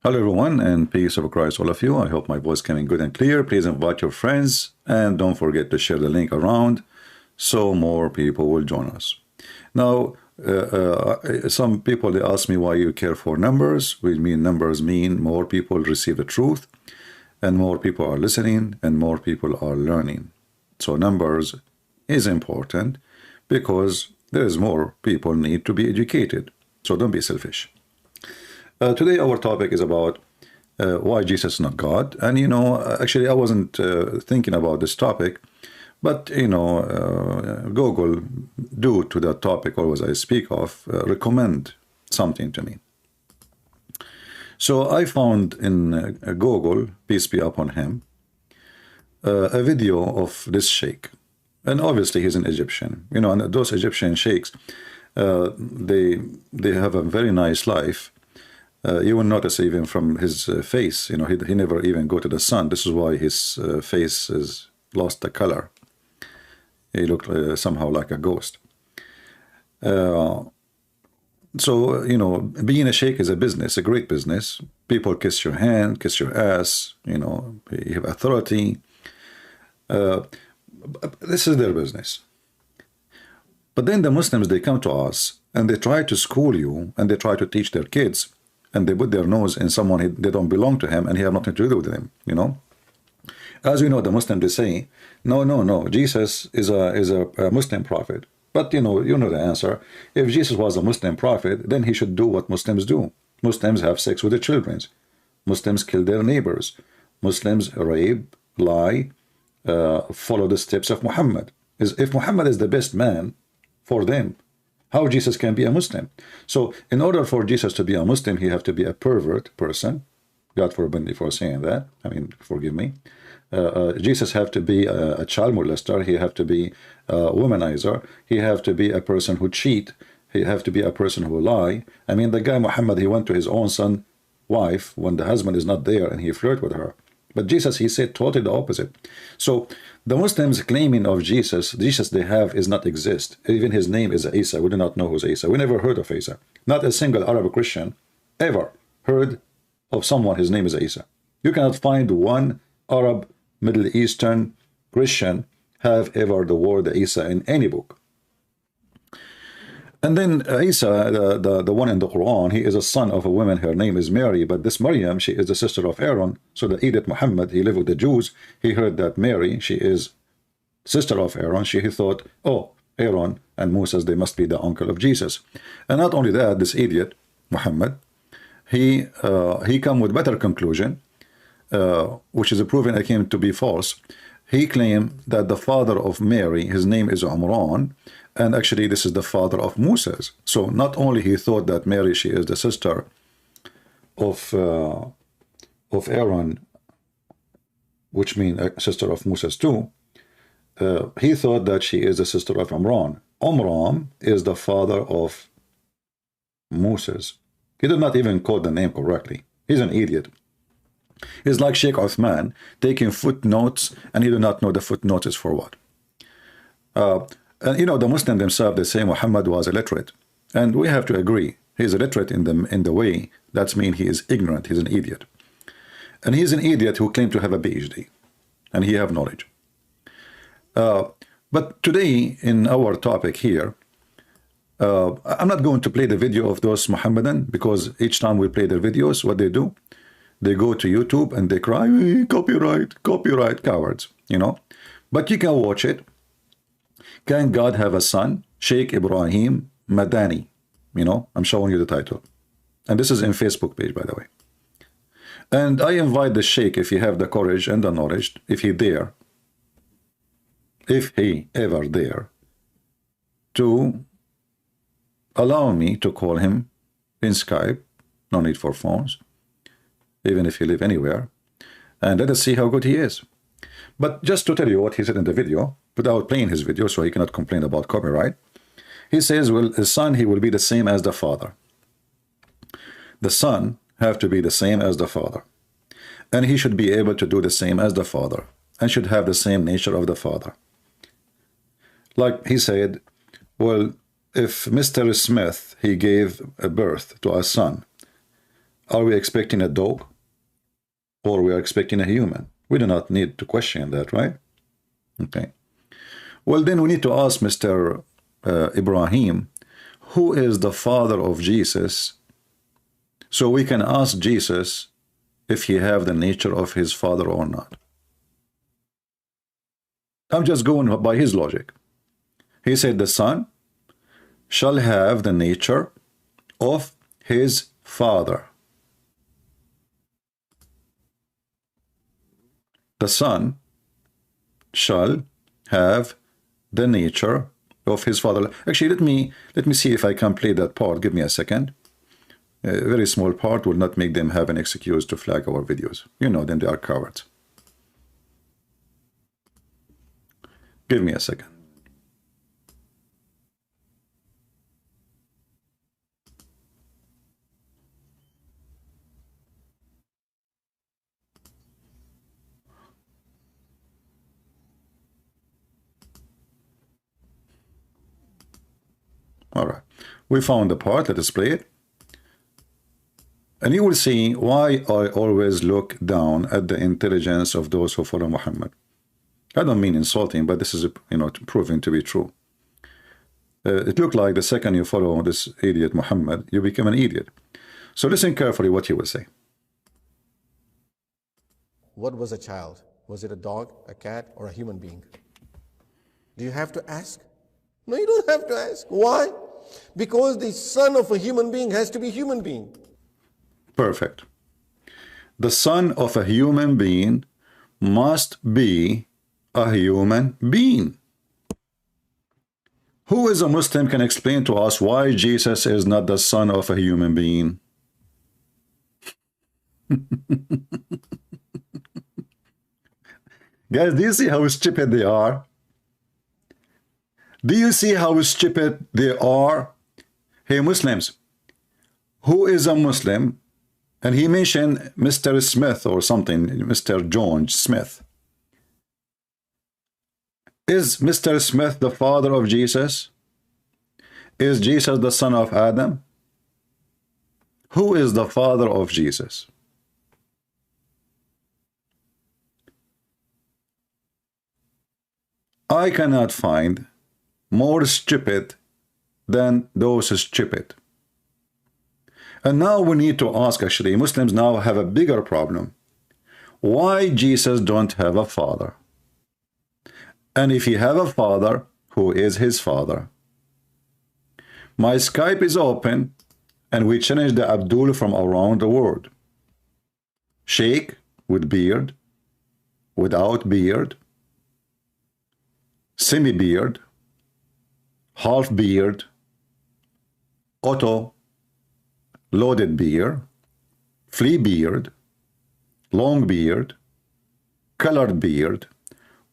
Hello everyone, and peace of Christ all of you. I hope my voice coming good and clear. Please invite your friends and don't forget to share the link around so more people will join us. Now, some people they ask me why you care for numbers. We mean numbers mean more people receive the truth and more people are listening and more people are learning. So numbers is important because there is more people need to be educated. So don't be selfish. Today our topic is about why Jesus is not God. And actually I wasn't thinking about this topic, but Google, due to that topic always I speak of, recommend something to me. So I found in Google, peace be upon him, a video of this sheikh. And obviously he's an Egyptian, and those Egyptian sheikhs, they have a very nice life. You will notice even from his face, he never even go to the sun. This is why his face has lost the color. He looked somehow like a ghost. So, being a sheikh is a business, a great business. People kiss your hand, kiss your ass, you have authority. This is their business. But then the Muslims, they come to us and they try to school you and they try to teach their kids. And they put their nose in someone they don't belong to him, and he have nothing to do with them. As we know, the Muslims they say, no, Jesus is a Muslim prophet. But you know the answer. If Jesus was a Muslim prophet, then he should do what Muslims do. Muslims have sex with their children. Muslims kill their neighbors. Muslims rape, lie, follow the steps of Muhammad. If Muhammad is the best man for them, how Jesus can be a Muslim? So in order for Jesus to be a Muslim, he have to be a pervert person. God forbid me for saying that. I mean, forgive me. Jesus have to be a child molester. He have to be a womanizer. He have to be a person who cheat. He have to be a person who lie. I mean, the guy Muhammad, he went to his own son wife when the husband is not there and he flirt with her. But Jesus, he said totally the opposite. So the Muslims claiming of Jesus they have is not exist. Even his name is Isa. We do not know who's Isa. We never heard of Isa. Not a single Arab Christian ever heard of someone his name is Isa. You cannot find one Arab, Middle Eastern Christian have ever the word Isa in any book. And then Isa, the one in the Quran, he is a son of a woman, her name is Mary, but this Maryam, she is the sister of Aaron. So the Edith Muhammad, he lived with the Jews, he heard that Mary, she is sister of Aaron. He thought, oh, Aaron and Moses, they must be the uncle of Jesus. And not only that, this idiot, Muhammad, he come with better conclusion, which is proven again to be false. He claimed that the father of Mary, his name is Umran, and actually this is the father of Moses. So not only he thought that Mary, she is the sister of Aaron, which means a sister of Moses too, he thought that she is the sister of Umran. Umran is the father of Moses. He did not even quote the name correctly. He's an idiot. He's like Sheikh Uthman taking footnotes, and he do not know the footnotes is for what. And the Muslims themselves, they say Muhammad was illiterate, and we have to agree. He's illiterate in the way that means he is ignorant. He's an idiot, and he's an idiot who claimed to have a PhD, and he have knowledge. But today in our topic here, I'm not going to play the video of those Muhammadan, because each time we play their videos, what they do, they go to YouTube and they cry, hey, copyright, cowards, But you can watch it. Can God have a son? Sheikh Ibrahim Madani. I'm showing you the title. And this is in Facebook page, by the way. And I invite the Sheikh, if he have the courage and the knowledge, if he ever dare, to allow me to call him in Skype, no need for phones, even if he live anywhere, and let us see how good he is. But just to tell you what he said in the video, without playing his video so he cannot complain about copyright, he says, well, his son, he will be the same as the father. The son have to be the same as the father, and he should be able to do the same as the father, and should have the same nature of the father. Like he said, well, if Mr. Smith, he gave a birth to a son, Are we expecting a dog? Or we are expecting a human? We do not need to question that, right? Okay. Well, then we need to ask Mr. Ibrahim, who is the father of Jesus? So we can ask Jesus if he have the nature of his father or not. I'm just going by his logic. He said the son shall have the nature of his father. The son shall have the nature of his father. Actually, let me see if I can play that part. Give me a second. A very small part will not make them have an excuse to flag our videos. You know them, they are cowards. Give me a second. All right, we found the part. Let us play it. And you will see why I always look down at the intelligence of those who follow Muhammad. I don't mean insulting, but this is, proven to be true. It looked like the second you follow this idiot Muhammad, you become an idiot. So listen carefully what he will say. What was a child? Was it a dog, a cat, or a human being? Do you have to ask? No, you don't have to ask. Why? Because the son of a human being has to be a human being. Perfect. The son of a human being must be a human being. Who is a Muslim can explain to us why Jesus is not the son of a human being? Guys, do you see how stupid they are? Do you see how stupid they are? Hey, Muslims, who is a Muslim? And he mentioned Mr. Smith or something, Mr. John Smith. Is Mr. Smith the father of Jesus? Is Jesus the son of Adam? Who is the father of Jesus? I cannot find more stupid than those stupid. And now we need to ask, actually, Muslims now have a bigger problem. Why Jesus don't have a father? And if he have a father, who is his father? My Skype is open, and we challenge the Abdul from around the world. Sheikh with beard, without beard, semi-beard, half beard, auto, loaded beard, flea beard, long beard, colored beard,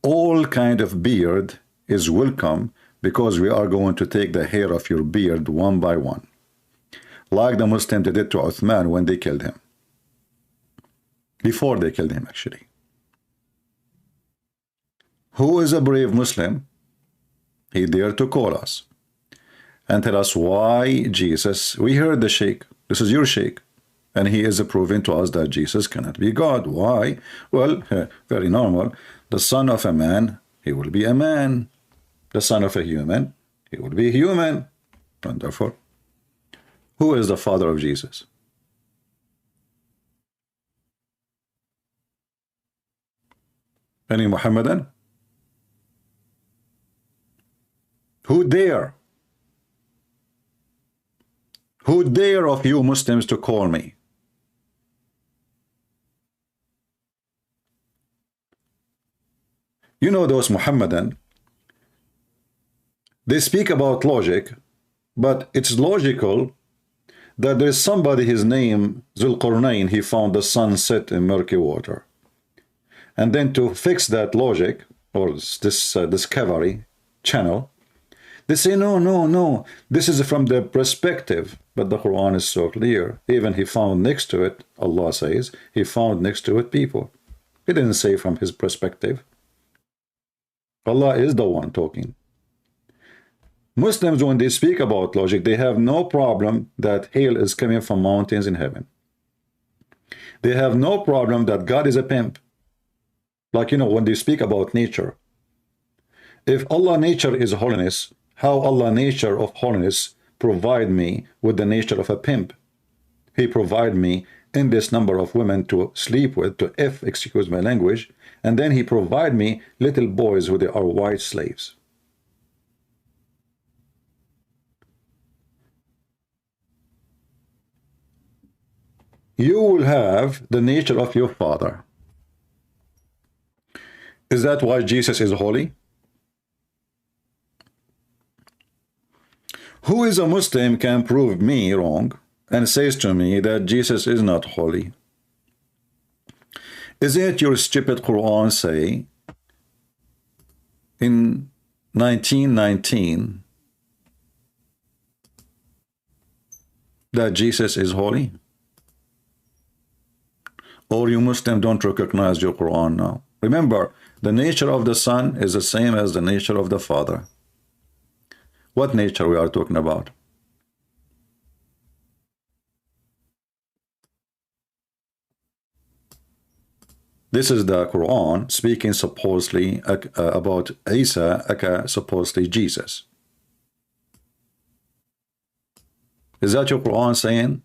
all kind of beard is welcome, because we are going to take the hair of your beard one by one, like the Muslims did to Uthman when they killed him. Before they killed him, actually. Who is a brave Muslim? He dared to call us and tell us why Jesus, we heard the Sheikh, this is your Sheikh, and he is proving to us that Jesus cannot be God. Why? Well, very normal. The son of a man, he will be a man. The son of a human, he will be human. And therefore, who is the father of Jesus? Any Muhammadan? Who dare? Who dare of you Muslims to call me? You know those Muhammadan, they speak about logic, but it's logical that there is somebody, his name Zulqarnain, he found the sun set in murky water. And then to fix that logic, or this discovery channel, they say, no, this is from the perspective. But the Quran is so clear. Even he found next to it, Allah says, he found next to it people. He didn't say from his perspective. Allah is the one talking. Muslims, when they speak about logic, they have no problem that hail is coming from mountains in heaven. They have no problem that God is a pimp. Like, when they speak about nature. If Allah nature is holiness, how Allah nature of holiness provide me with the nature of a pimp? He provide me in this number of women to sleep with, excuse my language, and then he provide me little boys who they are white slaves. You will have the nature of your father. Is that why Jesus is holy? Who is a Muslim can prove me wrong and says to me that Jesus is not holy? Is it your stupid Quran say in 1919 that Jesus is holy? Or you Muslim don't recognize your Quran now? Remember, the nature of the Son is the same as the nature of the Father. What nature we are talking about? This is the Quran speaking supposedly about Isa, aka supposedly Jesus. Is that your Quran saying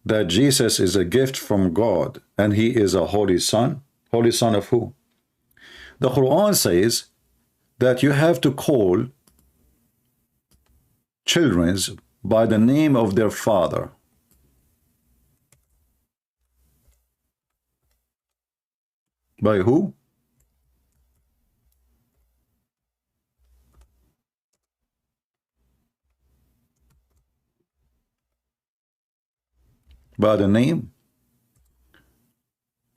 that Jesus is a gift from God and he is a holy son? Holy son of who? The Quran says that you have to call children by the name of their father. By who? By the name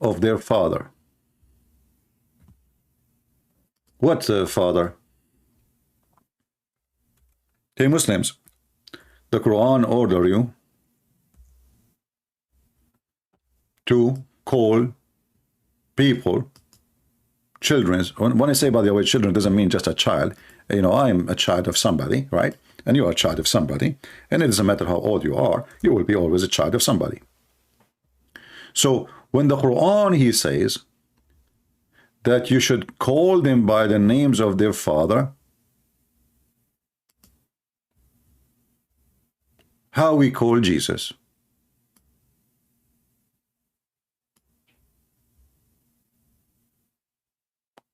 of their father. What father? Hey Muslims, the Quran order you to call people, children. When I say, by the way, children, doesn't mean just a child. I'm a child of somebody, right? And you are a child of somebody. And it doesn't matter how old you are, you will be always a child of somebody. So when the Quran, he says that you should call them by the names of their father, how we call Jesus?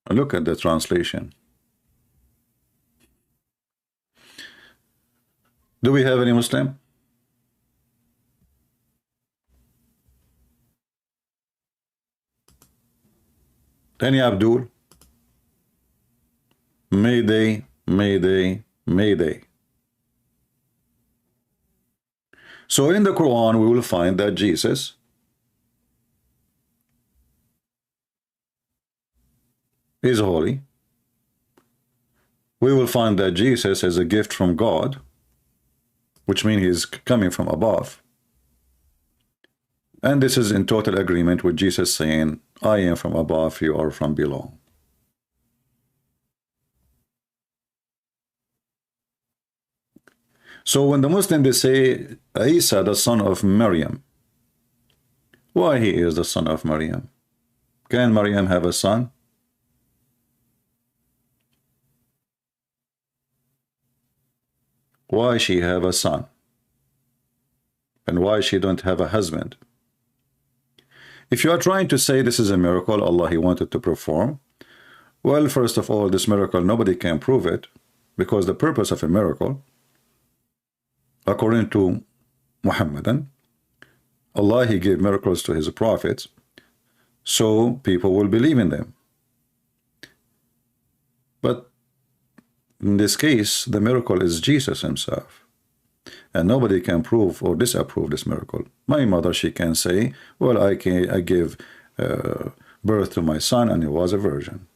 Look at the translation. Do we have any Muslim? Any Abdul? Mayday, Mayday, Mayday. So in the Quran, we will find that Jesus is holy. We will find that Jesus is a gift from God, which means he is coming from above. And this is in total agreement with Jesus saying, I am from above, you are from below. So when the Muslims, they say Isa, the son of Maryam, why he is the son of Maryam? Can Maryam have a son? Why she have a son? And why she don't have a husband? If you are trying to say this is a miracle Allah he wanted to perform, well, first of all, this miracle, nobody can prove it, because the purpose of a miracle, according to Muhammadan, Allah, he gave miracles to his prophets, so people will believe in them. But in this case, the miracle is Jesus himself. And nobody can prove or disapprove this miracle. My mother, she can say, well, I gave birth to my son and he was a virgin.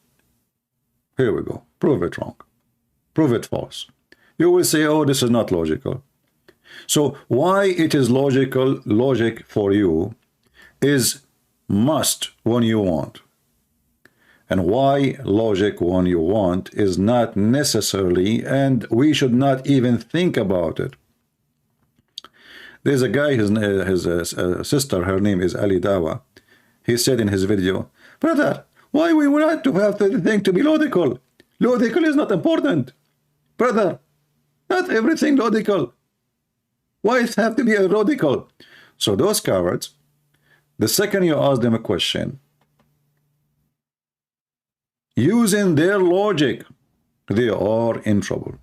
Here we go. Prove it wrong. Prove it false. You will say, oh, this is not logical. So why it is logic for you is must when you want. And why logic when you want is not necessarily, and we should not even think about it. There's a guy, his sister, her name is Ali Dawa. He said in his video, brother, why we want to have everything to be logical? Logical is not important. Brother, not everything logical. Why it have to be illogical? So those cowards, the second you ask them a question, using their logic, they are in trouble.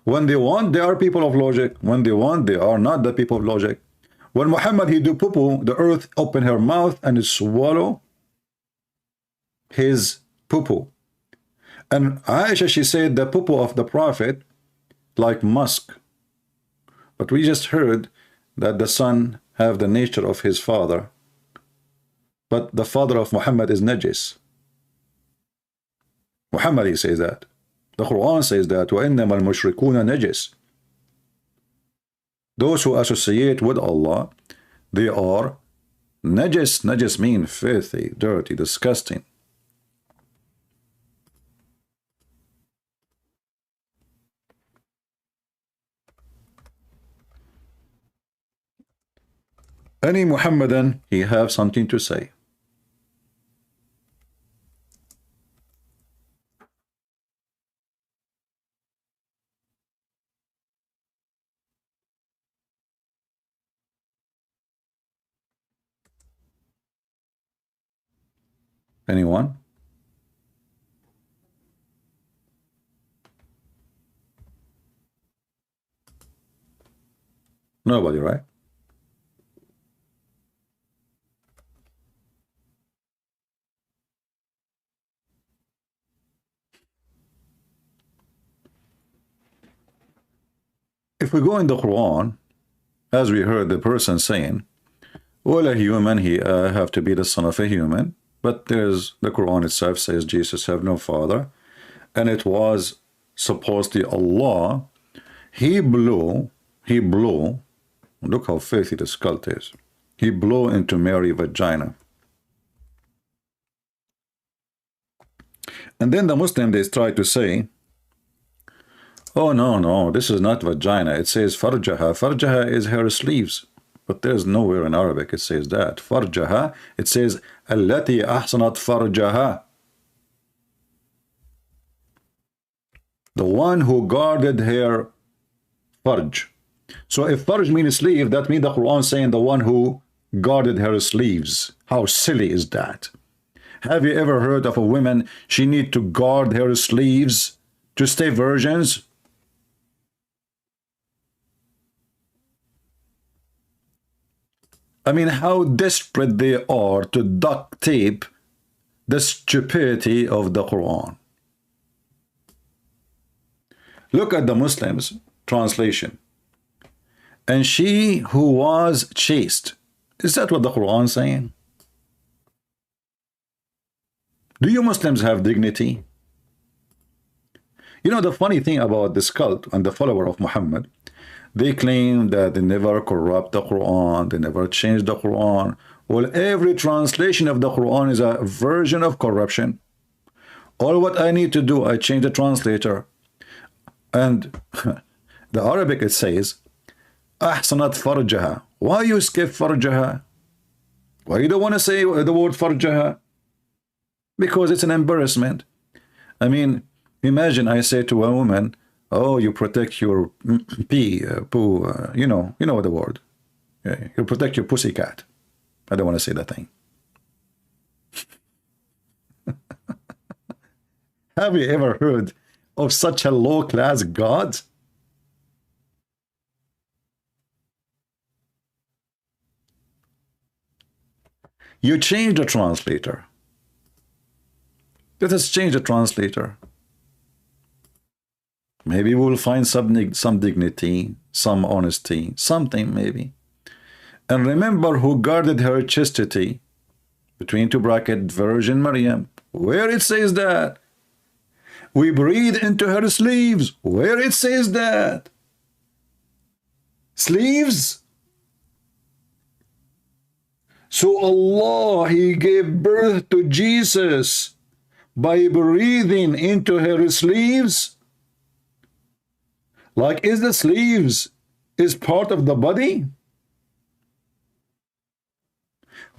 When they want, they are people of logic. When they want, they are not the people of logic. When Muhammad, he do poo-poo, the earth open her mouth and swallow his poo-poo. And Aisha, she said the poo-poo of the Prophet like musk. But we just heard that the son have the nature of his father. But the father of Muhammad is najis. Muhammad, he says that. The Quran says that وَإِنَّمَا الْمُشْرِكُونَ نَجِسٌ. Those who associate with Allah, they are najis. Najis means filthy, dirty, disgusting. Any Muhammadan, he have something to say. Anyone? Nobody, right? If we go in the Quran, as we heard the person saying, well, a human, he have to be the son of a human. But there's the Quran itself says Jesus have no father, and it was supposedly Allah. He blew. Look how filthy the cult is. He blew into Mary's vagina. And then the Muslim, they try to say, oh no, this is not vagina. It says farjaha. Farjaha is her sleeves. But there's nowhere in Arabic it says that. Farjaha, it says allati ahsanat farjaha. The one who guarded her farj. So if farj means sleeve, that means the Quran saying the one who guarded her sleeves. How silly is that? Have you ever heard of a woman, she need to guard her sleeves to stay virgins? I mean, how desperate they are to duct tape the stupidity of the Quran. Look at the Muslims' translation. And she who was chaste. Is that what the Quran is saying? Do you Muslims have dignity? You know, the funny thing about this cult and the follower of Muhammad, they claim that they never corrupt the Quran, they never change the Quran. Well, every translation of the Quran is a version of corruption. All what I need to do, I change the translator. And the Arabic, it says, Ahsanat farjaha. Why you skip farjaha? Why you don't want to say the word farjaha? Because it's an embarrassment. I mean, imagine I say to a woman, oh, you protect your poo, you know the word. Yeah, you protect your pussycat. I don't want to say that thing. Have you ever heard of such a low-class God? You change the translator. Let us change the translator. Maybe we'll find some dignity, some honesty, something maybe. And remember who guarded her chastity, between two brackets, Virgin Maryam. Where it says that? We breathe into her sleeves. Where it says that? Sleeves? So Allah, He gave birth to Jesus by breathing into her sleeves? Like, is the sleeves is part of the body?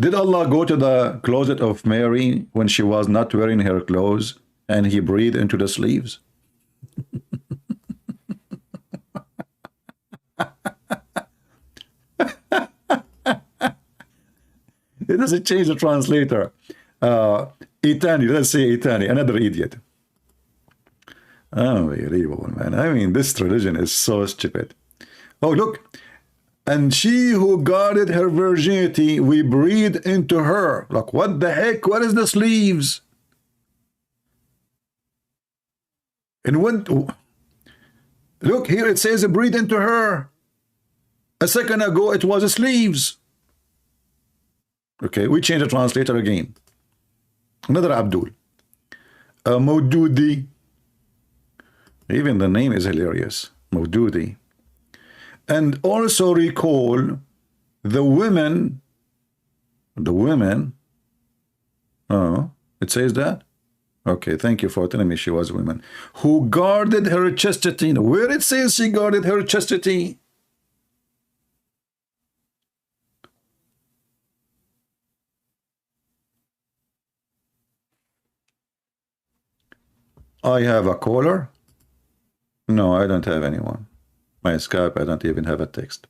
Did Allah go to the closet of Mary when she was not wearing her clothes and he breathed into the sleeves? It doesn't change the translator. Itani, let's say Itani, another idiot. Unbelievable, man. I mean, this religion is so stupid. Oh, look. And she who guarded her virginity, we breathed into her. Like, what the heck? What is the sleeves? And when, look, here it says breathe into her. A second ago, it was sleeves. Okay, we change the translator again. Another Abdul. Maududi. Even the name is hilarious. Maududi. And also recall the women, oh, it says that? Okay, thank you for telling me she was a woman, who guarded her chastity. Where it says she guarded her chastity? I have a caller? No, I don't have anyone. My Skype, I don't even have a text.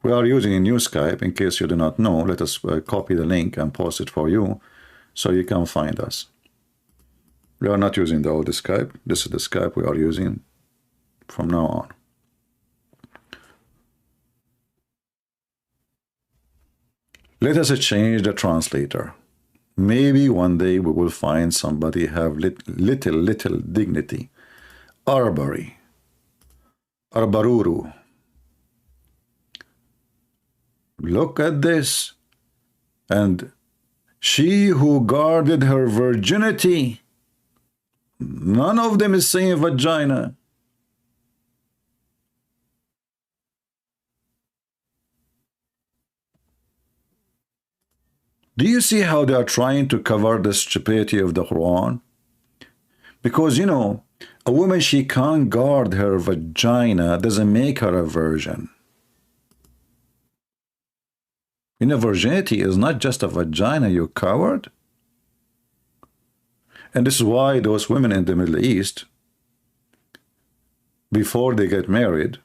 We are using a new Skype. In case you do not know, let us copy the link and post it for you so you can find us. We are not using the old Skype. This is the Skype we are using from now on. Let us change the translator. Maybe one day we will find somebody have little dignity. Arbari. Arbaruru. Look at this. And she who guarded her virginity. None of them is saying vagina. Do you see how they are trying to cover the stupidity of the Quran? Because, you know, a woman, she can't guard her vagina, doesn't make her a virgin. You know, virginity is not just a vagina, you coward. And this is why those women in the Middle East, before they get married,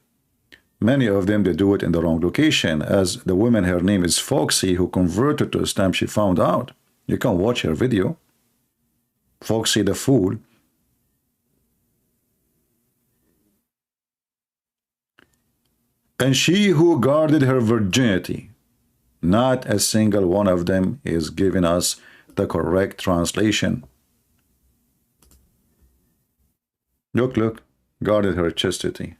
many of them, they do it in the wrong location. As the woman, her name is Foxy, who converted to Islam, she found out. You can watch her video. Foxy the Fool. And she who guarded her virginity. Not a single one of them is giving us the correct translation. Look, guarded her chastity.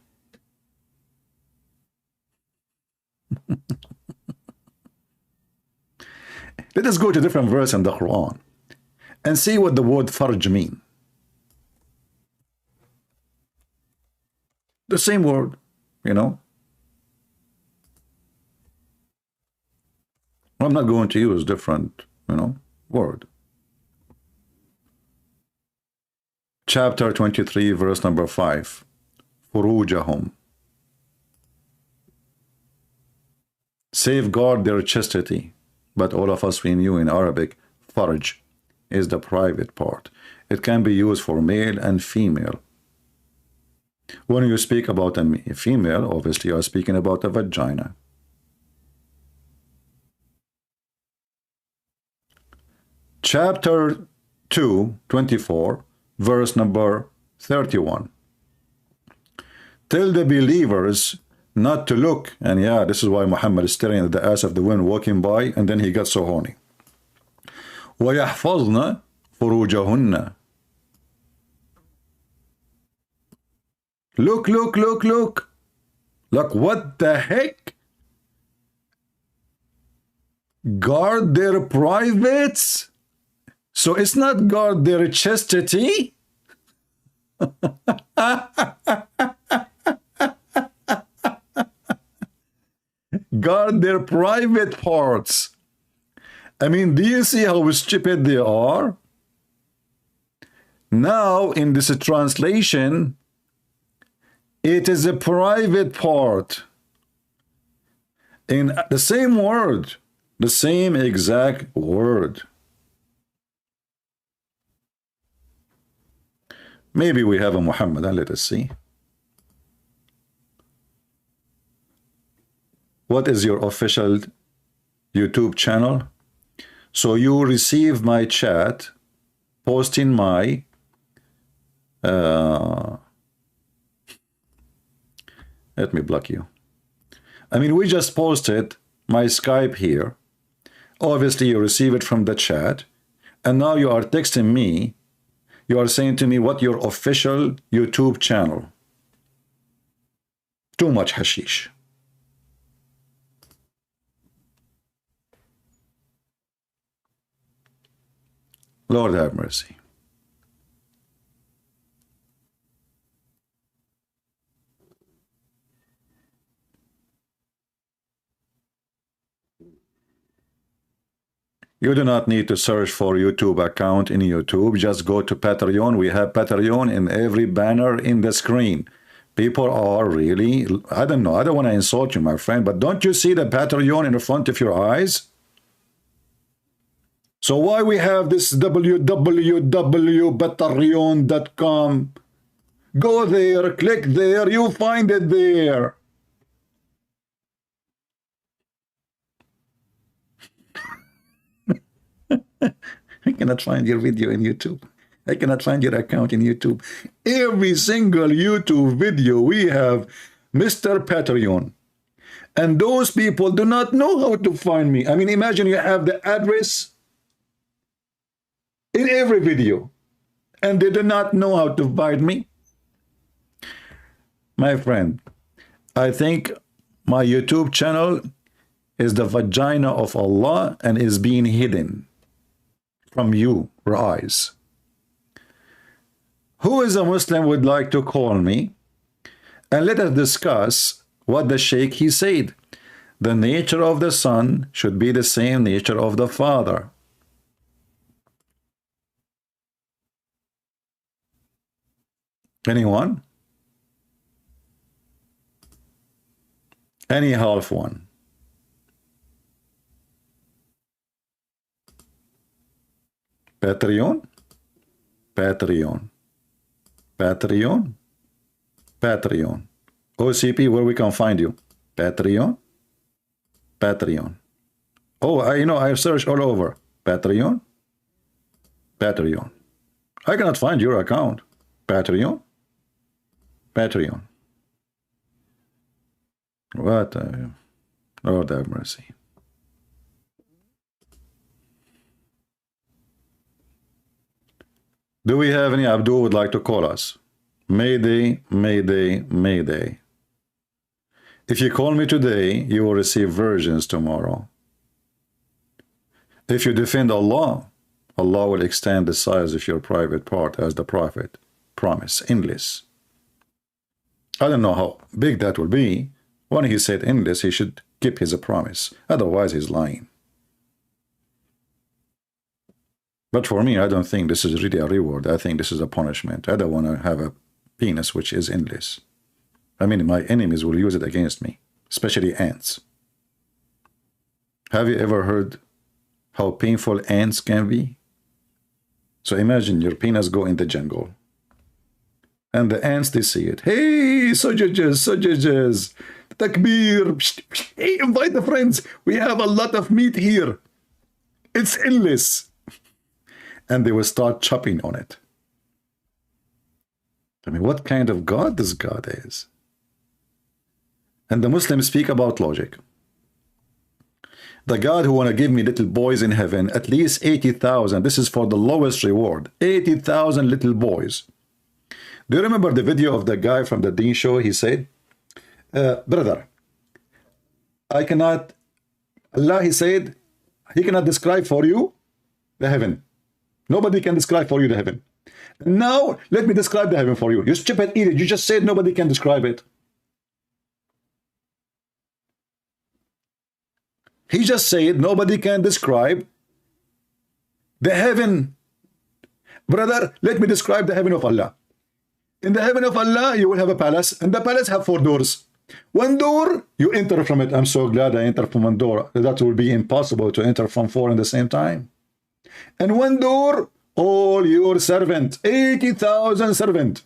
Let us go to different verse in the Quran and see what the word farj mean. The same word, you know. I'm not going to use different, you know, word. Chapter 23, verse number 5. Furujahum. Safeguard their chastity. But all of us, we knew in Arabic, farj is the private part. It can be used for male and female. When you speak about a female, obviously you are speaking about a vagina. Chapter 2, 24, verse number 31. Tell the believers not to look, and yeah, this is why Muhammad is staring at the ass of the woman walking by, and then he got so horny. وَيَحْفَظْنَ فُرُوجَهُنَّ. Look. Like, what the heck? Guard their privates? So it's not guard their chastity? Guard their private parts. I mean, do you see how stupid they are? Now, in this translation, It is a private part. In the same word, the same exact word. Maybe we have a Muhammad, and let us see. What is your official YouTube channel? So you receive my chat, posting my let me block you. I mean, we just posted my Skype here. Obviously, you receive it from the chat, and now you are texting me. You are saying to me what your official YouTube channel. Too much hashish. Lord have mercy. You do not need to search for YouTube account in YouTube. Just go to Patreon. We have Patreon in every banner in the screen. People are really, I don't know, I don't want to insult you, my friend, but don't you see the Patreon in the front of your eyes? So why we have this www.patreon.com? Go there, click there, you find it there. I cannot find your video in YouTube. I cannot find your account in YouTube. Every single YouTube video we have Mr. Patreon. And those people do not know how to find me. I mean, imagine you have the address in every video, and they do not know how to find me. My friend, I think my YouTube channel is the vagina of Allah and is being hidden from your eyes. Who is a Muslim would like to call me, and let us discuss what the Sheikh he said. The nature of the son should be the same nature of the father. Anyone? Any half one? Patreon? Patreon. Patreon? Patreon. OCP, where we can find you? Patreon? Patreon. Oh, I searched all over. Patreon? Patreon. I cannot find your account. Patreon? Patreon. What? Lord have mercy. Do we have any Abdul would like to call us? Mayday, Mayday, Mayday. If you call me today, you will receive versions tomorrow. If you defend Allah, Allah will extend the size of your private part as the Prophet promised, endless. I don't know how big that will be. When he said endless, he should keep his promise. Otherwise, he's lying. But for me, I don't think this is really a reward. I think this is a punishment. I don't want to have a penis which is endless. I mean, my enemies will use it against me, especially ants. Have you ever heard how painful ants can be? So imagine your penis go in the jungle. And the ants, they see it. Hey, sausages, sausages, takbir. Hey, invite the friends. We have a lot of meat here. It's endless. And they will start chopping on it. I mean, what kind of God this God is? And the Muslims speak about logic. The God who want to give me little boys in heaven, at least 80,000. This is for the lowest reward. 80,000 little boys. Do you remember the video of the guy from the Deen show? He said, brother, I cannot, Allah, he said, he cannot describe for you the heaven. Nobody can describe for you the heaven. Now, let me describe the heaven for you. You stupid idiot. You just said nobody can describe it. He just said nobody can describe the heaven. Brother, let me describe the heaven of Allah. In the heaven of Allah, you will have a palace, and the palace have 4 doors. One door, you enter from it. I'm so glad I enter from one door. That will be impossible to enter from 4 at the same time. And one door, all your servant, 80,000 servant.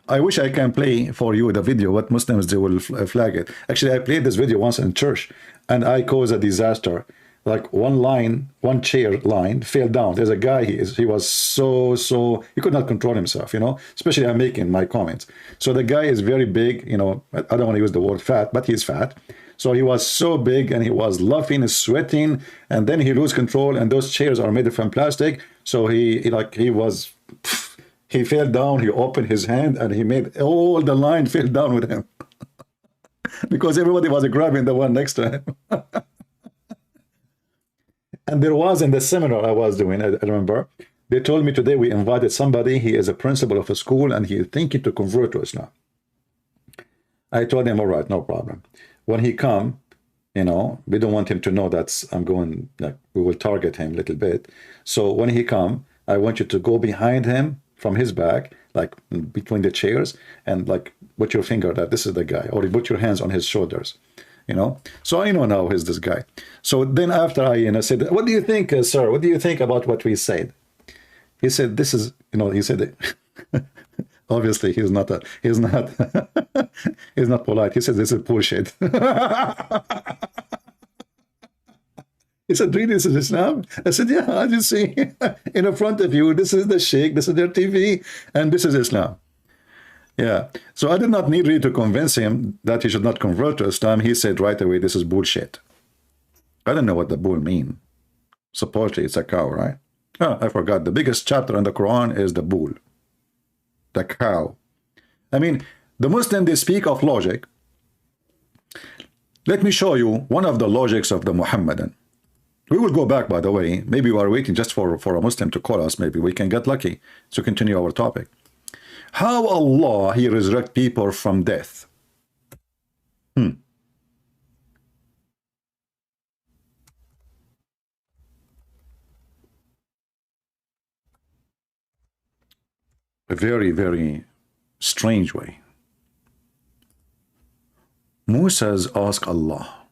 I wish I can play for you the video, what Muslims, they will flag it. Actually, I played this video once in church, and I caused a disaster. Like one chair line fell down. There's a guy, he was so, he could not control himself, you know, especially I'm making my comments. So the guy is very big, you know, I don't want to use the word fat, but he's fat. So he was so big, and he was laughing, sweating, and then he lose control, and those chairs are made from plastic. So he fell down, he opened his hand, and he made all the line fell down with him. Because everybody was grabbing the one next to him. And there was in the seminar I was doing, I remember, they told me today we invited somebody, he is a principal of a school, and he is thinking to convert to Islam. I told him, all right, no problem. When he come, you know, we don't want him to know that I'm going, like, we will target him a little bit. So when he come, I want you to go behind him from his back, like between the chairs, and like put your finger that this is the guy, or you put your hands on his shoulders. You know, so I know now who's this guy. So then after I, you know, said, what do you think, sir? What do you think about what we said? He said, this is, you know, he said, obviously he's not he's not polite. He said, this is bullshit. He said, really, this is Islam? I said, yeah, as you see, in front of you, this is the sheikh, this is their TV, and this is Islam. Yeah, so I did not need really to convince him that he should not convert to Islam. He said right away, this is bullshit. I don't know what the bull mean. Supposedly it's a cow, right? Oh, I forgot. The biggest chapter in the Quran is the bull, the cow. I mean, the Muslim, they speak of logic. Let me show you one of the logics of the Muhammadan. We will go back, by the way. Maybe we are waiting just for a Muslim to call us. Maybe we can get lucky to continue our topic. How Allah, he resurrect people from death. A very, very strange way. Moses asked Allah,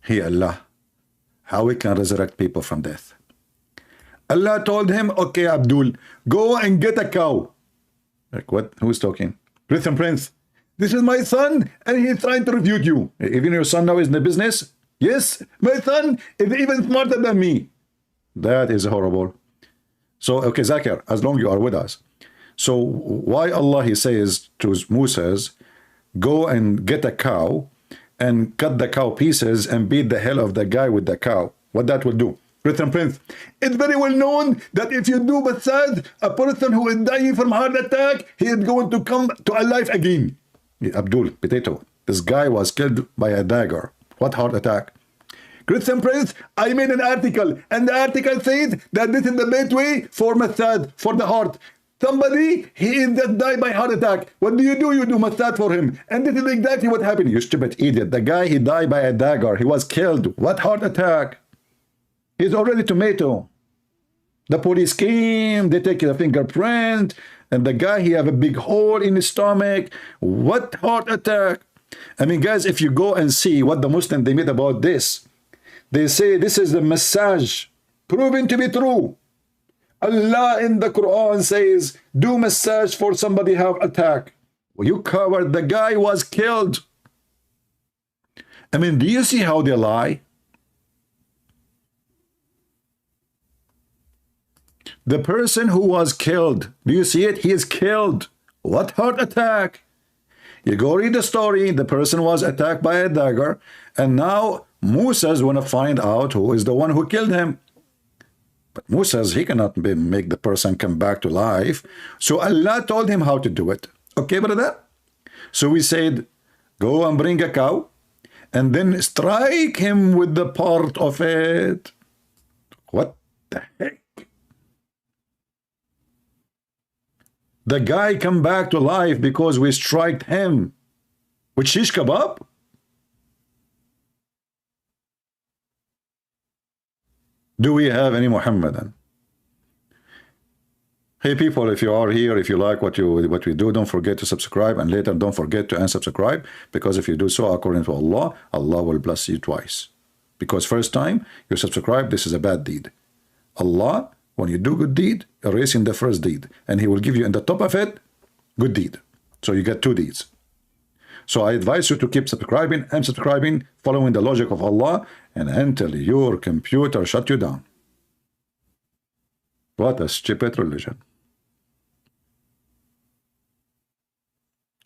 hey Allah, how we can resurrect people from death? Allah told him, okay, Abdul, go and get a cow. Like, what? Who's talking? Listen, Prince, this is my son, and he's trying to refute you. Even your son now is in the business? Yes, my son is even smarter than me. That is horrible. So, okay, Zakir, as long as you are with us. So, why Allah, he says to Moses, go and get a cow, and cut the cow pieces, and beat the hell of the guy with the cow. What that will do? Listen, Prince, it's very well known that if you do massage, a person who is dying from heart attack, he is going to come to life again. Abdul, potato, this guy was killed by a dagger. What heart attack? Christian Prince, I made an article, and the article says that this is the best way for massage, for the heart. Somebody, he is just died by heart attack. What do? You do massage for him. And this is exactly what happened. You stupid idiot. The guy, he died by a dagger. He was killed. What heart attack? He's already tomato. The police came, they take the fingerprint, and the guy, he have a big hole in his stomach. What heart attack? I mean, guys, if you go and see what the Muslims, they made about this, they say this is the massage, proven to be true. Allah in the Quran says, do massage for somebody have attack. Well, you covered, the guy was killed. I mean, do you see how they lie? The person who was killed, do you see it? He is killed. What heart attack? You go read the story, the person was attacked by a dagger, and now Moses want to find out who is the one who killed him. But Moses, he cannot make the person come back to life. So Allah told him how to do it. Okay, brother? So we said, go and bring a cow, and then strike him with the part of it. What the heck? The guy come back to life because we striked him with shish kebab? Do we have any Muhammadan? Hey people, if you are here, if you like what we do, don't forget to subscribe, and later don't forget to unsubscribe, because if you do so according to Allah, Allah will bless you twice. Because first time you subscribe, this is a bad deed. Allah, when you do good deed, erasing the first deed, and He will give you in the top of it good deed. So you get two deeds. So I advise you to keep subscribing and subscribing, following the logic of Allah, and until your computer shut you down. What a stupid religion.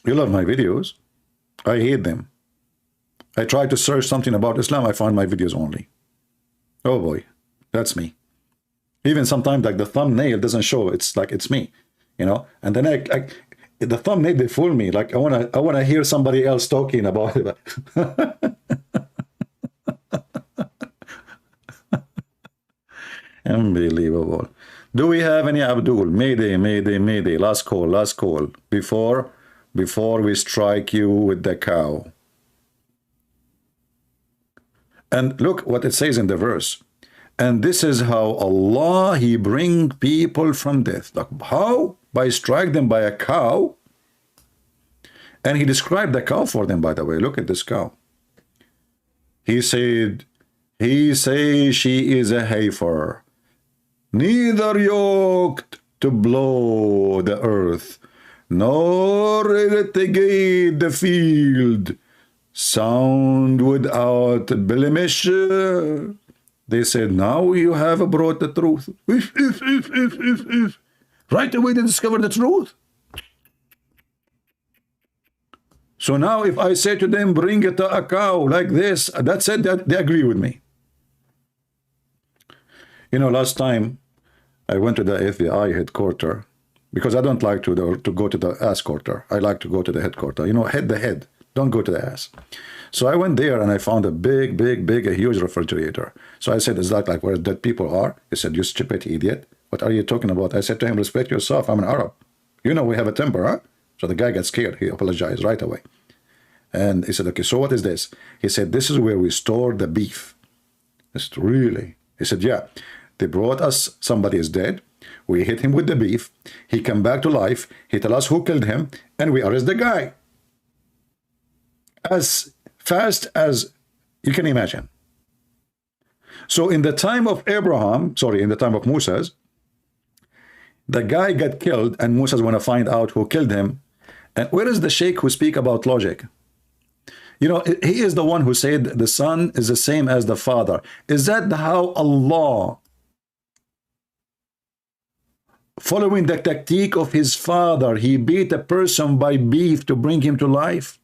You love my videos. I hate them. I try to search something about Islam, I find my videos only. Oh boy, that's me. Even sometimes like the thumbnail doesn't show, it's like it's me, you know. And then the thumbnail, they fool me. Like I wanna hear somebody else talking about it. Unbelievable. Do we have any Abdul? Mayday, mayday, mayday. Last call, last call. Before we strike you with the cow. And look what it says in the verse. And this is how Allah, He bring people from death. Like how? By strike them by a cow. And He described the cow for them, by the way. Look at this cow. He said, He say she is a heifer, neither yoked to blow the earth, nor irrigate the field, sound without blemish. They said, now you have brought the truth. Right away they discovered the truth. So now if I say to them, bring it a cow like this, that's it, they agree with me. You know, last time I went to the FBI headquarters, because I don't like to go to the ass quarter. I like to go to the headquarters. You know, the head. Don't go to the ass. So I went there and I found a big, a huge refrigerator. So I said, is that like where dead people are? He said, you stupid idiot. What are you talking about? I said to him, respect yourself. I'm an Arab. You know, we have a temper, huh? So the guy got scared. He apologized right away. And he said, okay, so what is this? He said, this is where we store the beef. I said, really? He said, yeah. They brought us, somebody is dead. We hit him with the beef. He come back to life. He tell us who killed him. And we arrest the guy. As fast as you can imagine. So in the time of in the time of Moses, the guy got killed and Moses want to find out who killed him. And where is the sheikh who speak about logic? You know, he is the one who said the son is the same as the father. Is that how Allah, following the tactic of his father, he beat a person by beef to bring him to life?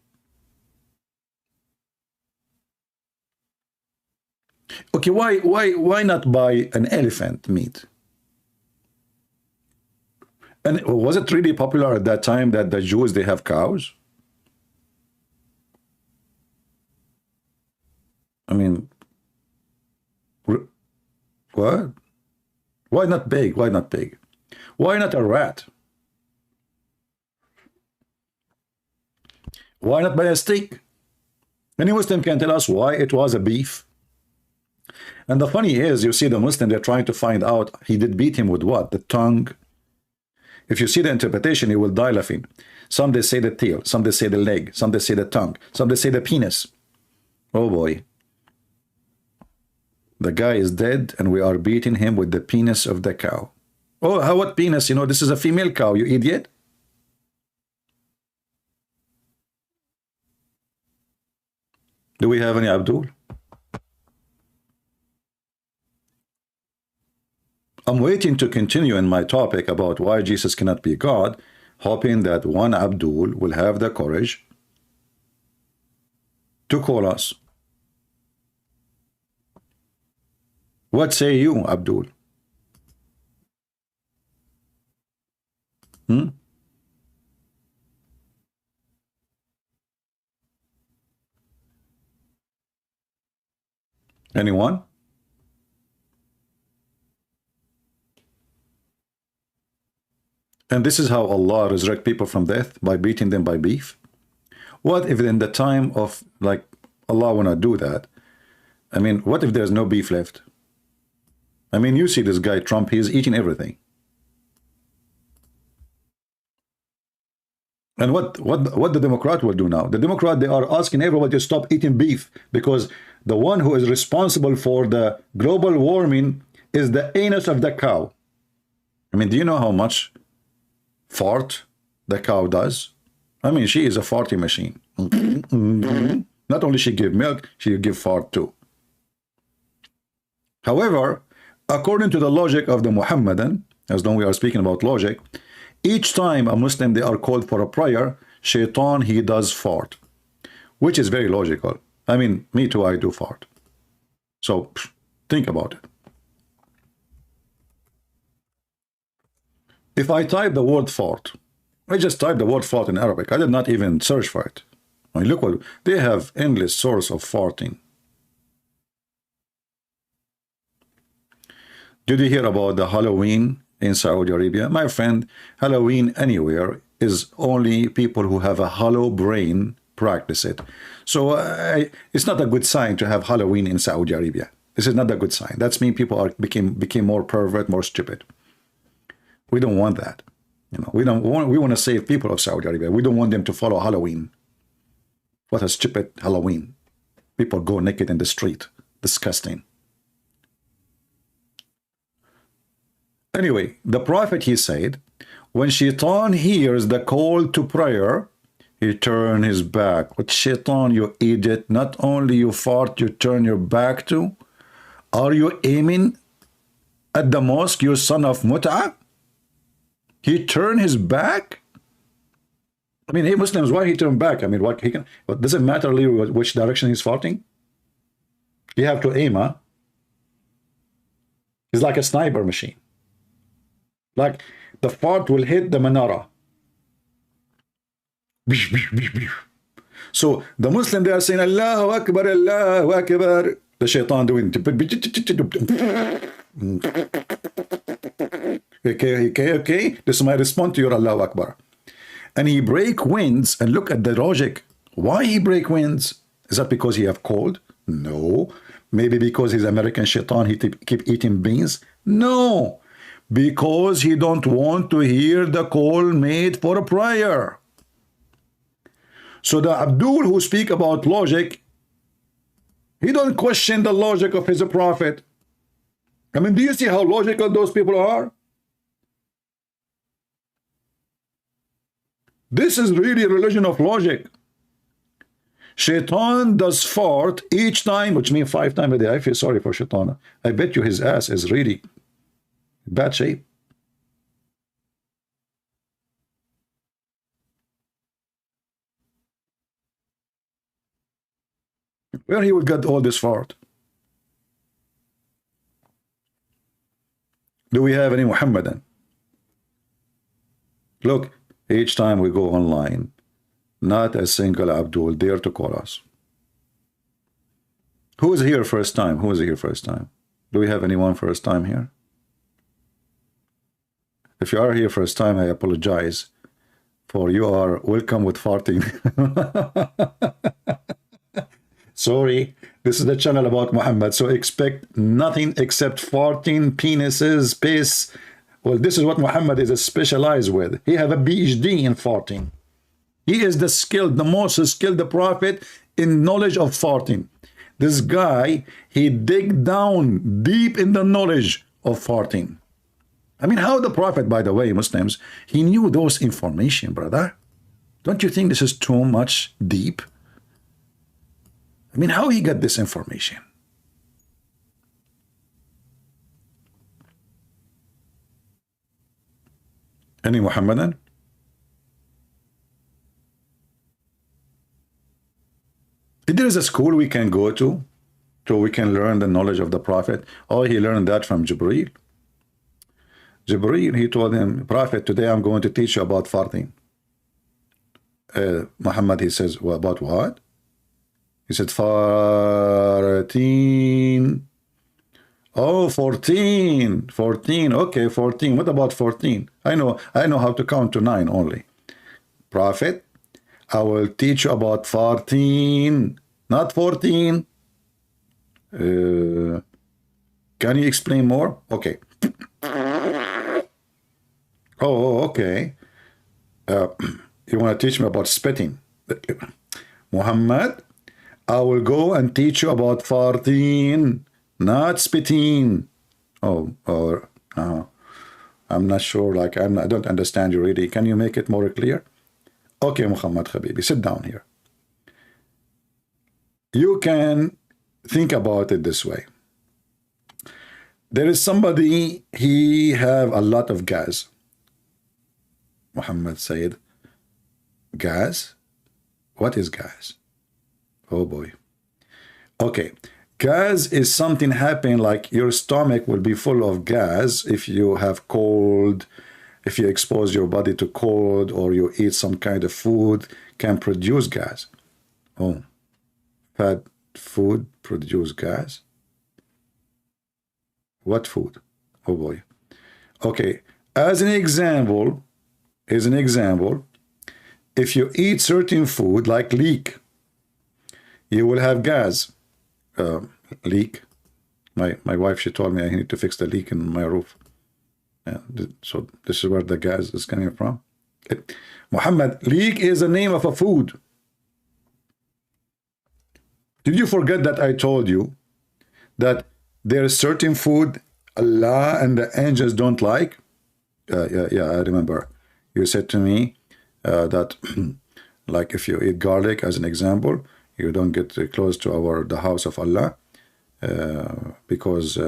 Okay, why not buy an elephant meat? And was it really popular at that time that the Jews, they have cows? I mean, what? Why not pig? Why not pig? Why not a rat? Why not buy a steak? Any Muslim can tell us why it was a beef. And the funny is, you see the Muslim, they're trying to find out, he did beat him with what? The tongue. If you see the interpretation, you will die laughing. Some they say the tail, some they say the leg, some they say the tongue, some they say the penis. Oh boy. The guy is dead and we are beating him with the penis of the cow. Oh, how what penis? You know, this is a female cow, you idiot. Do we have any Abdul? I'm waiting to continue in my topic about why Jesus cannot be God, hoping that one Abdul will have the courage to call us. What say you, Abdul? Anyone? And this is how Allah resurrect people from death, by beating them by beef. What if in the time of, like, Allah wanna do that? I mean, what if there's no beef left? I mean, you see this guy Trump, he's eating everything. And what the Democrat will do now? The Democrat, they are asking everybody to stop eating beef because the one who is responsible for the global warming is the anus of the cow. I mean, do you know how much fart the cow does? I mean, she is a farting machine. Not only she give milk, she give fart too. However, according to the logic of the Muhammadan, as though we are speaking about logic, each time a Muslim, they are called for a prayer, shaitan, he does fart, which is very logical. I mean, me too, I do fart. So, think about it. If I type the word fart, I just type the word fart in Arabic. I did not even search for it. I mean, look what they have, endless source of farting. Did you hear about the Halloween in Saudi Arabia? My friend, Halloween anywhere is only people who have a hollow brain practice it. So it's not a good sign to have Halloween in Saudi Arabia. This is not a good sign. That's mean people became more pervert, more stupid. We don't want that. You know, we want to save people of Saudi Arabia. We don't want them to follow Halloween. What a stupid Halloween. People go naked in the street. Disgusting. Anyway, the Prophet, he said, when Shaitan hears the call to prayer, he turn his back. What Shaitan, you idiot? Not only you fart, you turn your back to? Are you aiming at the mosque, you son of Mut'a? He turned his back? I mean, hey, Muslims, why he turned back? I mean, what he can? But does it matter really which direction he's farting? You have to aim, huh? He's like a sniper machine. Like the fart will hit the menorah. So the Muslim, they are saying Allahu Akbar, Allahu Akbar. The shaitan doing okay. This is my response to your Allahu Akbar. And he break winds, and look at the logic. Why he break winds? Is that because he have cold? No. Maybe because he's American shaitan, he keep eating beans? No. Because he don't want to hear the call made for a prayer. So the Abdul who speak about logic, he don't question the logic of his prophet. I mean, do you see how logical those people are? This is really a religion of logic. Shaitan does fart each time, which means 5 times a day. I feel sorry for Shaitan. I bet you his ass is really bad shape. Where he would get all this fart? Do we have any Muhammadan? Look, each time we go online, not a single Abdul dare to call us. Who is here first time? Who is here first time? Do we have anyone first time here? If you are here first time, I apologize, for you are welcome with farting. Sorry, this is the channel about Muhammad, so expect nothing except farting, penises, piss. Well, this is what Muhammad is specialized with. He have a PhD in farting. He is the most skilled prophet in knowledge of farting. This guy, he dig down deep in the knowledge of farting. I mean, how the prophet, by the way, Muslims, he knew those information, brother. Don't you think this is too much deep? I mean, how he got this information? Any Muhammadan? If there is a school we can go to, so we can learn the knowledge of the Prophet. Oh, he learned that from Jibreel. Jibreel, he told him, Prophet, today I'm going to teach you about farting. Muhammad, he says, well, about what? He said, farting. Oh, 14. 14. Okay, 14. What about 14? I know how to count to 9 only. Prophet, I will teach you about 14, not 14. Can you explain more? Okay. Oh, okay. You want to teach me about spitting? Muhammad, I will go and teach you about farting, not spitting. Oh, or I'm not sure. Like I don't understand you really. Can you make it more clear? Okay, Muhammad Habibi, sit down here. You can think about it this way. There is somebody, he have a lot of gas. Muhammad said, gas? What is gas? Oh boy. Okay, gas is something happen like your stomach will be full of gas if you have cold, if you expose your body to cold, or you eat some kind of food, can produce gas. Oh, fat food produce gas? What food? Oh boy. Okay, as an example, if you eat certain food like leek, you will have gas. Leak. My wife, she told me I need to fix the leak in my roof. So this is where the gas is coming from. Muhammad, leek is the name of a food. Did you forget that I told you that there is certain food Allah and the angels don't like? Yeah, I remember. You said to me that like if you eat garlic, as an example, you don't get close to the house of Allah because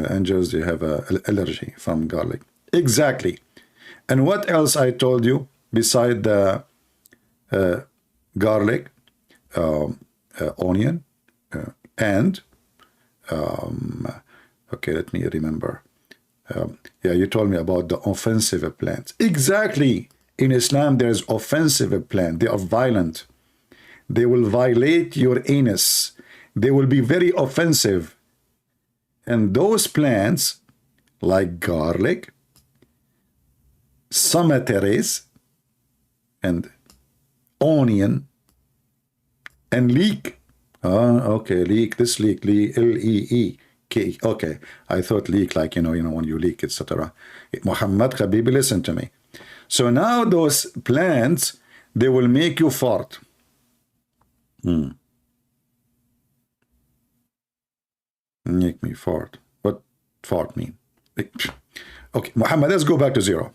angels, they have an allergy from garlic. Exactly. And what else I told you beside the garlic, onion, and okay, let me remember. Yeah, you told me about the offensive plants. Exactly. In Islam, there's offensive plants. They are violent. They will violate your anus. They will be very offensive. And those plants, like garlic, cemeteries, and onion, and leek. Okay, leek, this leek, L-E-E-K. Okay, I thought leek like, you know, when you leak, etc. Muhammad Habibi, listen to me. So now those plants, they will make you fart. Make me fart. What fart mean? Okay, Muhammad, let's go back to zero.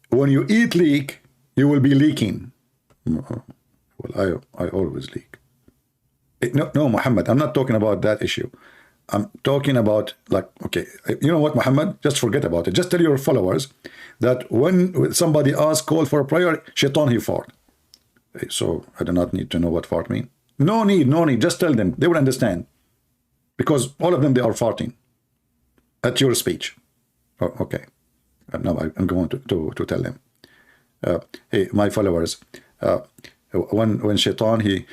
When you eat leek, you will be leaking. Well, I always leak. No, Muhammad, I'm not talking about that issue. I'm talking about, like, okay, you know what, Muhammad? Just forget about it. Just tell your followers that when somebody asks, call for a prayer, shaitan, he fart. So I do not need to know what fart mean. No need. Just tell them. They will understand. Because all of them, they are farting at your speech. Oh, okay. Now I'm going to tell them. Hey, my followers, when shaitan, he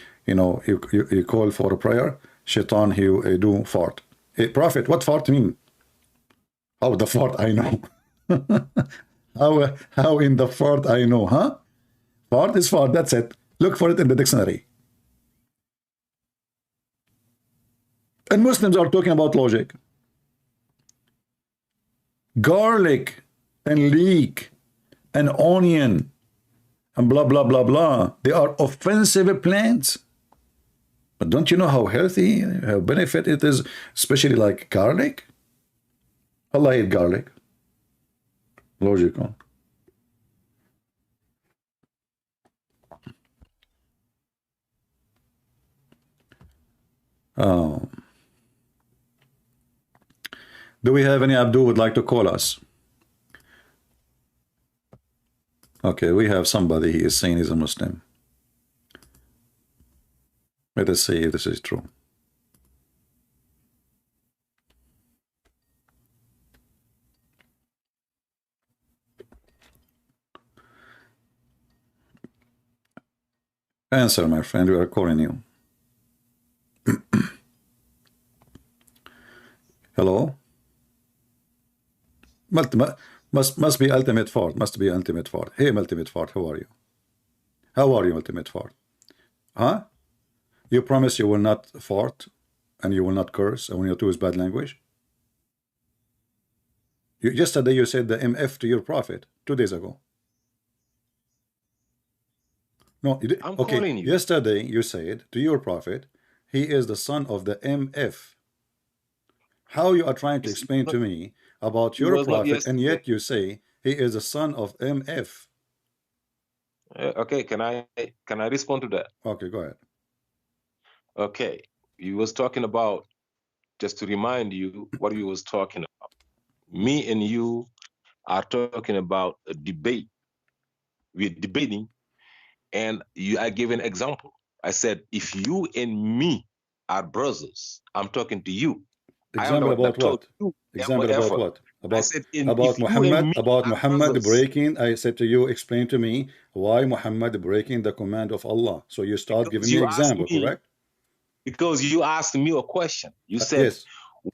call for a prayer, shaitan, he do fart. Hey, Prophet, what fart mean? How the fart I know? How in the fart I know, huh? Fart is fart, that's it. Look for it in the dictionary. And Muslims are talking about logic. Garlic and leek and onion and blah, blah, blah, blah. They are offensive plants. But don't you know how healthy, how benefit it is, especially like garlic? Allah eat garlic. Logical. Do we have any Abdul would like to call us? Okay, we have somebody. He is saying he's a Muslim. Let us see if this is true. Answer, my friend. We are calling you. Hello? Must be ultimate fart. Must be ultimate fart. Hey, ultimate fart. How are you? How are you, ultimate fart? Huh? You promise you will not fart and you will not curse and when you use bad language? Yesterday you said the MF to your prophet 2 days ago. No, I'm okay. calling you. Yesterday you said to your prophet, he is the son of the MF. How you are trying to explain to me about It your was not prophet, and yesterday. yet you say he is the son of MF? Okay, can I respond to that? Okay, go ahead. Okay, you was talking about, just to remind you what we was talking about. Me and you are talking about a debate. We're debating, and I gave an example. I said, if you and me are brothers, I'm talking to you. I am the Example one about that told what? you Example about effort. what? I said, if you and me About are Muhammad brothers, breaking. I said to you, explain to me why Muhammad breaking the command of Allah. So you start giving because me you asked example, me, correct? a question. You said, Yes,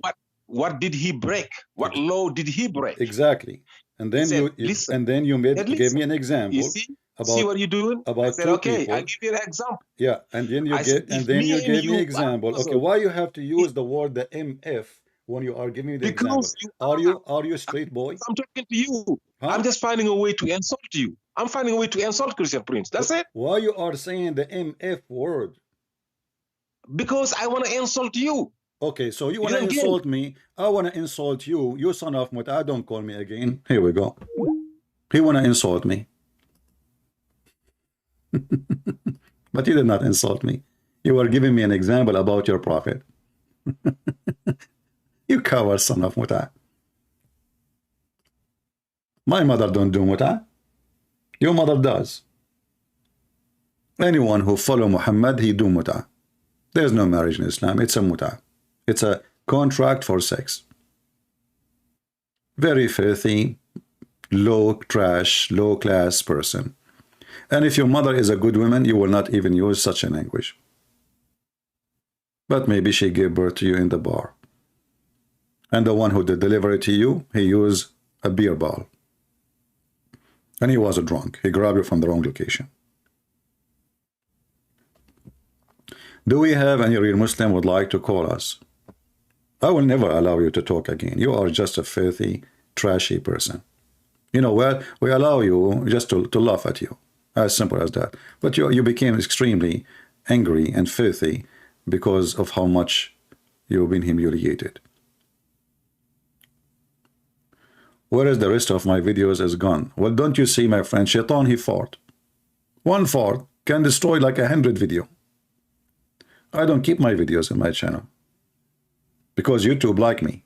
what what did he break? What ex law did he break? exactly. And He then said, listen. you Said, gave me listen. an You example see about what you're doing? I said, two okay, I people. give you an example. Yeah, and then I said, if you me and gave me you are example. Okay, brothers, why you have to it- use the word the MF when you are giving me the example? because you are, Are you a straight boy? I'm talking to you. I'm Huh? just finding a way to insult you. I'm finding a way to insult Christian Prince. That's it. Why you are saying the MF word? Because I want to insult you. Okay, so you You want to don't get it. insult me. I want to insult you. You son of Muta, don't call me again. Here we go. He want to insult me. But you did not insult me. You were giving me an example about your prophet. You coward son of Muta. My mother don't do Muta. Your mother does. Anyone who follow Muhammad, he do Muta. There's no marriage in Islam. It's a Muta. It's a contract for sex. Very filthy, low trash, low class person. And if your mother is a good woman, you will not even use such a language. But maybe she gave birth to you in the bar. And the one who did deliver it to you, he used a beer bottle. And he was a drunk. He grabbed you from the wrong location. Do we have any real Muslim would like to call us? I will never allow you to talk again. You are just a filthy, trashy person. You know what? We allow you just to laugh at you. As simple as that. But you became extremely angry and filthy because of how much you've been humiliated. Where is the rest of my videos is gone? Well, don't you see, my friend, Shaitan, he fought. One fart can destroy like 100 videos. I don't keep my videos in my channel because YouTube like me.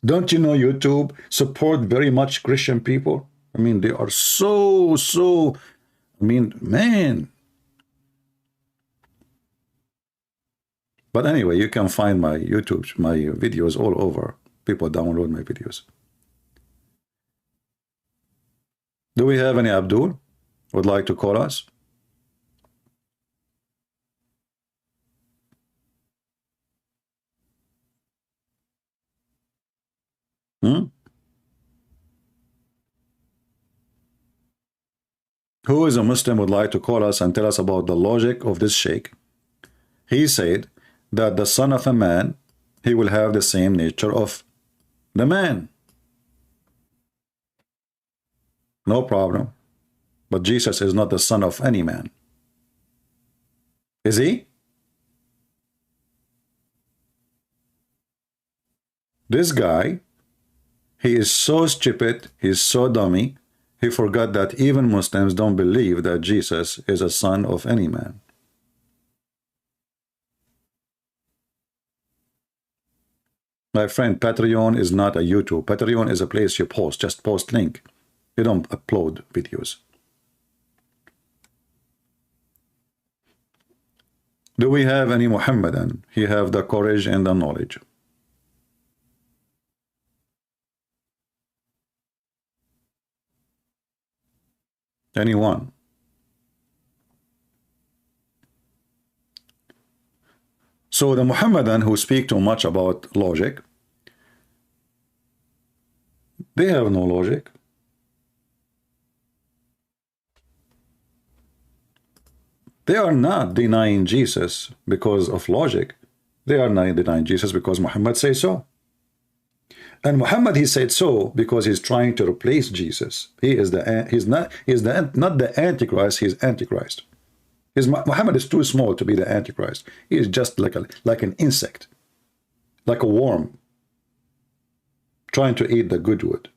Don't you know YouTube support very much Christian people? I mean, they are so, I mean, man. But anyway, you can find my YouTube, my videos all over. People download my videos. Do we have any Abdul would like to call us? Who is a Muslim would like to call us and tell us about the logic of this sheikh? He said that the son of a man, he will have the same nature of the man. No problem. But Jesus is not the son of any man. Is he? This guy, he is so stupid, he's so dummy, he forgot that even Muslims don't believe that Jesus is a son of any man. My friend, Patreon is not a YouTube. Patreon is a place you post. Just post link. You don't upload videos. Do we have any Muhammadan? He have the courage and the knowledge. Anyone? So the Muhammadan who speak too much about logic, they have no logic. They are not denying Jesus because of logic. They are not denying Jesus because Muhammad says so. And Muhammad, he said so because he's trying to replace Jesus. Not the Antichrist, he's Antichrist. Muhammad is too small to be the Antichrist. He is just like an insect, like a worm, trying to eat the good wood.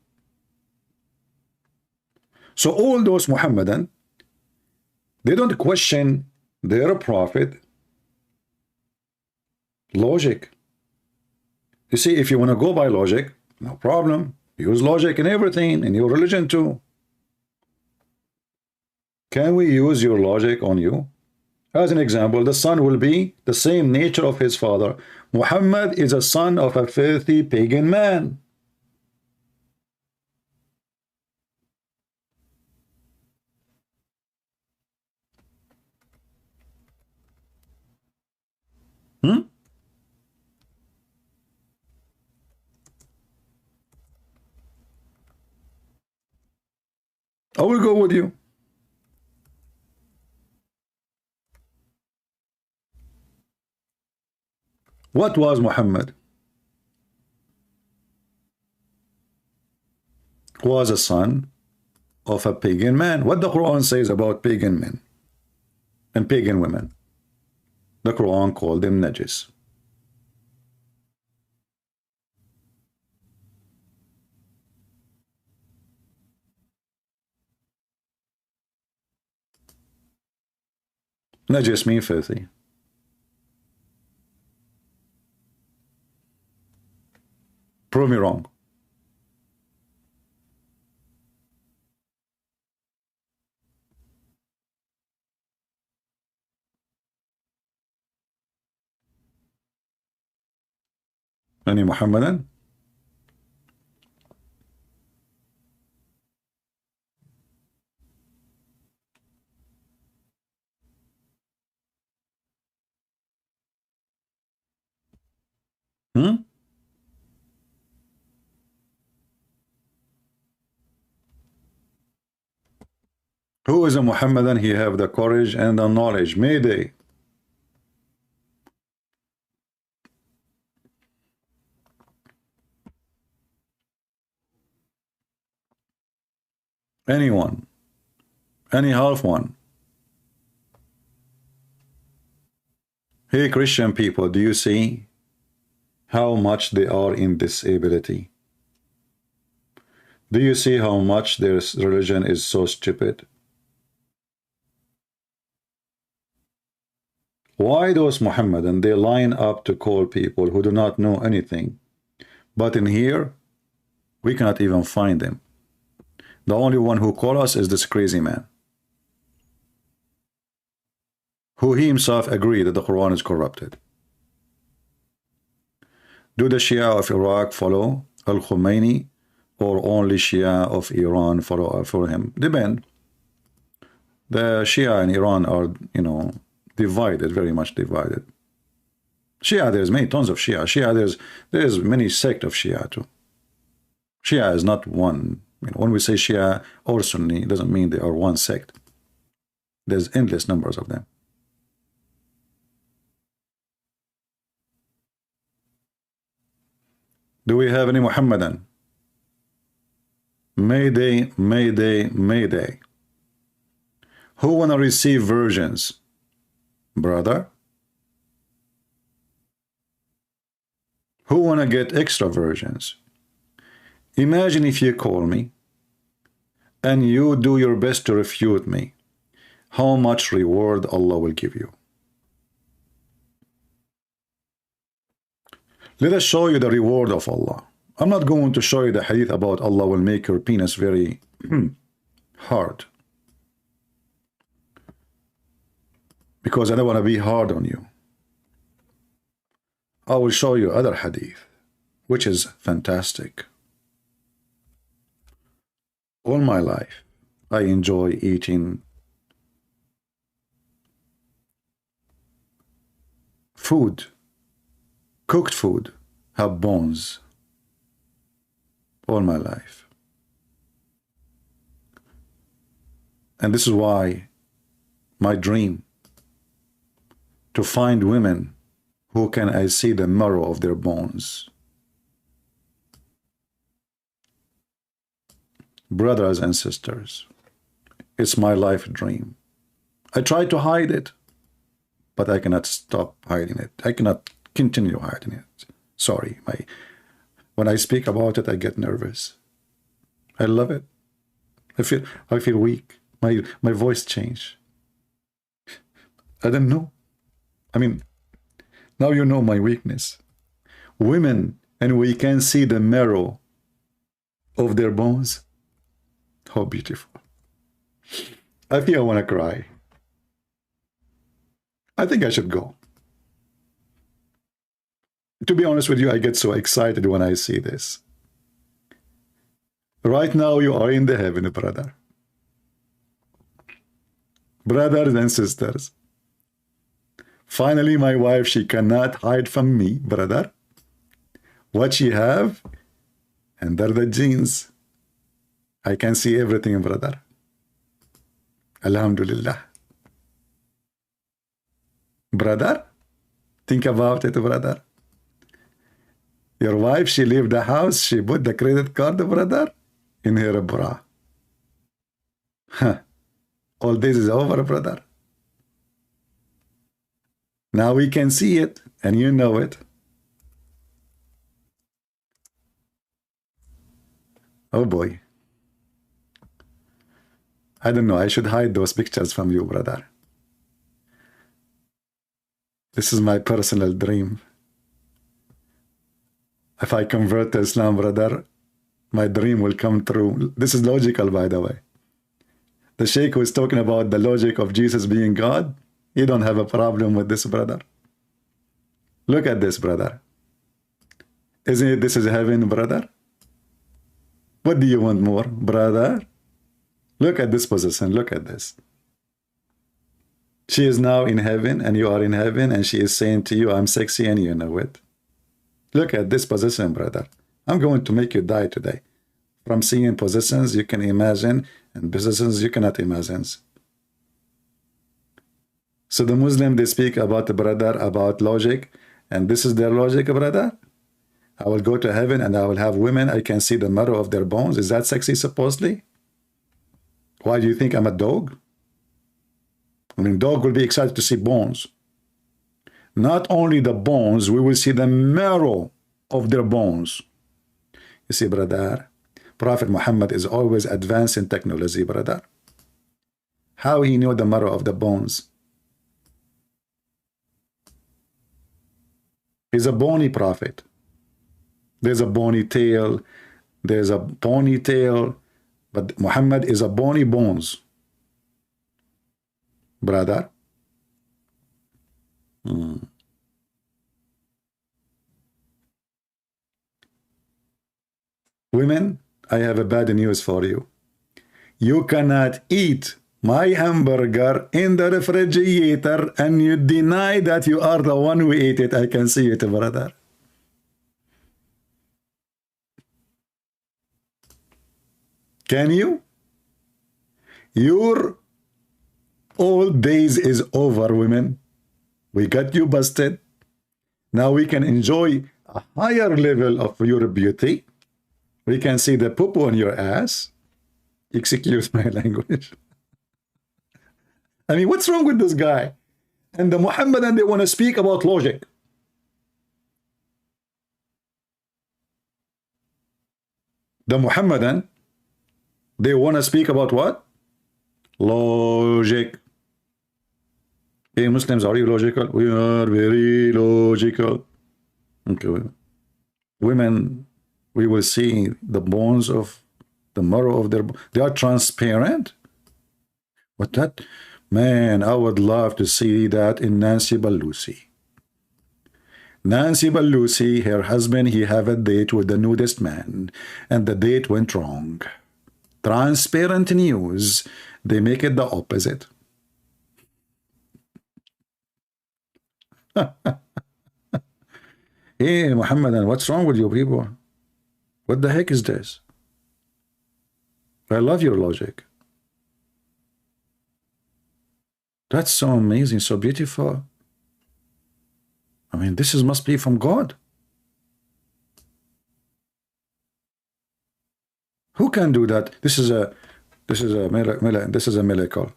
So all those Muhammadan, they don't question their prophet logic. You see, if you want to go by logic, no problem. Use logic in everything, in your religion too. Can we use your logic on you? As an example, the son will be the same nature of his father. Muhammad is a son of a filthy pagan man. I will go with you. What was Muhammad? Was a son of a pagan man. What the Quran says about pagan men and pagan women? The Quran called them najis. Najis mean filthy. Prove me wrong. Any Muhammadan? Who is a Muhammadan? He have the courage and the knowledge. Mayday. Anyone. Any half one. Hey Christian people, do you see how much they are in disability? Do you see how much their religion is so stupid? Why those Muhammadan, they line up to call people who do not know anything, but in here we cannot even find them. The only one who call us is this crazy man, who he himself agreed that the Quran is corrupted. Do the Shia of Iraq follow Al-Khomeini, or only Shia of Iran follow him? Depend. The Shia in Iran are, divided, very much divided. Shia, there's many tons of Shia. There's many sect of Shia too. Shia is not one. When we say Shia or Sunni, it doesn't mean they are one sect. There's endless numbers of them. Do we have any Muhammadan? Mayday, Mayday, Mayday. Who wanna receive versions? Brother? Who wanna get extra versions? Imagine if you call me and you do your best to refute me, how much reward Allah will give you. Let us show you the reward of Allah. I'm not going to show you the hadith about Allah will make your penis very hard, because I don't want to be hard on you. I will show you other hadith, which is fantastic. All my life, I enjoy eating food, cooked food, have bones. All my life. And this is why my dream to find women who can I see the marrow of their bones. Brothers and sisters, it's my life dream. I try to hide it, but I cannot stop hiding it. I cannot continue hiding it. Sorry, when I speak about it, I get nervous. I love it. I feel weak. My voice changed. I don't know. I mean, now you know my weakness. Women, and we can see the marrow of their bones. How beautiful. I think I want to cry. I think I should go. To be honest with you, I get so excited when I see this. Right now, you are in the heaven, brother. Brothers and sisters. Finally, my wife, she cannot hide from me, brother. What she have under the jeans. I can see everything, brother. Alhamdulillah. Brother, think about it, brother. Your wife, she leave the house, she put the credit card, brother, in her bra. Huh. All this is over, brother. Now we can see it, and you know it. Oh boy. I don't know, I should hide those pictures from you, brother. This is my personal dream. If I convert to Islam, brother, my dream will come true. This is logical, by the way. The Sheikh who is talking about the logic of Jesus being God, he don't have a problem with this, brother. Look at this, brother. Isn't it this is heaven, brother? What do you want more, brother? Look at this position. Look at this. She is now in heaven, and you are in heaven, and she is saying to you, I'm sexy, and you know it. Look at this position, brother. I'm going to make you die today. From seeing positions you can imagine, and positions you cannot imagine. So the Muslim, they speak about the brother, about logic, and this is their logic, brother. I will go to heaven, and I will have women. I can see the marrow of their bones. Is that sexy, supposedly? Why do you think I'm a dog? I mean, dog will be excited to see bones. Not only the bones, we will see the marrow of their bones. You see, brother, Prophet Muhammad is always advanced in technology, brother. How he knew the marrow of the bones? He's a bony prophet. There's a bony tail. There's a ponytail. But Muhammad is a bony bones. Brother. Women, I have a bad news for you. You cannot eat my hamburger in the refrigerator and you deny that you are the one who ate it. I can see it, brother. Can you? Your old days is over, women. We got you busted. Now we can enjoy a higher level of your beauty. We can see the poop on your ass. Excuse my language. I mean, what's wrong with this guy? And the Muhammadan, they want to speak about logic. The Muhammadan, they want to speak about what? Logic. Hey, Muslims, are you logical? We are very logical. Okay. Women, we will see the bones of the marrow of their... They are transparent? What that? Man, I would love to see that in Nancy Pelosi. Nancy Pelosi, her husband, he have a date with the nudist man, and the date went wrong. Transparent news. They make it the opposite. Hey, Muhammadan, what's wrong with you people? What the heck is this? I love your logic. That's so amazing, so beautiful. I mean, this must be from God. Who can do that? This is a miracle.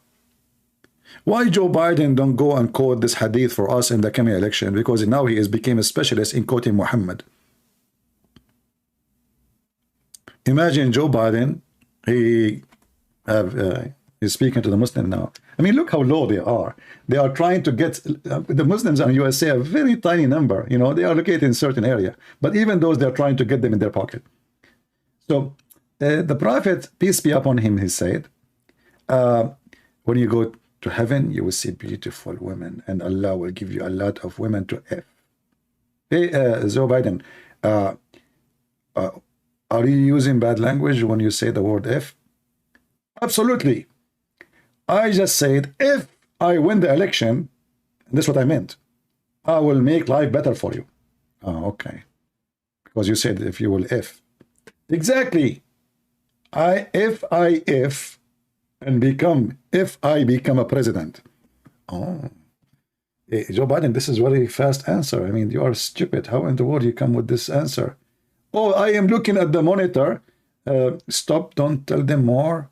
Why Joe Biden don't go and quote this hadith for us in the coming election? Because now he has become a specialist in quoting Muhammad. Imagine Joe Biden, he's speaking to the Muslim now. I mean, look how low they are. They are trying to get the Muslims in USA, a very tiny number. You know, they are located in a certain area, but even those, they're trying to get them in their pocket. So the Prophet, peace be upon him, he said, when you go to heaven, you will see beautiful women, and Allah will give you a lot of women to F. Hey, Joe Biden, are you using bad language when you say the word F? Absolutely. I just said, if I win the election, that's what I meant, I will make life better for you. Oh, okay. Because you said if you will if. Exactly. If I become a president. Oh. Hey, Joe Biden, this is a very fast answer. I mean, you are stupid. How in the world you come with this answer? Oh, I am looking at the monitor. Stop, don't tell them more.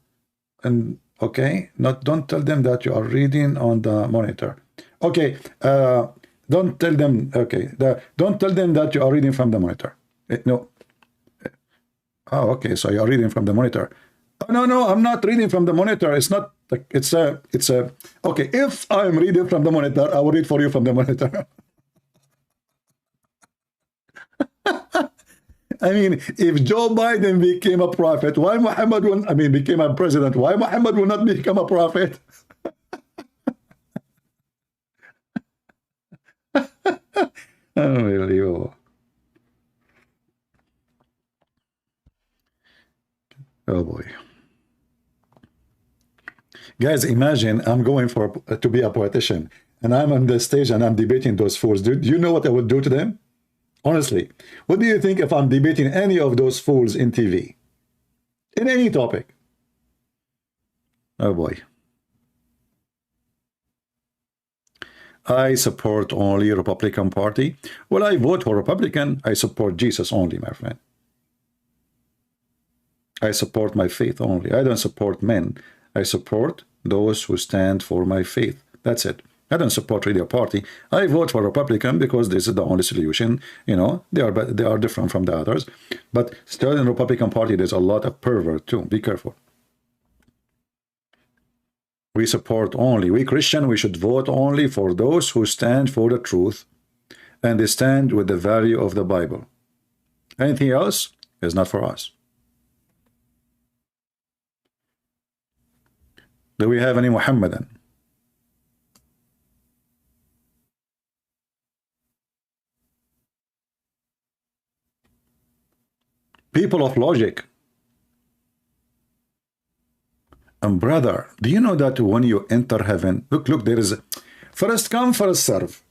And okay, don't tell them that you are reading on the monitor. Okay, don't tell them, okay, don't tell them that you are reading from the monitor. No. Oh, okay, so you are reading from the monitor. Oh, no, I'm not reading from the monitor. It's not, it's a, okay, if I'm reading from the monitor, I will read for you from the monitor. I mean, if Joe Biden became a prophet, why Muhammad will, became a president, why Muhammad will not become a prophet? Unbelievable. Oh boy. Guys, imagine I'm going to be a politician, and I'm on the stage and I'm debating those fools. Do you know what I would do to them? Honestly, what do you think if I'm debating any of those fools in TV? In any topic? Oh boy. I support only Republican Party. Well, I vote for Republican. I support Jesus only, my friend. I support my faith only. I don't support men. I support those who stand for my faith. That's it. I don't support really a party. I vote for Republican because this is the only solution. You know, they are different from the others. But still in the Republican Party, there's a lot of pervert too. Be careful. We support only. We Christian, we should vote only for those who stand for the truth and they stand with the value of the Bible. Anything else is not for us. Do we have any Muhammadan? People of logic. And brother, do you know that when you enter heaven, look, there is first come, first serve.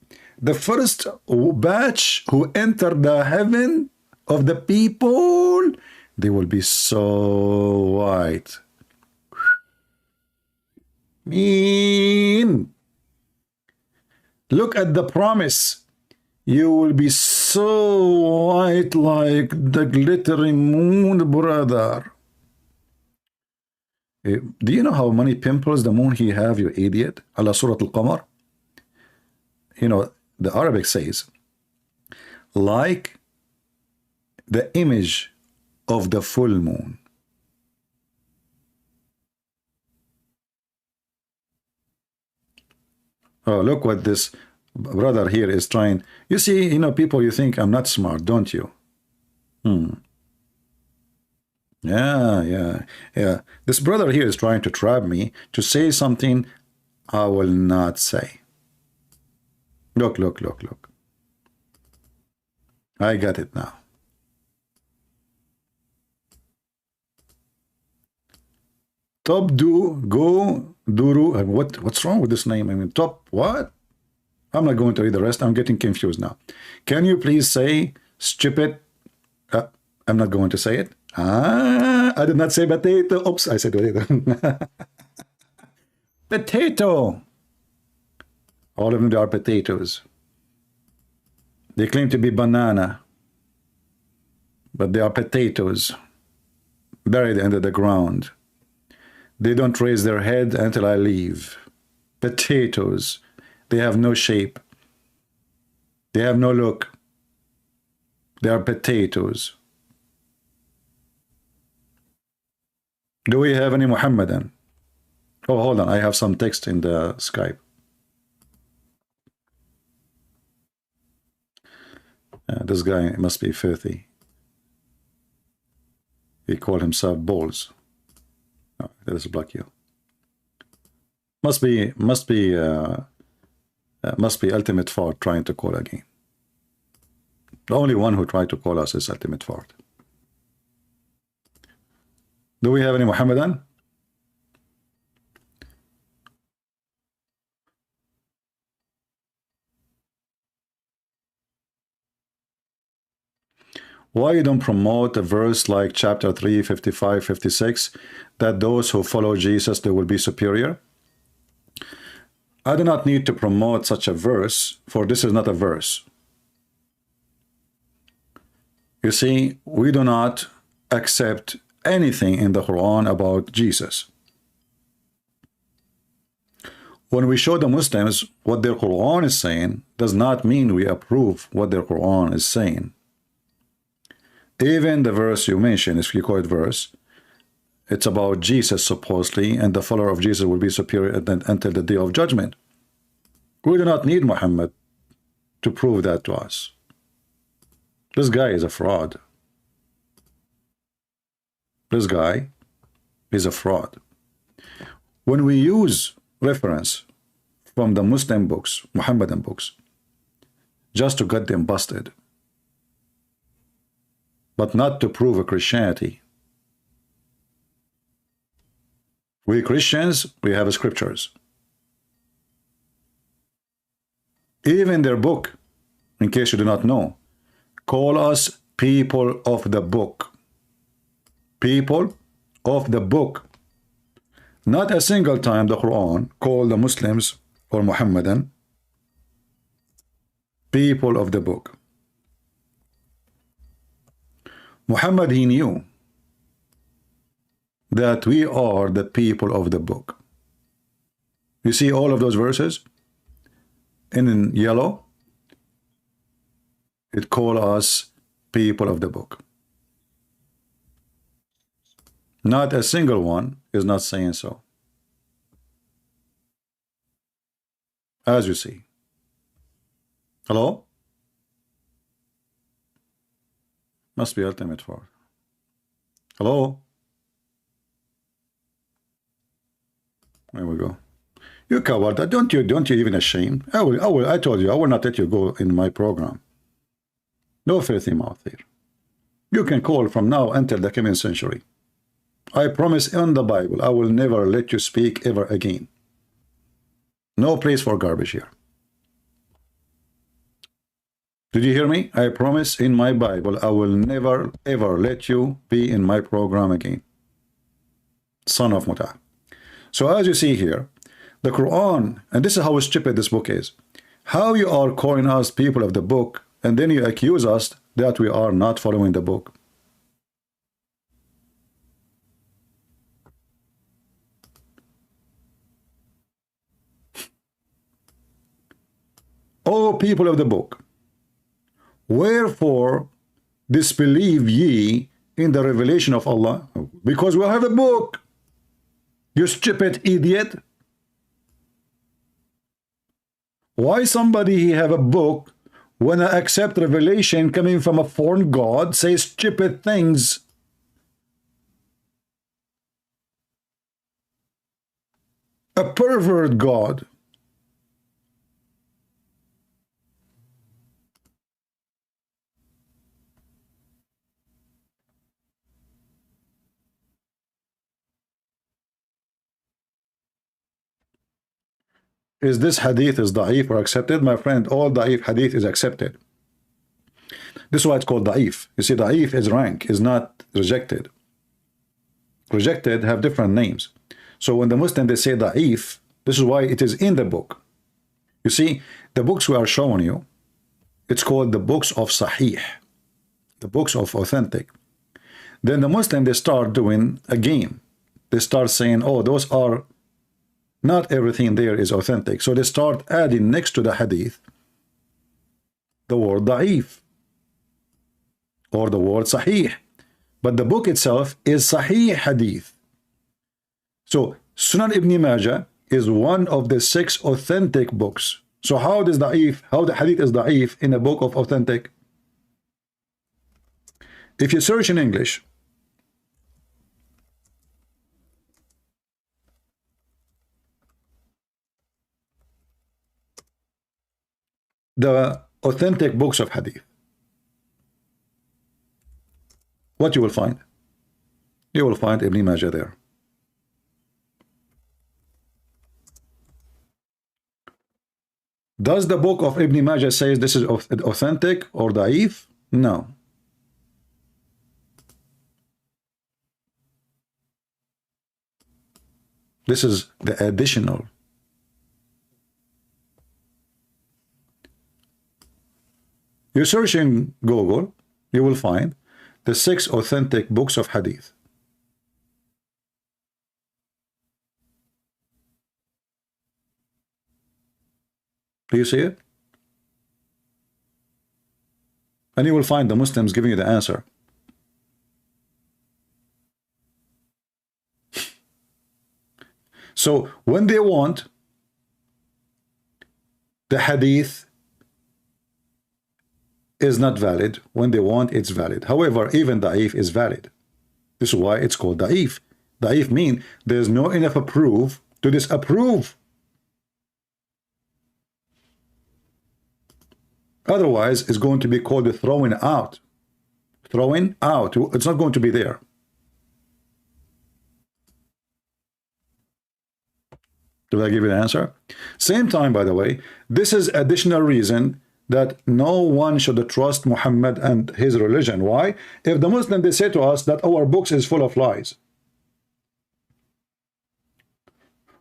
The first batch who enter the heaven of the people, they will be so white. Mean. Look at the promise. You will be so white like the glittering moon, brother. Do you know how many pimples the moon he have, you idiot? Allah Surah Al-Qamar. You know, the Arabic says, like the image of the full moon. Oh, look what this brother here is trying. You see, you know, people, you think I'm not smart, don't you? Yeah. This brother here is trying to trap me to say something I will not say. Look. I got it now. Top do go duru. What's wrong with this name? I mean, top what? I'm not going to read the rest. I'm getting confused now. Can you please say stupid? I'm not going to say it. I did not say potato. Oops, I said potato. Potato. All of them, they are potatoes. They claim to be banana, but they are potatoes. buried under the ground. They don't raise their head until I leave. Potatoes. They have no shape. They have no look. They are potatoes. Do we have any Muhammadan? Oh, hold on. I have some text in the Skype. This guy must be filthy. He called himself Balls. Oh, let us block you. Must be Ultimate Fart trying to call again. The only one who tried to call us is Ultimate Fart. Do we have any Muhammadan? Why you don't promote a verse like chapter 3, 55, 56, that those who follow Jesus, they will be superior? I do not need to promote such a verse, for this is not a verse. You see, we do not accept anything in the Quran about Jesus. When we show the Muslims what their Quran is saying, does not mean we approve what their Quran is saying. Even the verse you mentioned, if you call it verse, it's about Jesus supposedly, and the follower of Jesus will be superior until the day of judgment. We do not need Muhammad to prove that to us. This guy is a fraud. This guy is a fraud. When we use reference from the Muslim books, Muhammadan books, just to get them busted, but not to prove a Christianity. We Christians, we have scriptures. Even their book, in case you do not know, call us people of the book. People of the book. Not a single time the Quran called the Muslims or Muhammadan people of the book. Muhammad, he knew that we are the people of the book. You see all of those verses in yellow? It calls us people of the book. Not a single one is not saying so. As you see. Hello? Must be Ultimate Fart. Hello? There we go. You coward. Don't you even ashamed? I told you, I will not let you go in my program. No filthy mouth here. You can call from now until the coming century. I promise in the Bible, I will never let you speak ever again. No place for garbage here. Did you hear me? I promise in my Bible, I will never ever let you be in my program again. Son of Muta. So as you see here, the Quran, and this is how stupid this book is. How you are calling us people of the book, and then you accuse us that we are not following the book. O people of the book, wherefore disbelieve ye in the revelation of Allah? Because we have a book. You stupid idiot. Why somebody have a book when I accept revelation coming from a foreign god says stupid things? A pervert god. Is this hadith is da'if or accepted? My friend, all da'if hadith is accepted. This is why it's called da'if. You see, da'if is rank, is not rejected. Rejected have different names. So when the Muslim, they say da'if, this is why it is in the book. You see, the books we are showing you, it's called the books of Sahih, the books of authentic. Then the Muslim, they start doing a game. They start saying, oh, those are, not everything there is authentic. So they start adding next to the hadith the word da'if or the word sahih. But the book itself is sahih hadith. So Sunan Ibn Majah is one of the 6 authentic books. So how does da'if, how the hadith is da'if in a book of authentic? If you search in English, the authentic books of hadith, what you will find? You will find Ibn Majah there. Does the book of Ibn Majah say this is authentic or da'if? No. This is the additional. You search in Google, you will find the 6 authentic books of hadith. Do you see it? And you will find the Muslims giving you the answer. So when they want the hadith is not valid, when they want it's valid. However, even da'if is valid. This is why it's called da'if. Da'if means there's no enough proof to disapprove. Otherwise, it's going to be called the throwing out. Throwing out. It's not going to be there. Did I give you the answer? Same time, by the way, this is additional reason that no one should trust Muhammad and his religion. Why? If the Muslim, they say to us that our books is full of lies.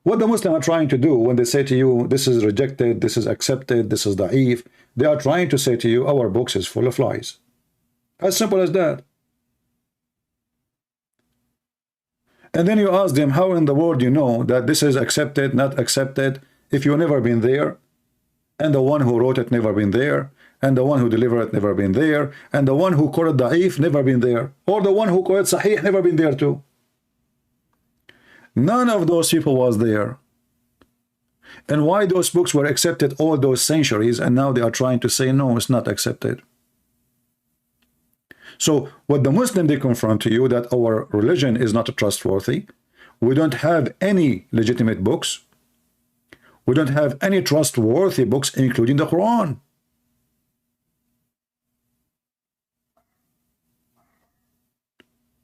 What the Muslim are trying to do when they say to you, this is rejected, this is accepted, this is da'if, they are trying to say to you, our books is full of lies. As simple as that. And then you ask them, how in the world you know that this is accepted, not accepted, if you've never been there, and the one who wrote it never been there, and the one who delivered it never been there, and the one who quoted da'if never been there, or the one who quoted sahih never been there too. None of those people was there. And why those books were accepted all those centuries, and now they are trying to say, no, it's not accepted. So what the Muslim, they confront to you that our religion is not trustworthy. We don't have any legitimate books. We don't have any trustworthy books, including the Quran.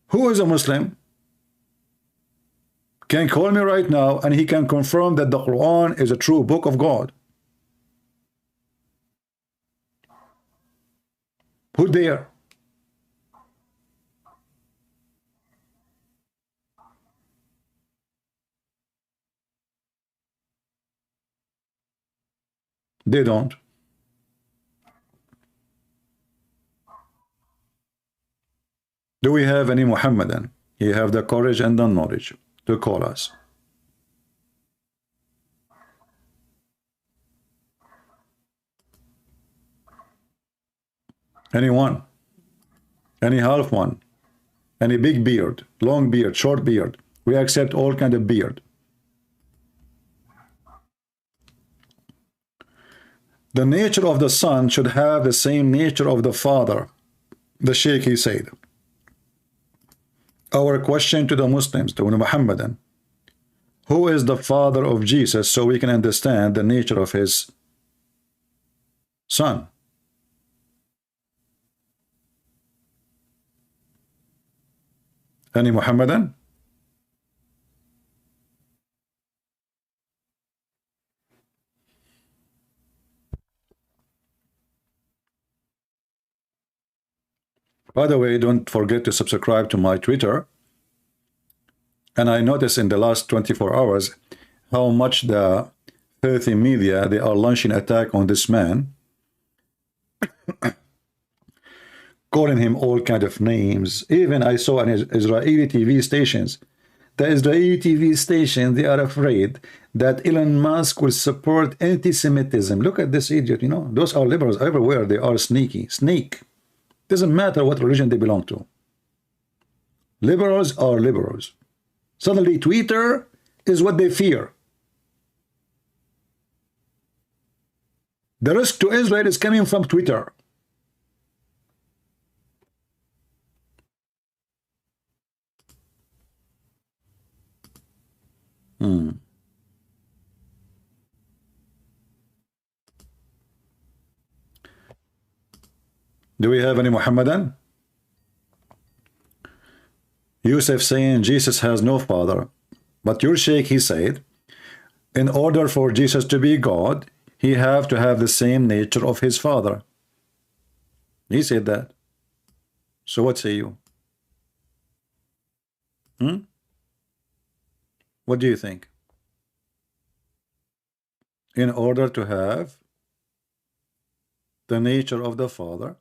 Who is a Muslim? Can call me right now and he can confirm that the Quran is a true book of God. Who dare? They don't. Do we have any Muhammadan? He have the courage and the knowledge to call us. Anyone? Any half one? Any big beard, long beard, short beard? We accept all kind of beard. The nature of the son should have the same nature of the father. The Sheikh, he said. Our question to the Muslims, to the Muhammadan, who is the father of Jesus, so we can understand the nature of his son? Any Muhammadan? By the way, don't forget to subscribe to my Twitter. And I noticed in the last 24 hours how much the filthy media, they are launching attack on this man. calling him all kind of names. Even I saw on Israeli TV stations, the Israeli TV station, they are afraid that Elon Musk will support anti-Semitism. Look at this idiot, you know. Those are liberals everywhere. They are sneaky. Sneak. Doesn't matter what religion they belong to. Liberals are liberals. Suddenly Twitter is what they fear. The risk to Israel is coming from Twitter. Do we have any Muhammadan? Yusuf saying Jesus has no father. But your sheikh, he said, in order for Jesus to be God, he have to have the same nature of his father. He said that. So what say you? What do you think? In order to have the nature of the father,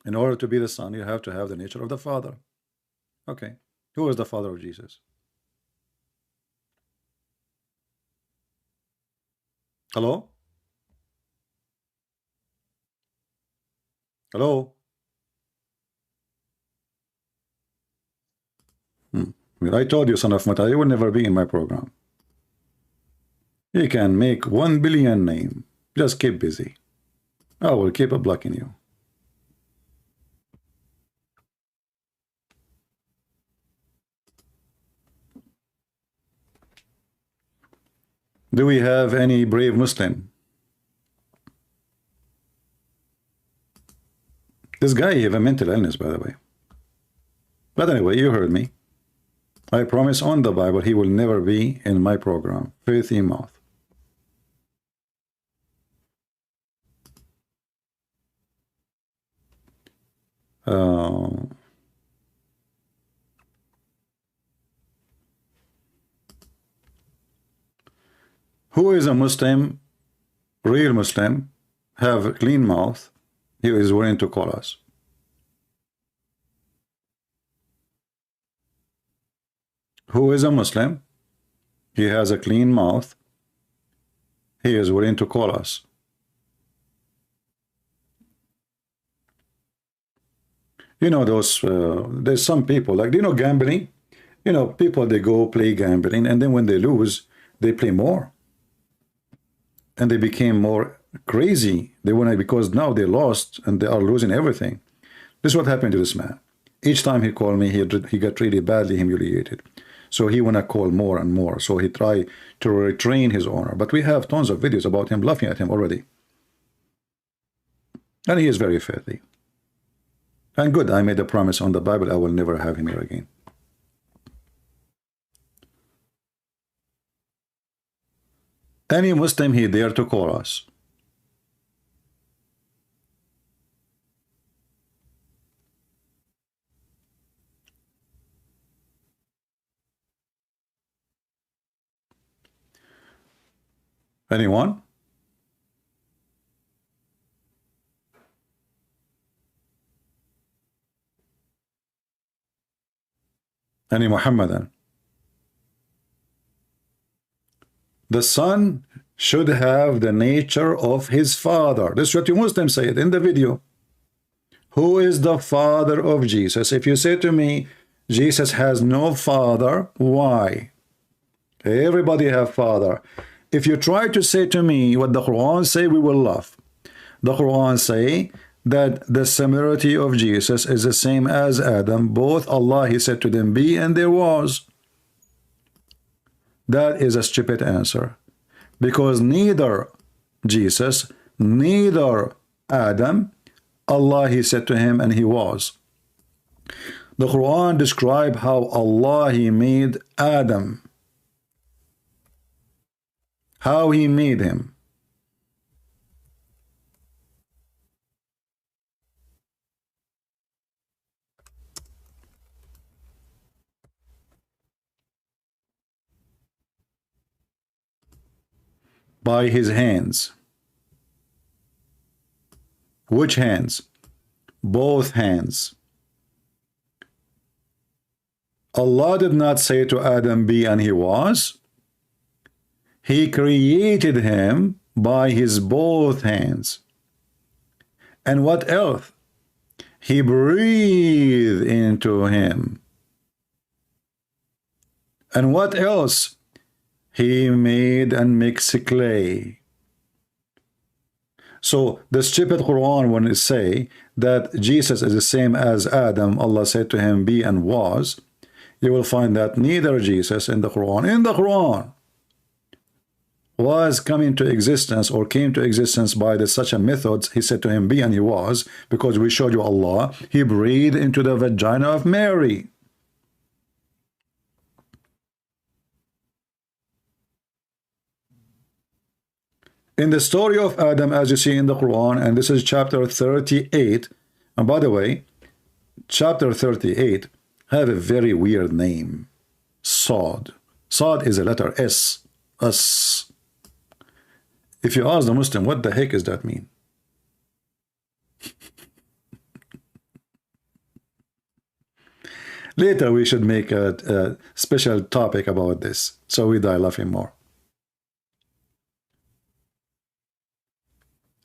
in order to be the son, you have to have the nature of the father. Okay. Who is the father of Jesus? Hello? Hello? I told you, son of Mata, you will never be in my program. You can make 1 billion name. Just keep busy. I will keep blocking you. Do we have any brave Muslim? This guy, he have a mental illness, by the way. But anyway, you heard me. I promise on the Bible he will never be in my program. Filthy mouth. Who is a Muslim, real Muslim, have a clean mouth, he is willing to call us? Who is a Muslim, he has a clean mouth, he is willing to call us? You know those, there's some people, like, you know, gambling? You know, people, they go play gambling, and then when they lose, they play more. And they became more crazy. They want to, because now they lost and they are losing everything. This is what happened to this man. Each time he called me, he got really badly humiliated. So he want to call more and more. So he tried to retrain his owner. But we have tons of videos about him laughing at him already. And he is very filthy. And good, I made a promise on the Bible, I will never have him here again. Any Muslim, he dare to call us. Anyone? Any Muhammadan? The son should have the nature of his father. This is what you Muslims say in the video. Who is the father of Jesus? If you say to me, Jesus has no father, why? Everybody have father. If you try to say to me what the Quran say, we will laugh. The Quran say that the similarity of Jesus is the same as Adam. Both Allah, he said to them, be, and there was. That is a stupid answer. Because neither Jesus, neither Adam, Allah, he said to him, and he was. The Quran describe how Allah, he made Adam. How he made him. By his hands. Which hands? both hands. Allah did not say to Adam, be, and he was. He created him by his both hands. And what else? He breathed into him. And what else? He made and mixed clay. So the stupid Quran, when it say that Jesus is the same as Adam, Allah said to him, be and was, you will find that neither Jesus in the Quran was coming to existence or came to existence by such a method. He said to him, be, and he was, because we showed you Allah. He breathed into the vagina of Mary. In the story of Adam, as you see in the Quran, and this is chapter 38, and by the way, chapter 38 have a very weird name, Sod. Sod is a letter S. S. If you ask the Muslim, what the heck does that mean? Later we should make a special topic about this, so we die laughing more.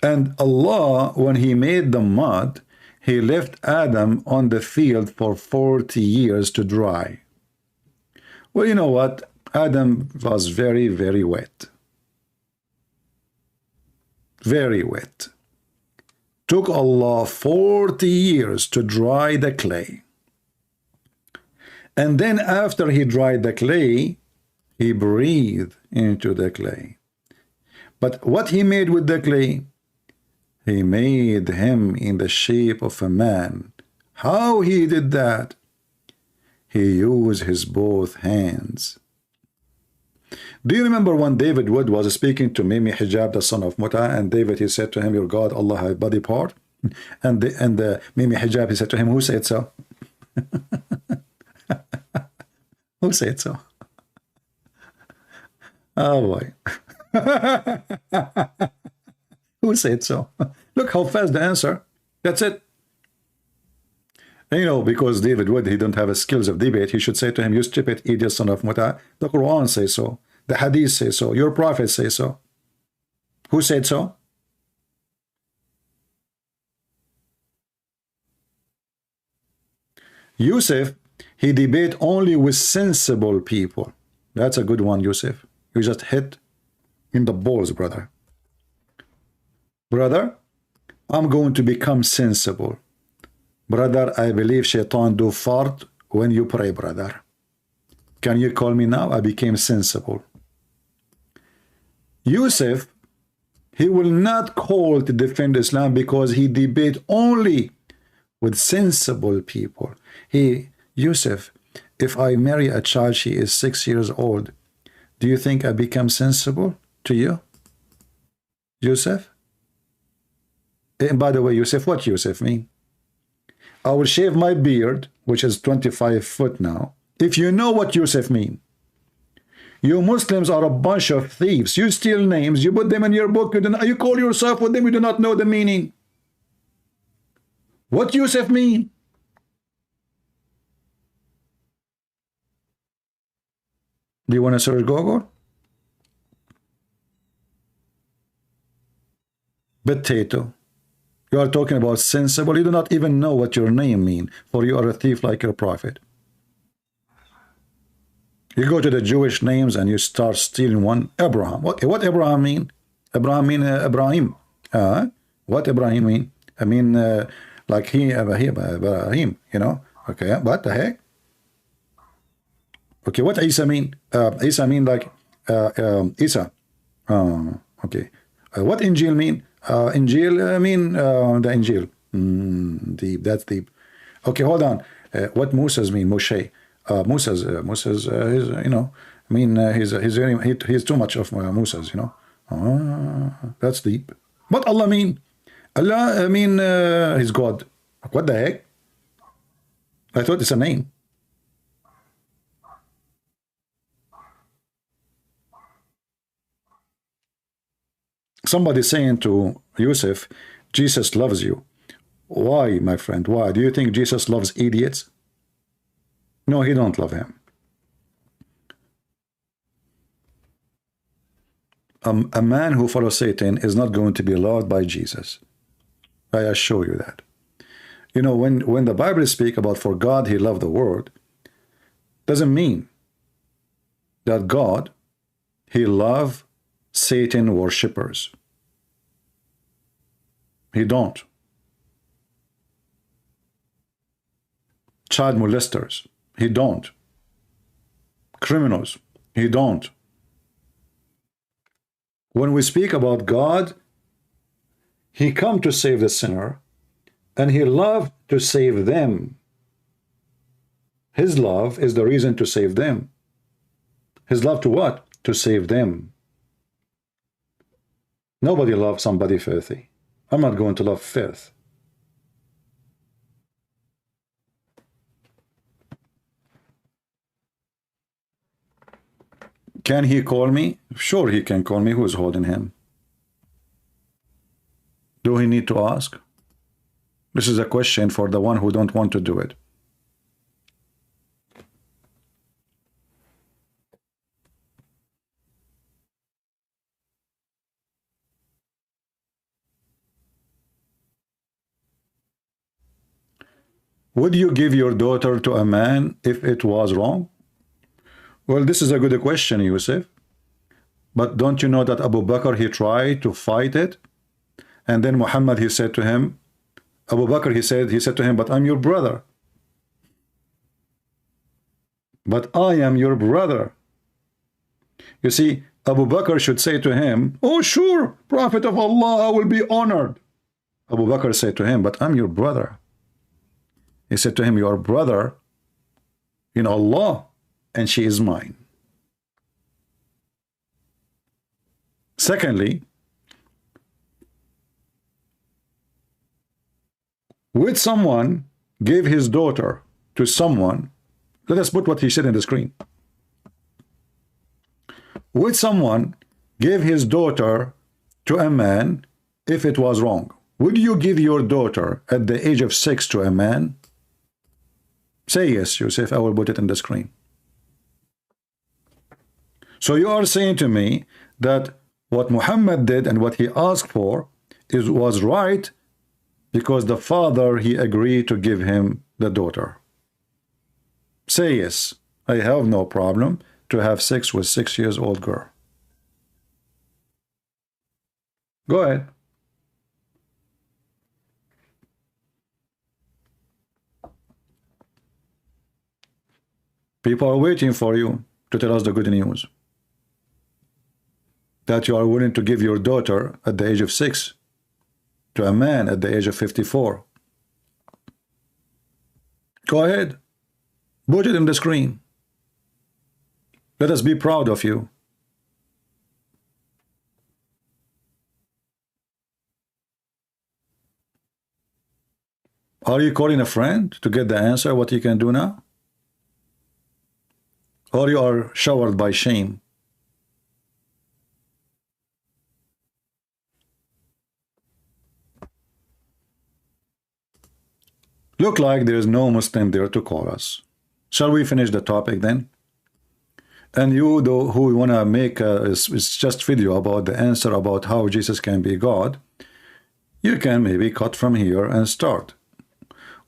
And Allah, when he made the mud, he left Adam on the field for 40 years to dry. Well, you know what? Adam was very, very wet. Very wet. Took Allah 40 years to dry the clay. And then after he dried the clay, he breathed into the clay. But what he made with the clay? He made him in the shape of a man. How he did that? He used his both hands. Do you remember when David Wood was speaking to Mimi Hijab, the son of Muta, and David, he said to him, your God, Allah has a body part? And Mimi Hijab, he said to him, who said so? Who said so? Oh boy. Who said so? Look how fast the answer. That's it. And you know, because David Wood, he don't have the skills of debate, he should say to him, you stupid idiot son of Muta. The Quran says so. The Hadith says so. Your Prophet says so. Who said so? Yusuf, he debate only with sensible people. That's a good one, Yusuf. You just hit in the balls, brother. Brother, I'm going to become sensible. Brother, I believe shaitan do fart when you pray, brother. Can you call me now? I became sensible. Yusuf, he will not call to defend Islam because he debate only with sensible people. Yusuf, if I marry a child, she is 6 years old, do you think I become sensible to you? Yusuf? And by the way, Yusuf, what Yusuf mean? I will shave my beard, which is 25 foot now. If you know what Yusuf mean. You Muslims are a bunch of thieves. You steal names, you put them in your book, you call yourself with them, you do not know the meaning. What Yusuf mean? Do you want to search Google? Potato. You are talking about sensible. You do not even know what your name mean, for you are a thief like your prophet. You go to the Jewish names and you start stealing one. Abraham. Okay, what Abraham mean? Abraham mean Ibrahim. What Ibrahim mean? I mean, like Ibrahim, you know? Okay, what the heck? Okay, what Isa mean? Isa mean like Isa. Okay. What Injil mean? Injil mean the Injil. Deep, that's deep. Okay, hold on. What Moses mean? Moshe. Moses, is, you know, I mean, he's too much of Moses, you know. That's deep. What Allah mean? Allah, I mean, he's God. What the heck? I thought it's a name. Somebody saying to Yusuf, Jesus loves you. Why, my friend? Why? Do you think Jesus loves idiots? No, he don't love him. A man who follows Satan is not going to be loved by Jesus. I assure you that. You know, when the Bible speaks about for God he loved the world, doesn't mean that God he loved Satan worshippers. He don't. Child molesters, he don't. Criminals, he don't. When we speak about God, he come to save the sinner, and he loved to save them. His love is the reason to save them. His love to what? To save them. Nobody loves somebody filthy. I'm not going to love filth. Can he call me? Sure, he can call me. Who's holding him? Do he need to ask? This is a question for the one who don't want to do it. Would you give your daughter to a man if it was wrong? Well, this is a good question, Yusuf. But don't you know that Abu Bakr, he tried to fight it? And then Muhammad, he said to him, Abu Bakr, he said to him, but I'm your brother. But I am your brother. You see, Abu Bakr should say to him, oh, sure, Prophet of Allah, I will be honored. Abu Bakr said to him, but I'm your brother. He said to him, your brother in Allah, and she is mine. Secondly, would someone give his daughter to someone? Let us put what he said in the screen. Would someone give his daughter to a man if it was wrong? Would you give your daughter at the age of 6 to a man? Say yes, Yusuf. I will put it in the screen. So you are saying to me that what Muhammad did and what he asked for was right because the father, he agreed to give him the daughter. Say yes. I have no problem to have sex with 6 years old girl. Go ahead. People are waiting for you to tell us the good news. That you are willing to give your daughter at the age of 6 to a man at the age of 54. Go ahead. Put it in the screen. Let us be proud of you. Are you calling a friend to get the answer what you can do now? Or you are showered by shame? Look like there is no Muslim there to call us. Shall we finish the topic then? And you though, who want to make it's just video about the answer about how Jesus can be God, you can maybe cut from here and start.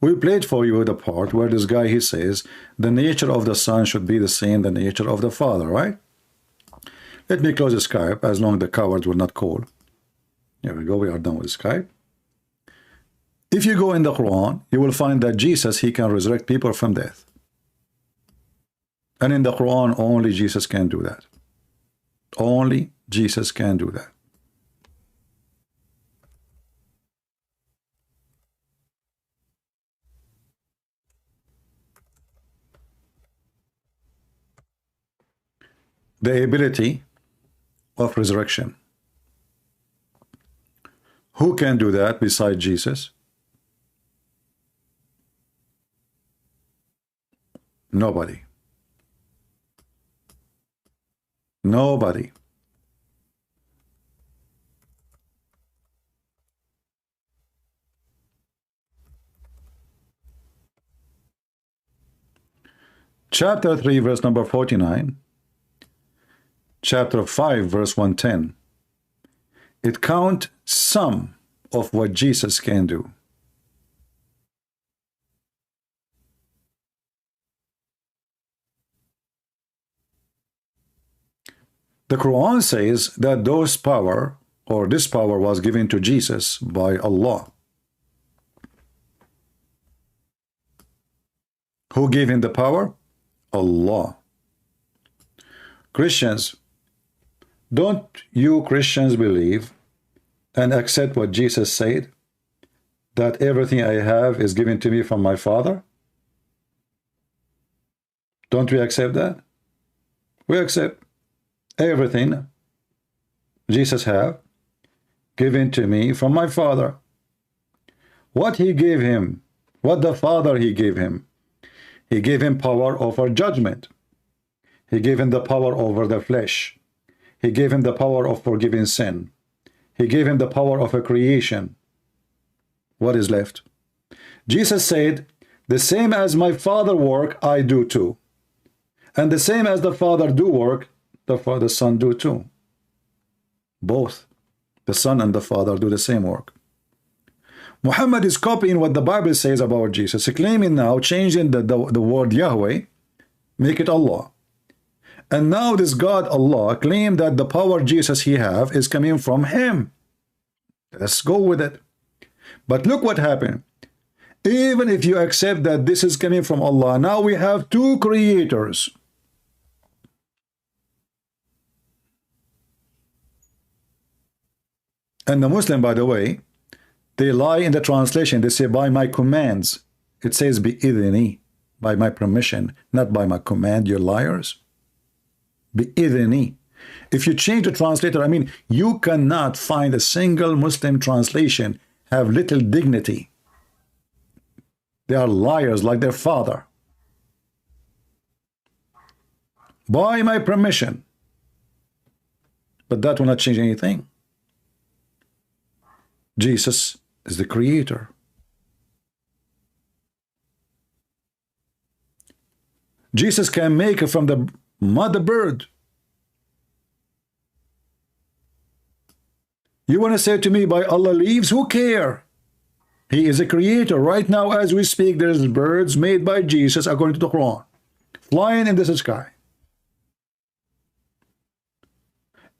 We played for you the part where this guy, he says, the nature of the Son should be the same the nature of the Father, right? Let me close the Skype as long as the cowards will not call. Here we go, we are done with Skype. If you go in the Quran, you will find that Jesus, he can resurrect people from death. And in the Quran, only Jesus can do that. Only Jesus can do that. The ability of resurrection. Who can do that besides Jesus? Nobody. Nobody. chapter 3, verse number 49, chapter 5, verse 110. It count some of what Jesus can do. The Quran says that those power, or this power, was given to Jesus by Allah. Who gave him the power? Allah. Christians, don't you Christians believe and accept what Jesus said, that everything I have is given to me from my Father? Don't we accept that? We accept everything Jesus have given to me from my Father. What he gave him, what the Father he gave him, he gave him power over judgment. He gave him the power over the flesh. He gave him the power of forgiving sin. He gave him the power of a creation. What is left? Jesus said, the same as my Father work, I do too. And the same as the Father do work, the Son do too. Both, the Son and the Father, do the same work. Muhammad is copying what the Bible says about Jesus, claiming now, changing the word Yahweh, make it Allah. And now this God Allah claimed that the power Jesus he have is coming from him. Let's go with it. But look what happened. Even if you accept that this is coming from Allah, now we have two creators. And the Muslim, by the way, they lie in the translation. They say, by my commands. It says, bi-idhni, by my permission, not by my command. You're liars. Bi-idhni. If you change the translator, I mean, you cannot find a single Muslim translation have little dignity. They are liars like their father. By my permission. But that will not change anything. Jesus is the creator. Jesus can make from the mother bird. You want to say to me, by Allah leaves? Who care? He is a creator. Right now, as we speak, there's birds made by Jesus, according to the Quran, flying in the sky.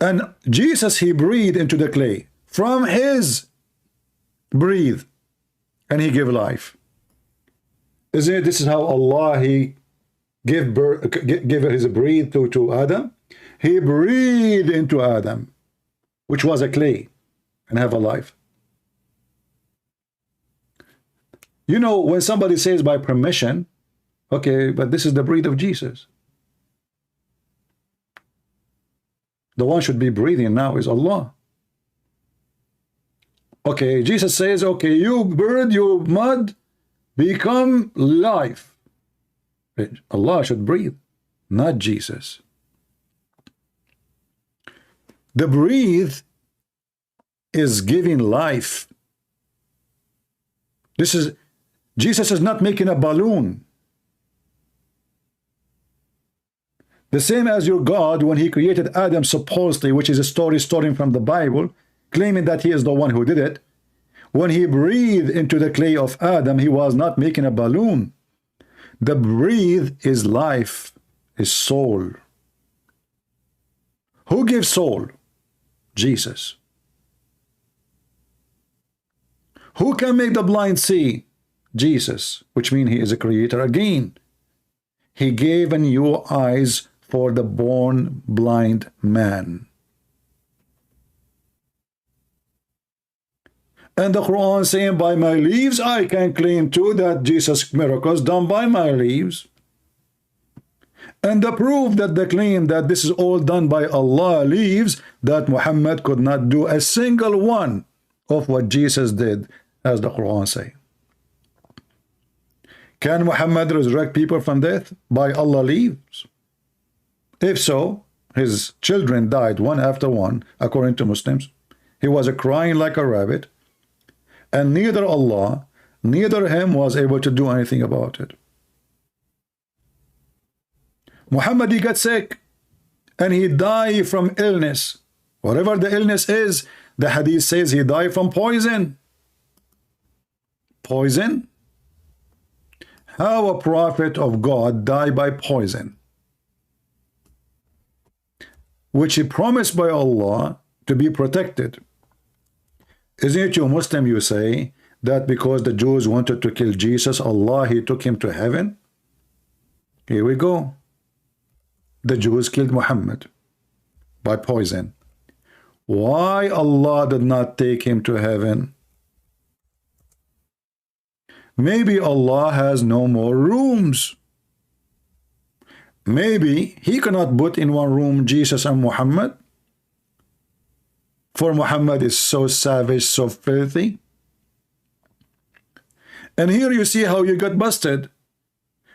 And Jesus, he breathed into the clay. From his breathe, and he gave life. Isn't it? This is how Allah, he give his breathe to Adam. He breathed into Adam, which was a clay, and have a life. You know, when somebody says by permission, okay, but this is the breath of Jesus. The one should be breathing now is Allah. Okay, Jesus says, okay, you bird, you mud, become life. Allah should breathe, not Jesus. The breathe is giving life. Jesus is not making a balloon. The same as your God, when he created Adam, supposedly, which is a story stolen from the Bible, claiming that he is the one who did it. When he breathed into the clay of Adam, he was not making a balloon. The breathe is life, is soul. Who gives soul? Jesus. Who can make the blind see? Jesus, which means he is a creator again. He gave a new eyes for the born blind man. And the Quran saying, by my leaves, I can claim too that Jesus' miracles done by my leaves. And the proof that the claim that this is all done by Allah leaves, that Muhammad could not do a single one of what Jesus did, as the Quran say. Can Muhammad resurrect people from death? By Allah leaves. If so, his children died one after one, according to Muslims. He was crying like a rabbit. And neither Allah, neither him was able to do anything about it. Muhammad, he got sick and he died from illness. Whatever the illness is, the hadith says he died from poison. Poison? How a prophet of God died by poison, which he promised by Allah to be protected? Isn't it you Muslim, you say that because the Jews wanted to kill Jesus, Allah, he took him to heaven? Here we go. The Jews killed Muhammad by poison. Why Allah did not take him to heaven? Maybe Allah has no more rooms. Maybe he cannot put in one room Jesus and Muhammad, for Muhammad is so savage, so filthy. And here you see how you got busted.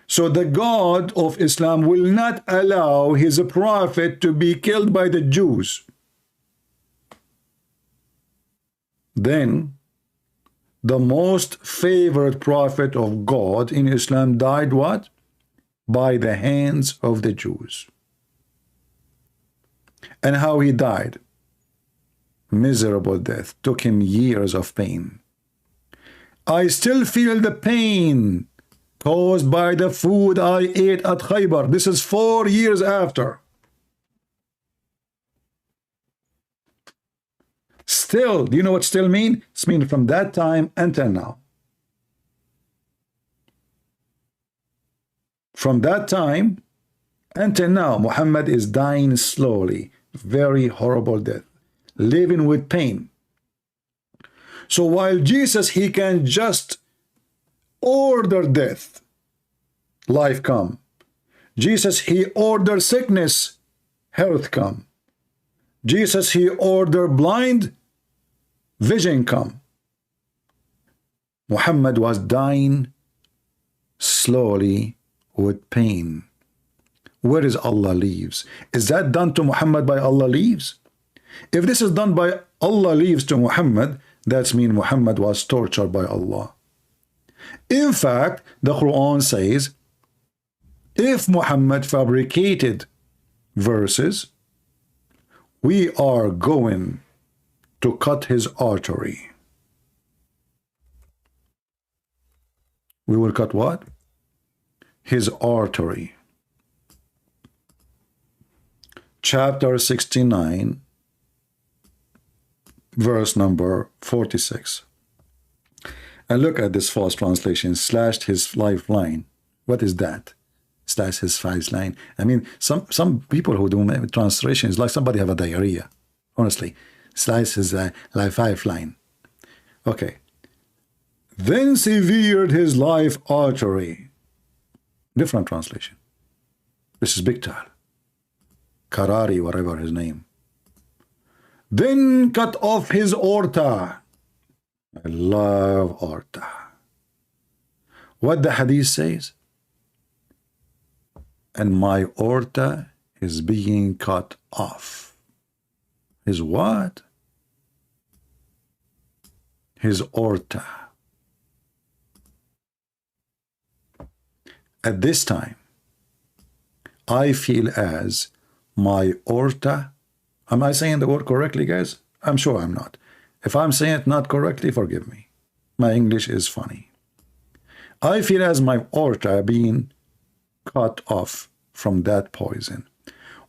So the God of Islam will not allow his prophet to be killed by the Jews. Then the most favored prophet of God in Islam died what? By the hands of the Jews. And how he died? Miserable death. Took him years of pain. I still feel the pain caused by the food I ate at Khaybar. This is 4 years after. Still, do you know what still mean? It's mean from that time until now. From that time until now, Muhammad is dying slowly. Very horrible death. Living with pain. So while Jesus, he can just order death, life come. Jesus, he ordered sickness, health come. Jesus, he ordered blind, vision come. Muhammad was dying slowly with pain. Where is Allah leaves? Is that done to Muhammad by Allah leaves? If this is done by Allah leaves to Muhammad, that means Muhammad was tortured by Allah. In fact, the Quran says, if Muhammad fabricated verses, we are going to cut his artery. We will cut what? His artery. Chapter 69, verse number 46. And look at this false translation, slashed his lifeline. What is that? Slash his lifeline. I mean, some people who do translations, like somebody have a diarrhea. Honestly, slice his lifeline. Okay. Then severed his life artery. Different translation. This is big time. Karari, whatever his name. Then cut off his aorta. I love aorta. What the hadith says? And my aorta is being cut off. His what? His aorta. At this time, I feel as my aorta. Am I saying the word correctly, guys? I'm sure I'm not. If I'm saying it not correctly, forgive me. My English is funny. I feel as my aorta being cut off from that poison.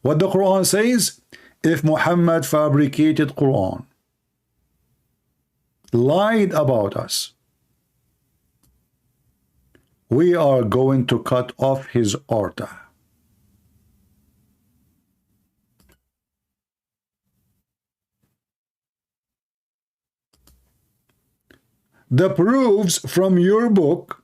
What the Quran says, if Muhammad fabricated Quran, lied about us, we are going to cut off his aorta. The proofs from your book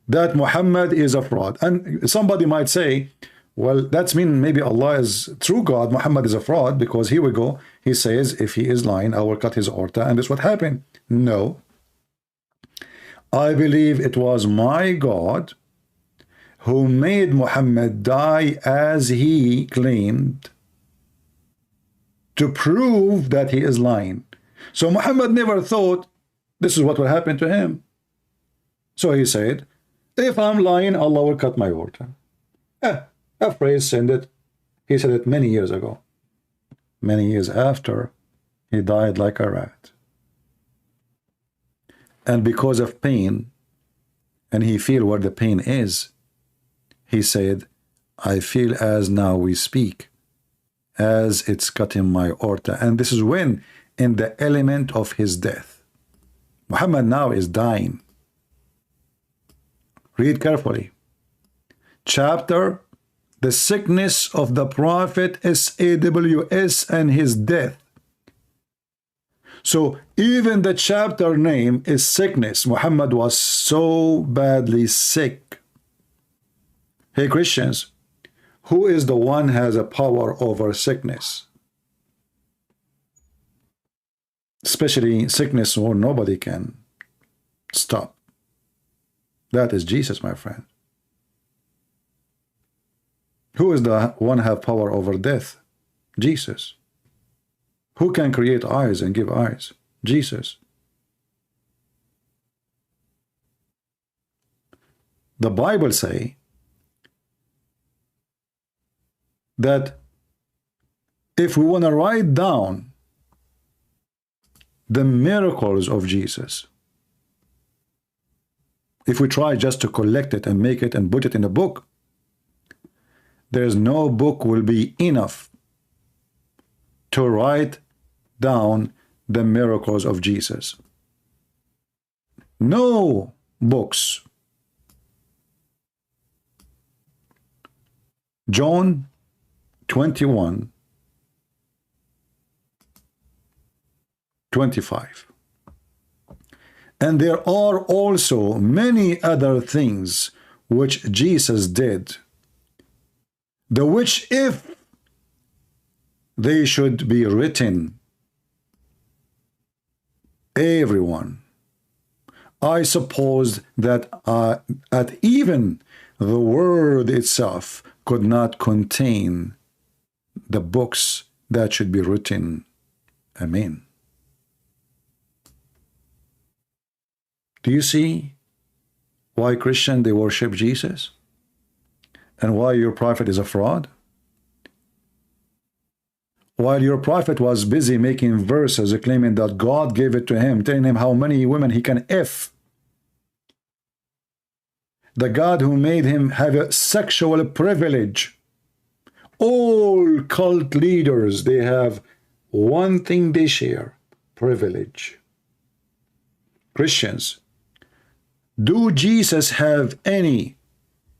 that Muhammad is a fraud. And somebody might say, well, that's mean maybe Allah is true God, Muhammad is a fraud, because here we go. He says, if he is lying, I will cut his aorta, and this is what happened. No. I believe it was my God who made Muhammad die as he claimed to prove that he is lying. So Muhammad never thought this is what will happen to him. So he said, if I'm lying, Allah will cut my aorta. A phrase said it. He said it many years ago. Many years after, he died like a rat. And because of pain, and he feel where the pain is, he said, I feel as now we speak, as it's cutting my aorta. And this is when, in the element of his death. Muhammad now is dying. Read carefully. Chapter, the sickness of the Prophet, SAWS, and his death. So even the chapter name is sickness. Muhammad was so badly sick. Hey Christians, who is the one has a power over sickness? Especially sickness where nobody can stop. That is Jesus, my friend. Who is the one have power over death? Jesus. Who can create eyes and give eyes? Jesus. The Bible say that if we want to write down the miracles of Jesus, if we try just to collect it and make it and put it in a book, there's no book will be enough to write down the miracles of Jesus. No books. John 21:25. And there are also many other things which Jesus did, the which if they should be written, everyone, I suppose that even the word itself could not contain the books that should be written. Amen. Do you see why Christian they worship Jesus? And why your prophet is a fraud? While your prophet was busy making verses claiming that God gave it to him, telling him how many women he can F. The God who made him have a sexual privilege. All cult leaders, they have one thing they share: privilege. Christians, do Jesus have any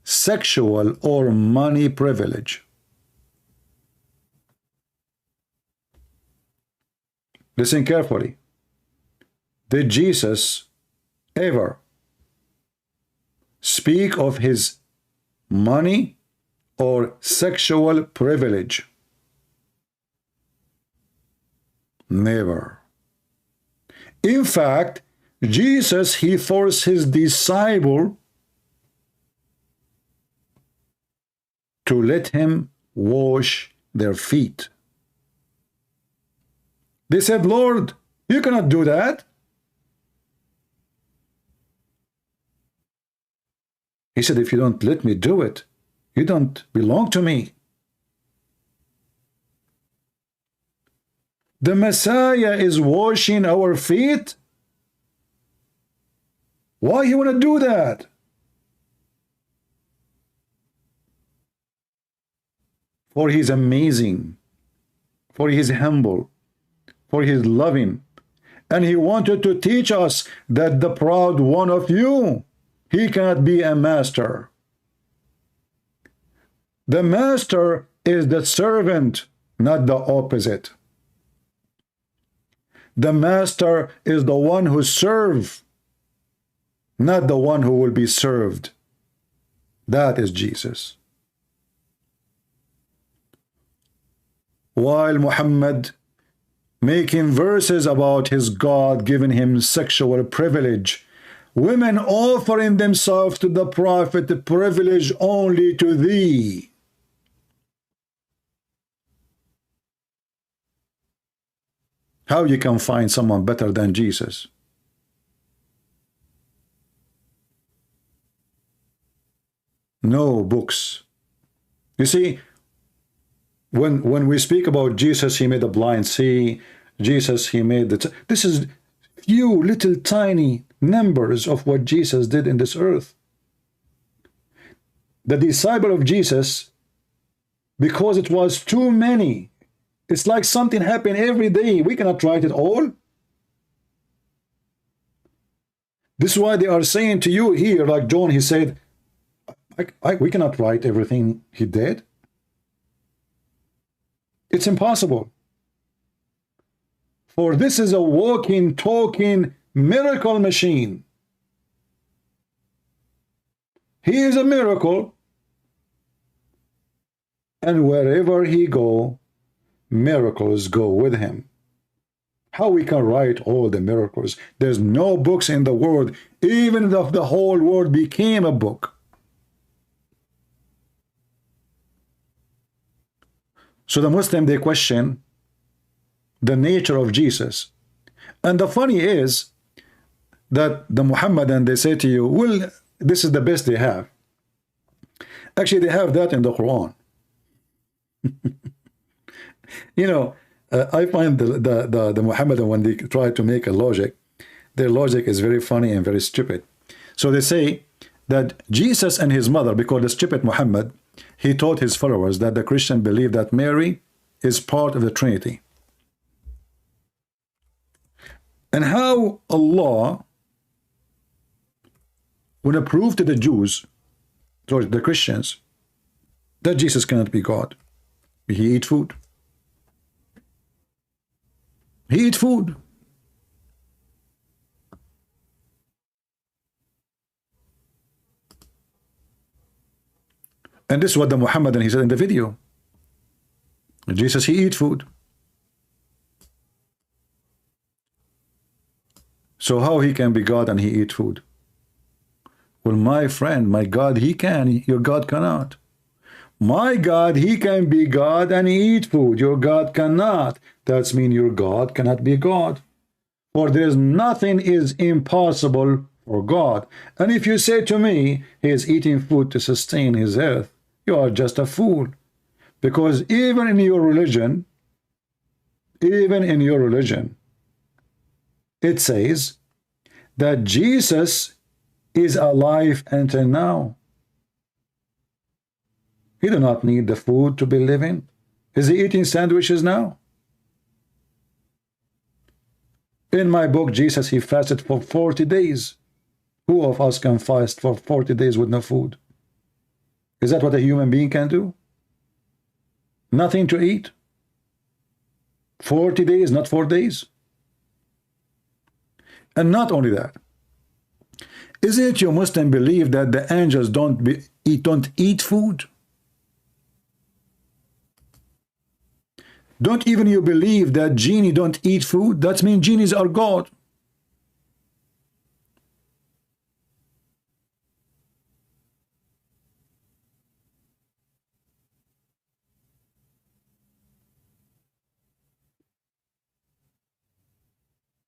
sexual or money privilege? Listen carefully. Did Jesus ever speak of his money or sexual privilege? Never. In fact, Jesus, he forced his disciple to let him wash their feet. They said, Lord, you cannot do that. He said, if you don't let me do it, you don't belong to me. The Messiah is washing our feet. Why you want to do that? For he is amazing, for he is humble, for he is loving, and he wanted to teach us that the proud one of you, he cannot be a master. The master is the servant, not the opposite. The master is the one who serves, not the one who will be served. That is Jesus. While Muhammad making verses about his God giving him sexual privilege, women offering themselves to the Prophet, the privilege only to thee. How you can find someone better than Jesus? No books You see, when we speak about Jesus, he made the blind see. Jesus, he made the... This is few little tiny numbers of what Jesus did in this earth. The disciple of Jesus, because it was too many, it's like something happened every day. We cannot write it all. This is why they are saying to you here, like John, he said, we cannot write everything he did. It's impossible. For this is a walking, talking miracle machine. He is a miracle. And wherever he go, miracles go with him. How we can write all the miracles? There's no books in the world, even if the whole world became a book. So the Muslim, they question the nature of Jesus. And the funny is that the Muhammadan, they say to you, well, this is the best they have. Actually, they have that in the Quran. You know, I find the Muhammadan, when they try to make a logic, their logic is very funny and very stupid. So they say that Jesus and his mother, because the stupid Muhammad, he taught his followers that the Christian believe that Mary is part of the Trinity. And how Allah would prove to the Jews, sorry, the Christians, that Jesus cannot be God. He eat food. He eat food. And this is what the Muhammadan, he said in the video. Jesus, he eat food. So how he can be God and he eat food? Well, my friend, my God, he can. Your God cannot. My God, he can be God and eat food. Your God cannot. That means your God cannot be God. For there is nothing is impossible for God. And if you say to me, he is eating food to sustain his earth, you are just a fool. Because even in your religion, it says that Jesus is alive until now. He do not need the food to be living. Is he eating sandwiches now? In my book, Jesus, he fasted for 40 days. Who of us can fast for 40 days with no food? Is that what a human being can do? Nothing to eat? 40 days, not 4 days? And not only that, isn't it you Muslim believe that the angels don't eat food? Don't even you believe that genie don't eat food? That means genies are God.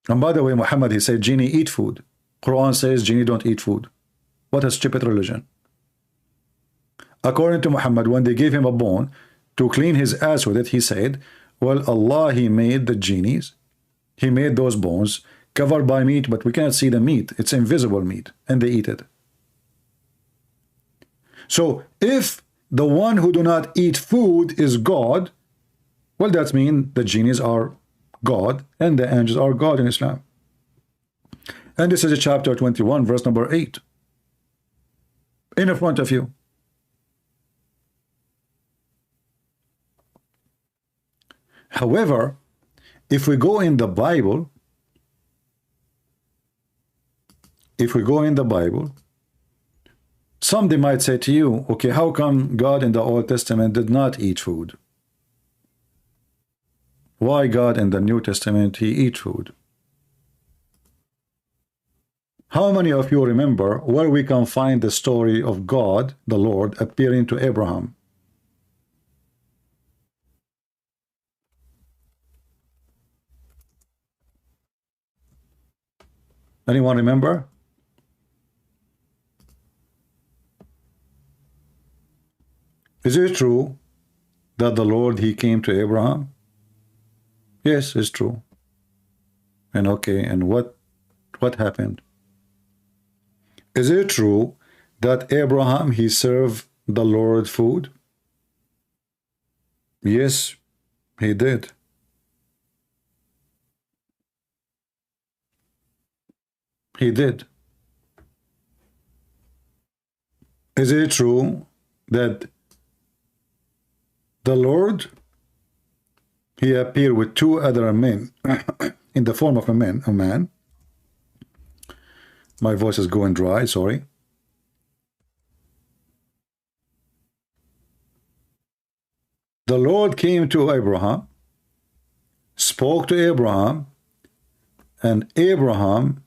And by the way, Muhammad, he said genie eat food. Quran says genie don't eat food. What a stupid religion. According to Muhammad, when they gave him a bone to clean his ass with it, he said, well, Allah, he made the genies. He made those bones covered by meat, but we cannot see the meat. It's invisible meat, and they eat it. So if the one who do not eat food is God, well, that means the genies are God and the angels are God in Islam. And this is chapter 21, verse number 8. In front of you. However, if we go in the Bible, some they might say to you, okay, how come God in the Old Testament did not eat food? Why God in the New Testament, he eat food? How many of you remember where we can find the story of God, the Lord, appearing to Abraham? Anyone remember? Is it true that the Lord, he came to Abraham? Yes, it's true. And okay, and what happened? Is it true that Abraham, he served the Lord food? Yes, he did. He did. Is it true that the Lord, he appeared with two other men in the form of a man? My voice is going dry, sorry. The Lord came to Abraham, spoke to Abraham, and Abraham,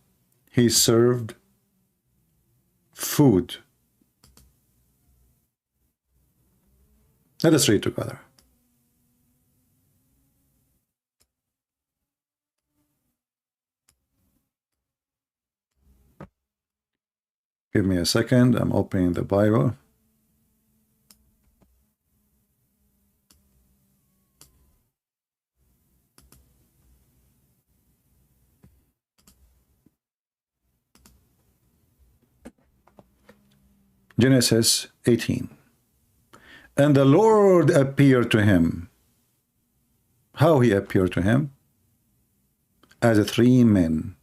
he served food. Let us read together. Give me a second. I'm opening the Bible. Genesis 18. And the Lord appeared to him. How he appeared to him? As three men.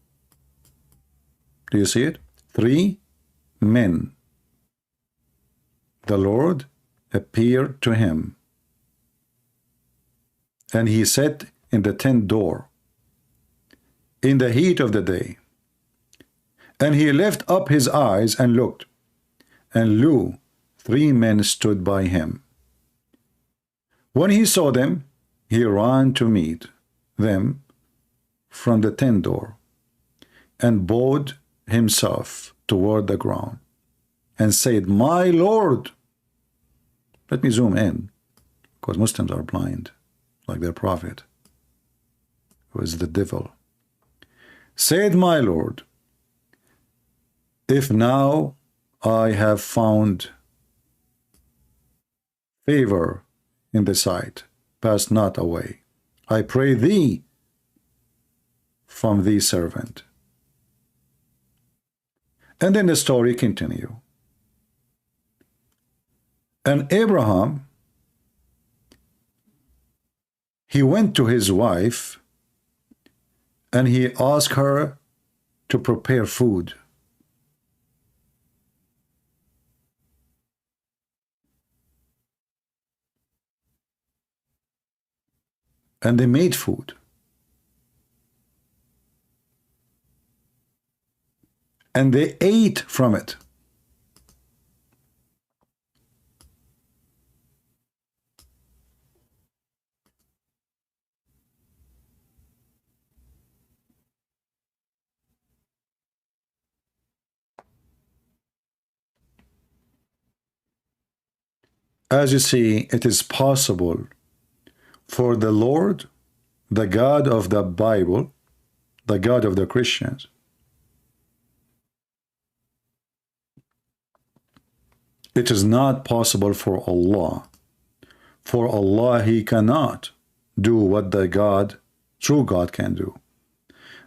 Do you see it? Three men. The Lord appeared to him. And he sat in the tent door in the heat of the day. And he lifted up his eyes and looked, and lo, three men stood by him. When he saw them, he ran to meet them from the tent door, and bowed himself toward the ground, and said, My Lord. Let me zoom in, because Muslims are blind, like their prophet, who is the devil. Said, My Lord, if now I have found favor in the sight, pass not away, I pray thee, from thee servant. And then the story continue. And Abraham, he went to his wife, and he asked her to prepare food. And they made food. And they ate from it. As you see, it is possible for the Lord, the God of the Bible, the God of the Christians, it is not possible for Allah. For Allah, he cannot do what the God, true God, can do.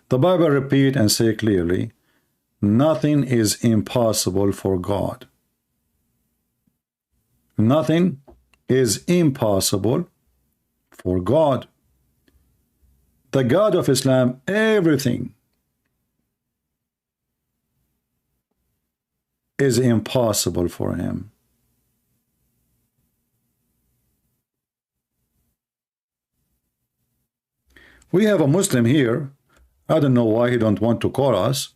The Bible repeat and say clearly, nothing is impossible for God. Nothing is impossible for God. The God of Islam, everything is impossible for him. We have a Muslim here. I don't know why he don't want to call us,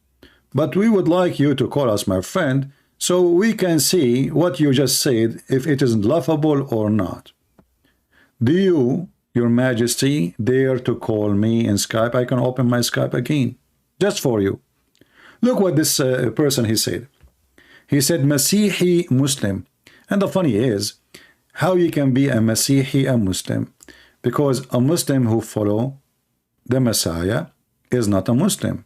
but we would like you to call us, my friend, so we can see what you just said, if it is laughable or not. Do you, Your Majesty, dare to call me in Skype? I can open my Skype again, just for you. Look what this person, he said. He said, Masihi Muslim. And the funny is, how you can be a Masihi, a Muslim? Because a Muslim who follow the Messiah is not a Muslim.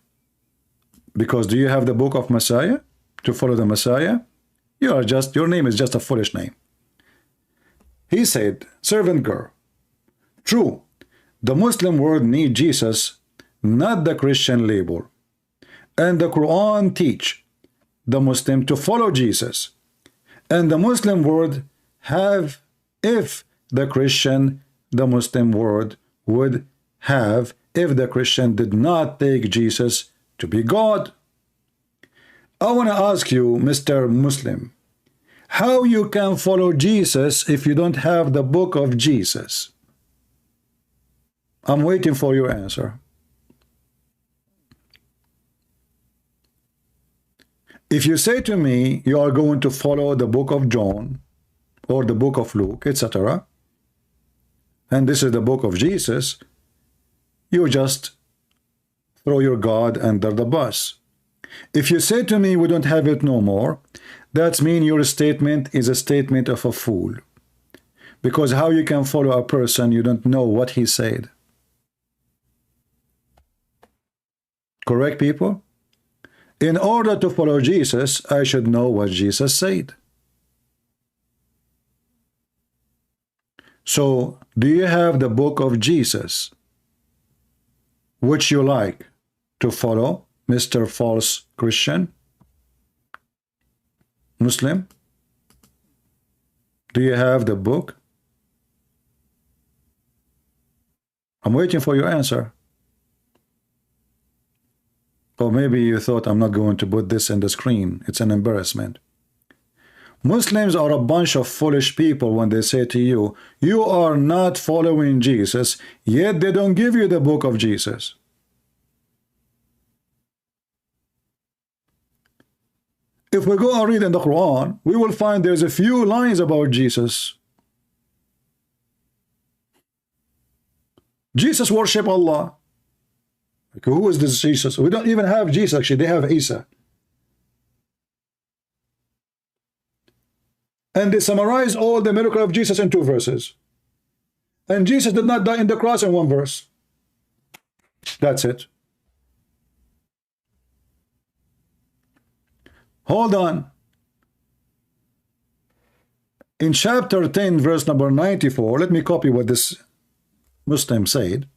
Because do you have the book of Messiah to follow the Messiah? Your name is just a foolish name. He said, servant girl, true, the Muslim world need Jesus, not the Christian label. And the Quran teach the Muslim to follow Jesus. And the Muslim world have, if the Christian, the Muslim world would have, if the Christian did not take Jesus to be God. I want to ask you, Mr. Muslim, how you can follow Jesus if you don't have the book of Jesus? I'm waiting for your answer. If you say to me you are going to follow the book of John or the book of Luke, etc., and this is the book of Jesus, you just throw your God under the bus. If you say to me we don't have it no more, that means your statement is a statement of a fool. Because how you can follow a person you don't know what he said? Correct, people? In order to follow Jesus, I should know what Jesus said. So, do you have the book of Jesus, which you like to follow, Mr. False Christian? Muslim? Do you have the book? I'm waiting for your answer. Or maybe you thought I'm not going to put this in the screen. It's an embarrassment. Muslims are a bunch of foolish people when they say to you, you are not following Jesus, yet they don't give you the book of Jesus. If we go and read in the Quran, we will find there's a few lines about Jesus. Jesus worship Allah. Okay, who is this Jesus? We don't even have Jesus, actually. They have Isa. And they summarize all the miracle of Jesus in 2 verses. And Jesus did not die in the cross in 1 verse. That's it. Hold on. In chapter 10, verse number 94, let me copy what this Muslim said.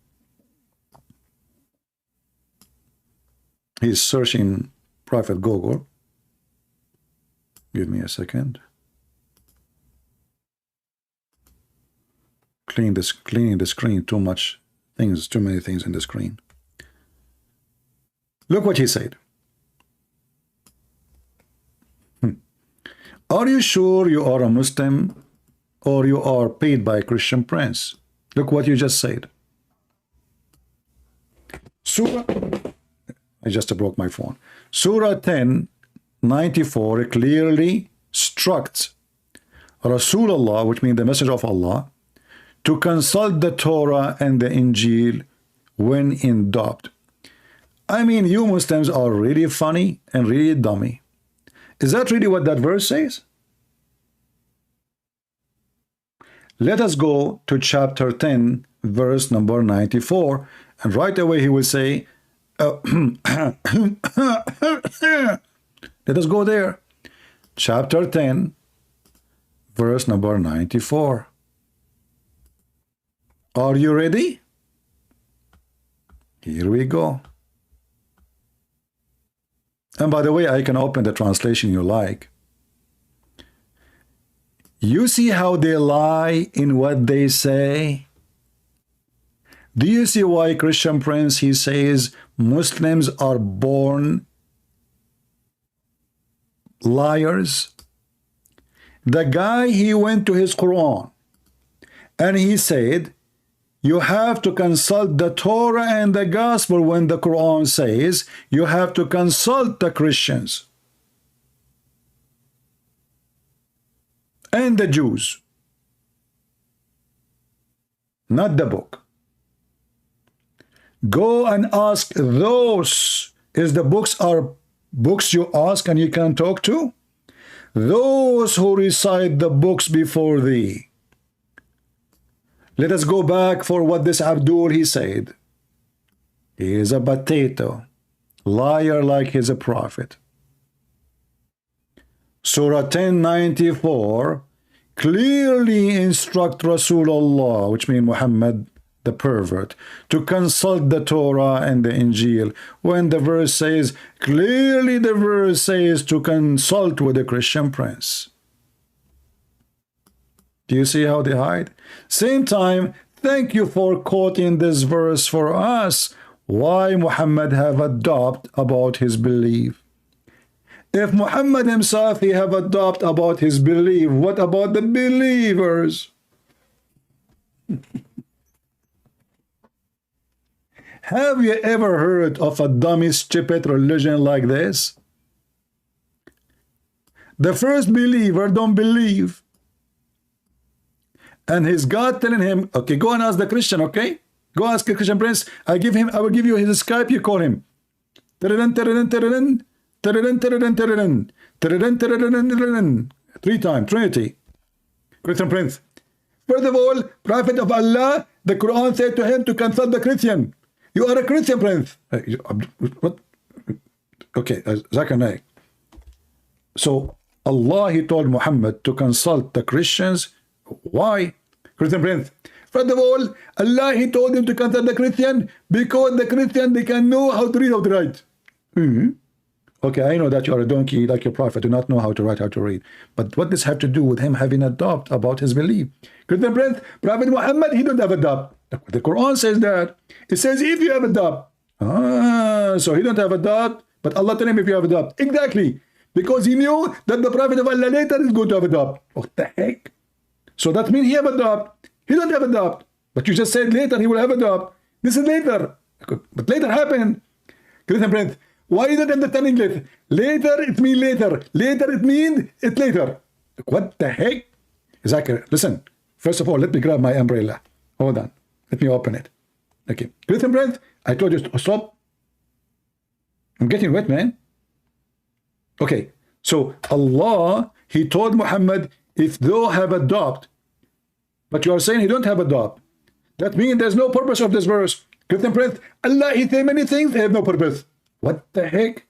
He's searching Prophet Google. Give me a second. Cleaning the screen, too many things in the screen. Look what he said. Are you sure you are a Muslim or you are paid by Christian Prince? Look what you just said. Surah, I just broke my phone. Surah 10:94 clearly instructs Rasulullah, which means the message of Allah, to consult the Torah and the Injil when in doubt. I mean, you Muslims are really funny and really dummy. Is that really what that verse says? Let us go to chapter 10, verse number 94, and right away he will say, let us go there. Chapter 10, verse number 94. Are you ready? Here we go. And by the way, I can open the translation you like. You see how they lie in what they say? Do you see why Christian Prince, he says, Muslims are born liars? The guy, he went to his Quran and he said, you have to consult the Torah and the Gospel when the Quran says you have to consult the Christians and the Jews, not the book. Go and ask those. Is the books are books you ask and you can talk to? Those who recite the books before thee. Let us go back for what this Abdul he said. He is a potato, liar like he's a prophet. Surah 10:94 clearly instruct Rasulullah, which means Muhammad the pervert, to consult the Torah and the Injil, when the verse says, clearly the verse says to consult with the Christian prince. Do you see how they hide? Same time, thank you for quoting this verse for us. Why Muhammad have a doubt about his belief? If Muhammad himself he have a doubt about his belief, what about the believers? Have you ever heard of a dummy, stupid religion like this? The first believer don't believe. And his God telling him, okay, go and ask the Christian, okay? Go ask the Christian prince. I will give you his Skype, you call him. Three times, Trinity. Christian prince. First of all, Prophet of Allah, the Quran said to him to consult the Christian. You are a Christian prince. What? Okay, Zakir. So Allah, he told Muhammad to consult the Christians. Why? Christian prince. First of all, Allah, he told him to consult the Christian because the Christian, they can know how to read, how to write. Okay, I know that you are a donkey like your prophet, do not know how to write, how to read. But what does have to do with him having a doubt about his belief? Christian prince, Prophet Muhammad, he don't have a doubt. The Quran says that. It says if you have a doubt. So he don't have a doubt, but Allah tell him if you have a doubt. Exactly. Because he knew that the Prophet of Allah later is going to have a doubt. What the heck? So that means he have a doubt. He don't have a doubt. But you just said later he will have a doubt. This is later. But later happened. Christian prince, why you don't understand English? Later it means later. Later it means it's later. What the heck? Zakir, listen. First of all, let me grab my umbrella. Hold on. Let me open it. Okay. Christian prince, I told you to stop. I'm getting wet, man. Okay. So Allah, he told Muhammad, if thou have a doubt, but you are saying he don't have a doubt, that means there's no purpose of this verse. Christian prince, Allah, he say many things, they have no purpose. What the heck?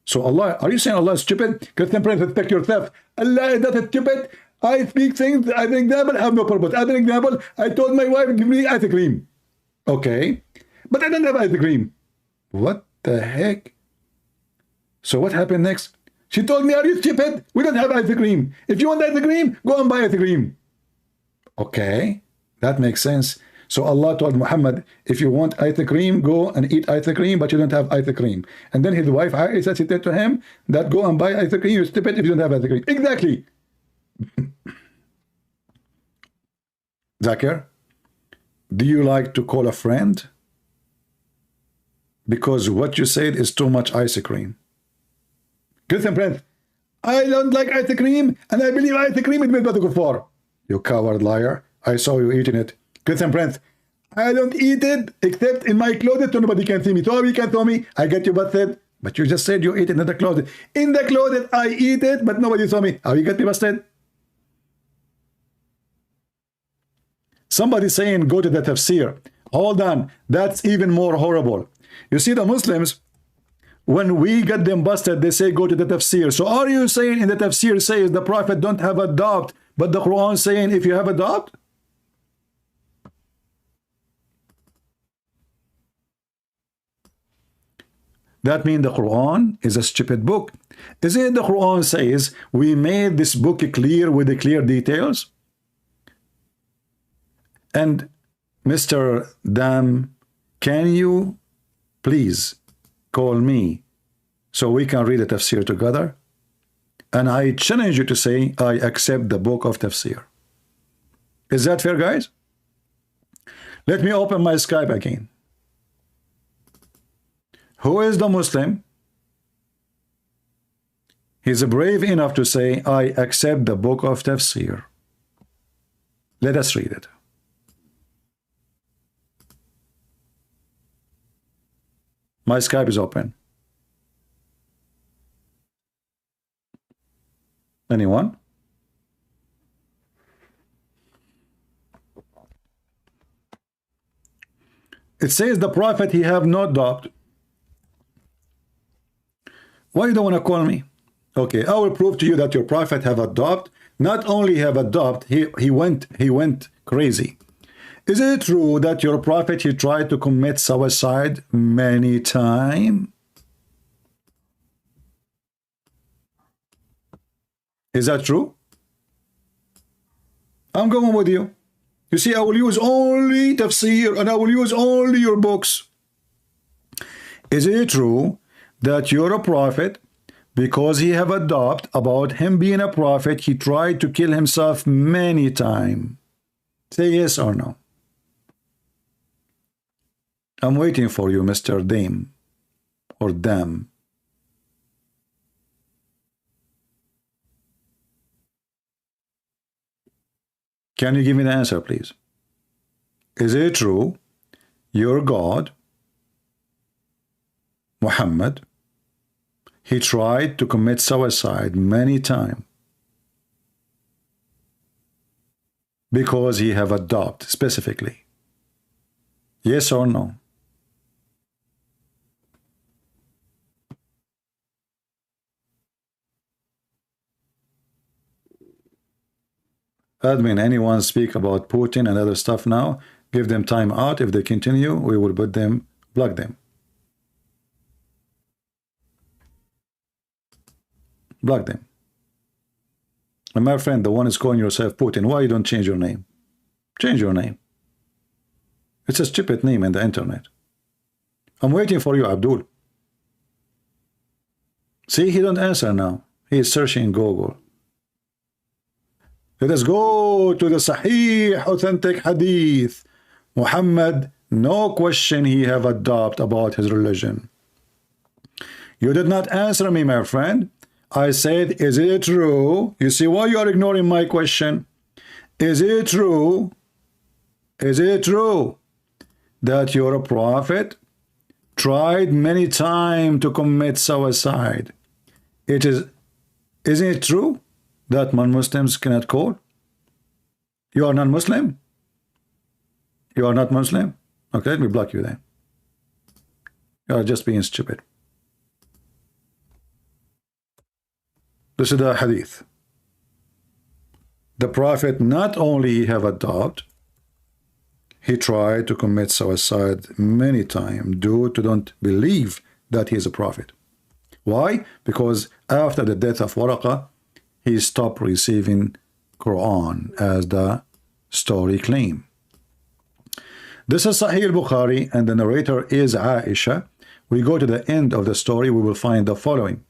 So Allah, are you saying Allah is stupid? Christian prince, respect yourself. Allah is not stupid. I speak things, as an example, have no purpose. As an example, I told my wife, give me ice cream. Okay. But I don't have ice cream. What the heck? So what happened next? She told me, are you stupid? We don't have ice cream. If you want ice cream, go and buy ice cream. Okay. That makes sense. So Allah told Muhammad, if you want ice cream, go and eat ice cream, but you don't have ice cream. And then his wife, Aisha, she said to him, that go and buy ice cream, you're stupid if you don't have ice cream. Exactly. Zakir, do you like to call a friend? Because what you said is too much ice cream. Christian prince, I don't like ice cream, and I believe ice cream is made by the kuffar. You coward liar. I saw you eating it. Christian prince, I don't eat it except in my closet so nobody can see me. So you can tell me, I get you busted. But you just said you eat it in the closet. In the closet, I eat it, but nobody saw me. How you get me busted? Somebody saying go to the tafsir. Hold on, that's even more horrible. You see, the Muslims, when we get them busted, they say go to the tafsir. So are you saying in the tafsir says the Prophet don't have a doubt, but the Quran saying if you have a doubt? That means the Quran is a stupid book. Isn't it the Quran says we made this book clear with the clear details? And Mr. Dam, can you please call me so we can read the tafsir together? And I challenge you to say, I accept the book of tafsir. Is that fair, guys? Let me open my Skype again. Who is the Muslim? He's brave enough to say, I accept the book of tafsir. Let us read it. My Skype is open. Anyone? It says the Prophet, he have no doubt. Why you don't want to call me? Okay, I will prove to you that your Prophet have a doubt. not only have adopted, he went crazy. Is it true that your prophet, he tried to commit suicide many times? Is that true? I'm going with you. You see, I will use only tafsir and I will use only your books. Is it true that you're a prophet, because he have a doubt about him being a prophet, he tried to kill himself many times? Say yes or no. I'm waiting for you, Mr. Dame or Dam. Can you give me the answer, please? Is it true your God, Muhammad, he tried to commit suicide many times because he have a doubt specifically? Yes or no? Admin, anyone speak about Putin and other stuff now? Give them time out. If they continue, we will put them, block them. Block them. And my friend, the one is calling yourself Putin, why you don't change your name? Change your name. It's a stupid name in the internet. I'm waiting for you, Abdul. See, he don't answer now. He is searching Google. Let us go to the Sahih, authentic hadith. Muhammad, no question he have a doubt about his religion. You did not answer me, my friend. I said, is it true? You see why you are ignoring my question? Is it true? Is it true that you're a prophet? Tried many times to commit suicide. Isn't it true that non-Muslims cannot call? You are non-Muslim? You are not Muslim? Okay, let me block you then. You are just being stupid. This is the hadith. The Prophet not only have a doubt, he tried to commit suicide many times due to don't believe that he is a prophet. Why? Because after the death of Waraqah, he stopped receiving Qur'an, as the story claim. This is Sahih al-Bukhari, and the narrator is Aisha. We go to the end of the story, we will find the following.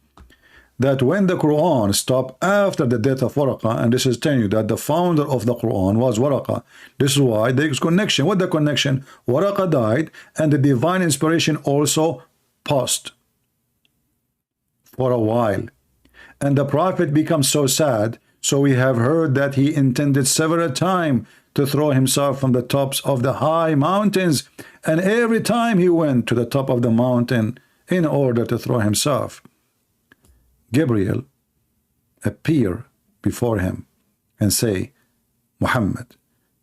That when the Qur'an stopped after the death of Waraqah, and this is telling you that the founder of the Qur'an was Waraqah. This is why there is connection. What the connection? Waraqah died, and the divine inspiration also paused for a while. And the Prophet becomes so sad, so we have heard that he intended several times to throw himself from the tops of the high mountains, and every time he went to the top of the mountain in order to throw himself, Gabriel appear before him and say, Muhammad,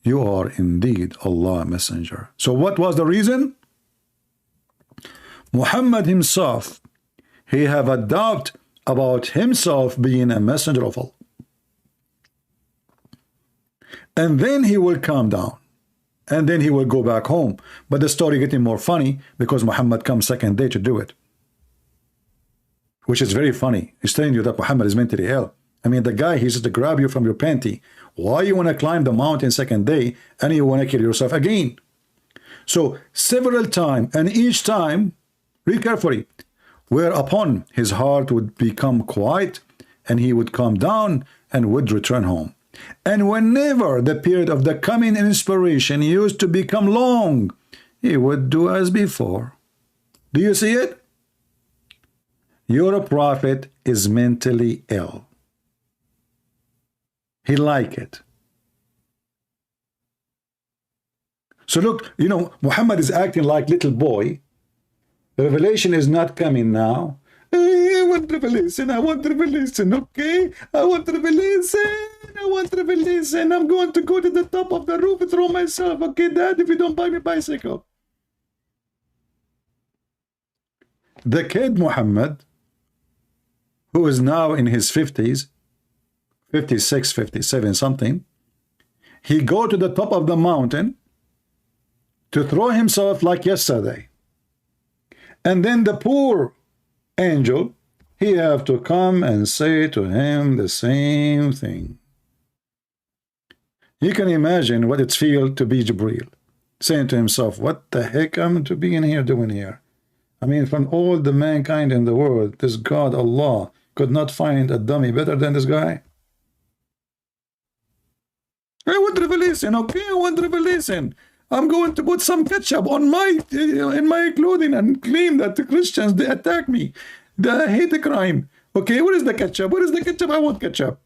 you are indeed Allah's messenger. So what was the reason? Muhammad himself, he have a doubt about himself being a messenger of Allah. And then he will calm down. And then he will go back home. But the story getting more funny because Muhammad comes second day to do it. Which is very funny. He's telling you that Muhammad is mentally ill. I mean, the guy, he's just to grab you from your panty. Why you want to climb the mountain second day and you want to kill yourself again? So several times, and each time, read carefully, whereupon his heart would become quiet and he would calm down and would return home. And whenever the period of the coming inspiration used to become long, he would do as before. Do you see it? Your prophet is mentally ill. He like it. So look, you know, Muhammad is acting like little boy. The revelation is not coming now. I want revelation, I want revelation, okay? I want revelation, I want revelation. I'm going to go to the top of the roof and throw myself, okay, Dad, if you don't buy me a bicycle. The kid Muhammad, who is now in his 50s, 56, 57 something, he go to the top of the mountain to throw himself like yesterday. And then the poor angel, he have to come and say to him the same thing. You can imagine what it feels to be Jibreel, saying to himself, what the heck am I to be in here doing here? I mean, from all the mankind in the world, this God, Allah, could not find a dummy better than this guy. I want revelation, okay? I want revelation. I'm going to put some ketchup on in my clothing and claim that the Christians, they attack me. They hate the crime. Okay, where is the ketchup? Where is the ketchup? I want ketchup.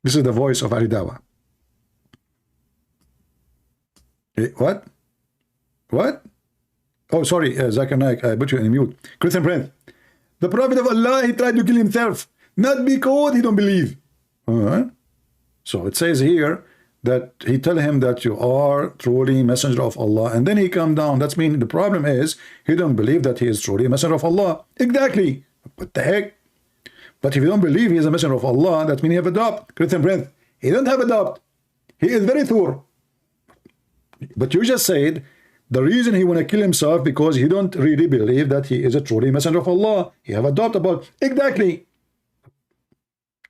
This is the voice of Aridawa. What? What? Oh, sorry, Zakir Naik, I put you in mute. Christian Prince. The Prophet of Allah, he tried to kill himself, not because he don't believe. So it says here that he tell him that you are truly messenger of Allah, and then he come down. That's mean the problem is he don't believe that he is truly a messenger of Allah. Exactly. What the heck? But if you don't believe he is a messenger of Allah, that means he have a doubt. Christian Prince, he don't have a doubt. He is very sure. But you just said the reason he want to kill himself because he don't really believe that he is a truly messenger of Allah. He have a doubt about exactly.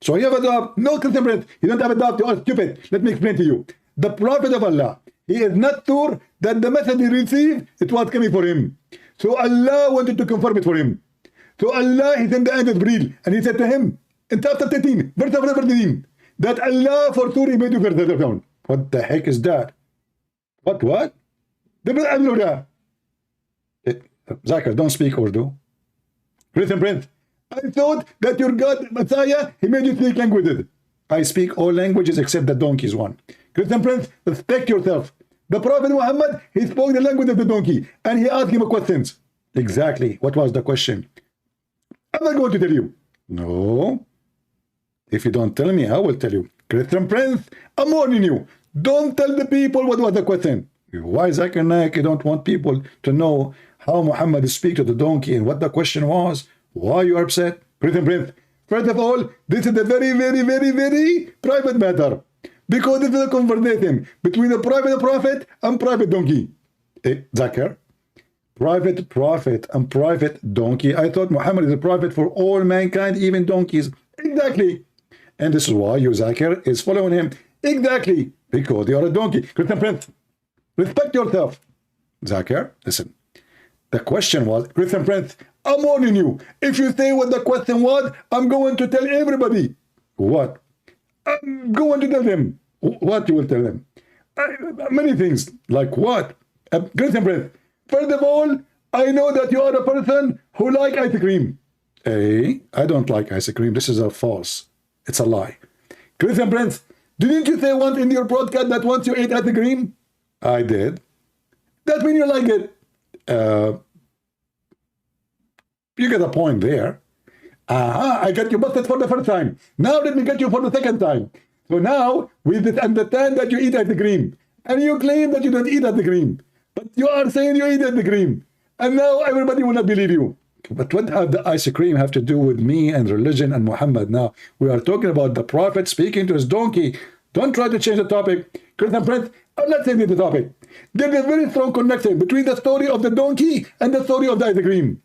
So you have a doubt. No, Christian Prince, you don't have a doubt. You are stupid. Let me explain to you. The Prophet of Allah, he is not sure that the message he received, it was coming for him. So Allah wanted to confirm it for him. So Allah, he sent the angel Jibreel, and he said to him, in chapter 13, verse 13, that Allah for sure he made you further down. What the heck is that? What? Zakir, don't speak Urdu. Christian Prince, I thought that your God, Messiah, he made you speak languages. I speak all languages except the donkey's one. Christian Prince, respect yourself. The Prophet Muhammad, he spoke the language of the donkey, and he asked him questions. Exactly. What was the question? I'm not going to tell you. No. If you don't tell me, I will tell you. Christian Prince, I'm warning you. Don't tell the people what was the question. Why, Zakir Naik, you don't want people to know how Muhammad speak to the donkey and what the question was? Why you are upset? Christian Prince, first of all, this is a very, very, very, very private matter. Because this is a conversation between the private prophet and private donkey. Zakir, private prophet and private donkey. I thought Muhammad is a prophet for all mankind, even donkeys. Exactly. And this is why you, Zakir, is following him. Exactly. Because you are a donkey. Christian Prince, respect yourself. Zakir, listen. The question was, Christian Prince, I'm warning you. If you say what the question was, I'm going to tell everybody. What? I'm going to tell them. What you will tell them? Many things. Like what? Christian Prince, first of all, I know that you are a person who like ice cream. Hey, I don't like ice cream. This is a false. It's a lie. Christian Prince, didn't you say once in your broadcast that once you ate ice cream? I did. That means you like it. You get a point there. I got you busted for the first time. Now let me get you for the second time. So now we understand that you eat ice cream. And you claim that you don't eat ice cream. But you are saying you eat ice cream. And now everybody will not believe you. But what have the ice cream have to do with me and religion and Muhammad? Now we are talking about the Prophet speaking to his donkey. Don't try to change the topic. Christian Prince, I'm not changing the topic. There is a very strong connection between the story of the donkey and the story of the ice cream.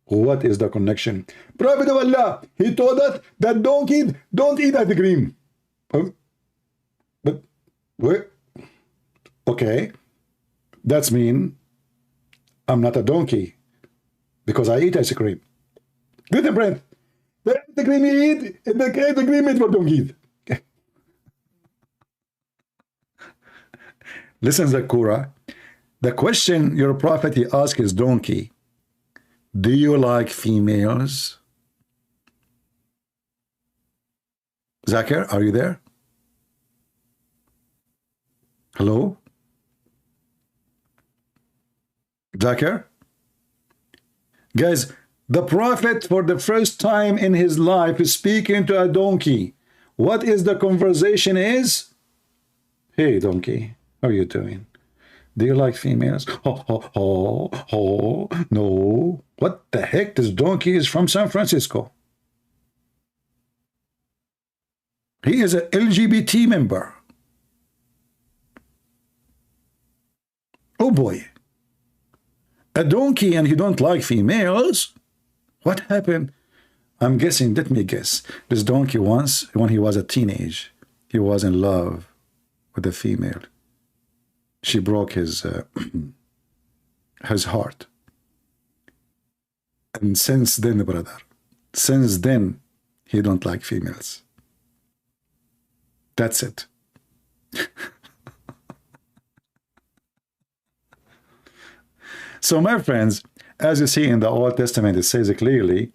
What is the connection? Prophet of Allah, he told us that donkeys don't eat ice cream. But wait. Okay. That's mean I'm not a donkey because I eat ice cream. Good friend. The ice cream you eat is the ice cream is for donkeys. Listen, Zakura. The question your prophet he asked his donkey, do you like females? Zakir, are you there? Hello? Zakir? Guys, the prophet for the first time in his life is speaking to a donkey. What is the conversation is? Hey, donkey, how are you doing? Do you like females? No. What the heck? This donkey is from San Francisco. He is an LGBT member. Oh boy. A donkey and he don't like females? What happened? I'm guessing, let me guess. This donkey once, when he was a teenage, he was in love with a female. She broke his his heart. And since then, brother, since then, he don't like females. That's it. So, my friends, as you see in the Old Testament, it says clearly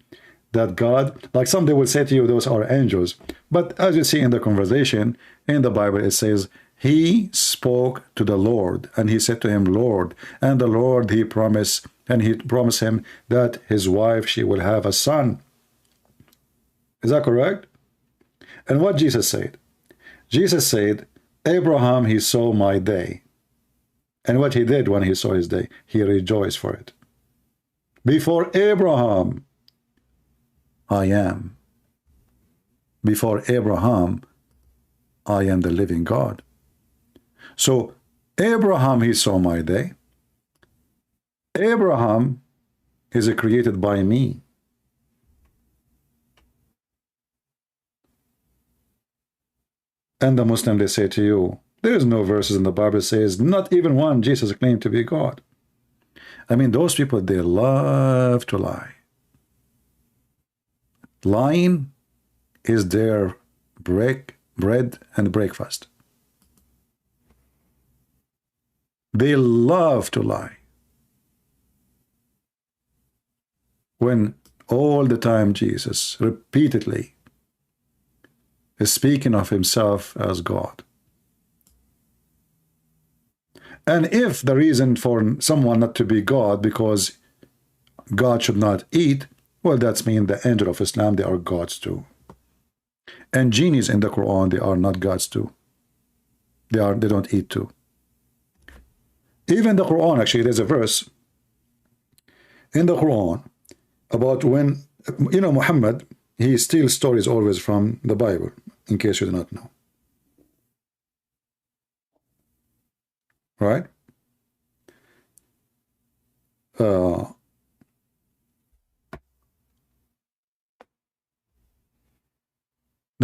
that God, like some they will say to you, those are angels. But as you see in the conversation in the Bible, it says, he spoke to the Lord, and he said to him, Lord. And the Lord, he promised him that his wife, she will have a son. Is that correct? And what Jesus said? Jesus said, Abraham, he saw my day. And what he did when he saw his day, he rejoiced for it. Before Abraham, I am. Before Abraham, I am the living God. So, Abraham, he saw my day. Abraham is created by me. And the Muslim, they say to you, there is no verses in the Bible that says, not even one, Jesus claimed to be God. I mean, those people, they love to lie. Lying is their bread and breakfast. They love to lie. When all the time Jesus repeatedly is speaking of himself as God. And if the reason for someone not to be God because God should not eat, well, that's mean the angel of Islam, they are gods too. And genies in the Quran, they are not gods too. They don't eat too. Even the Quran, actually, there's a verse in the Quran about when, you know, Muhammad, he steals stories always from the Bible, in case you do not know. Right? The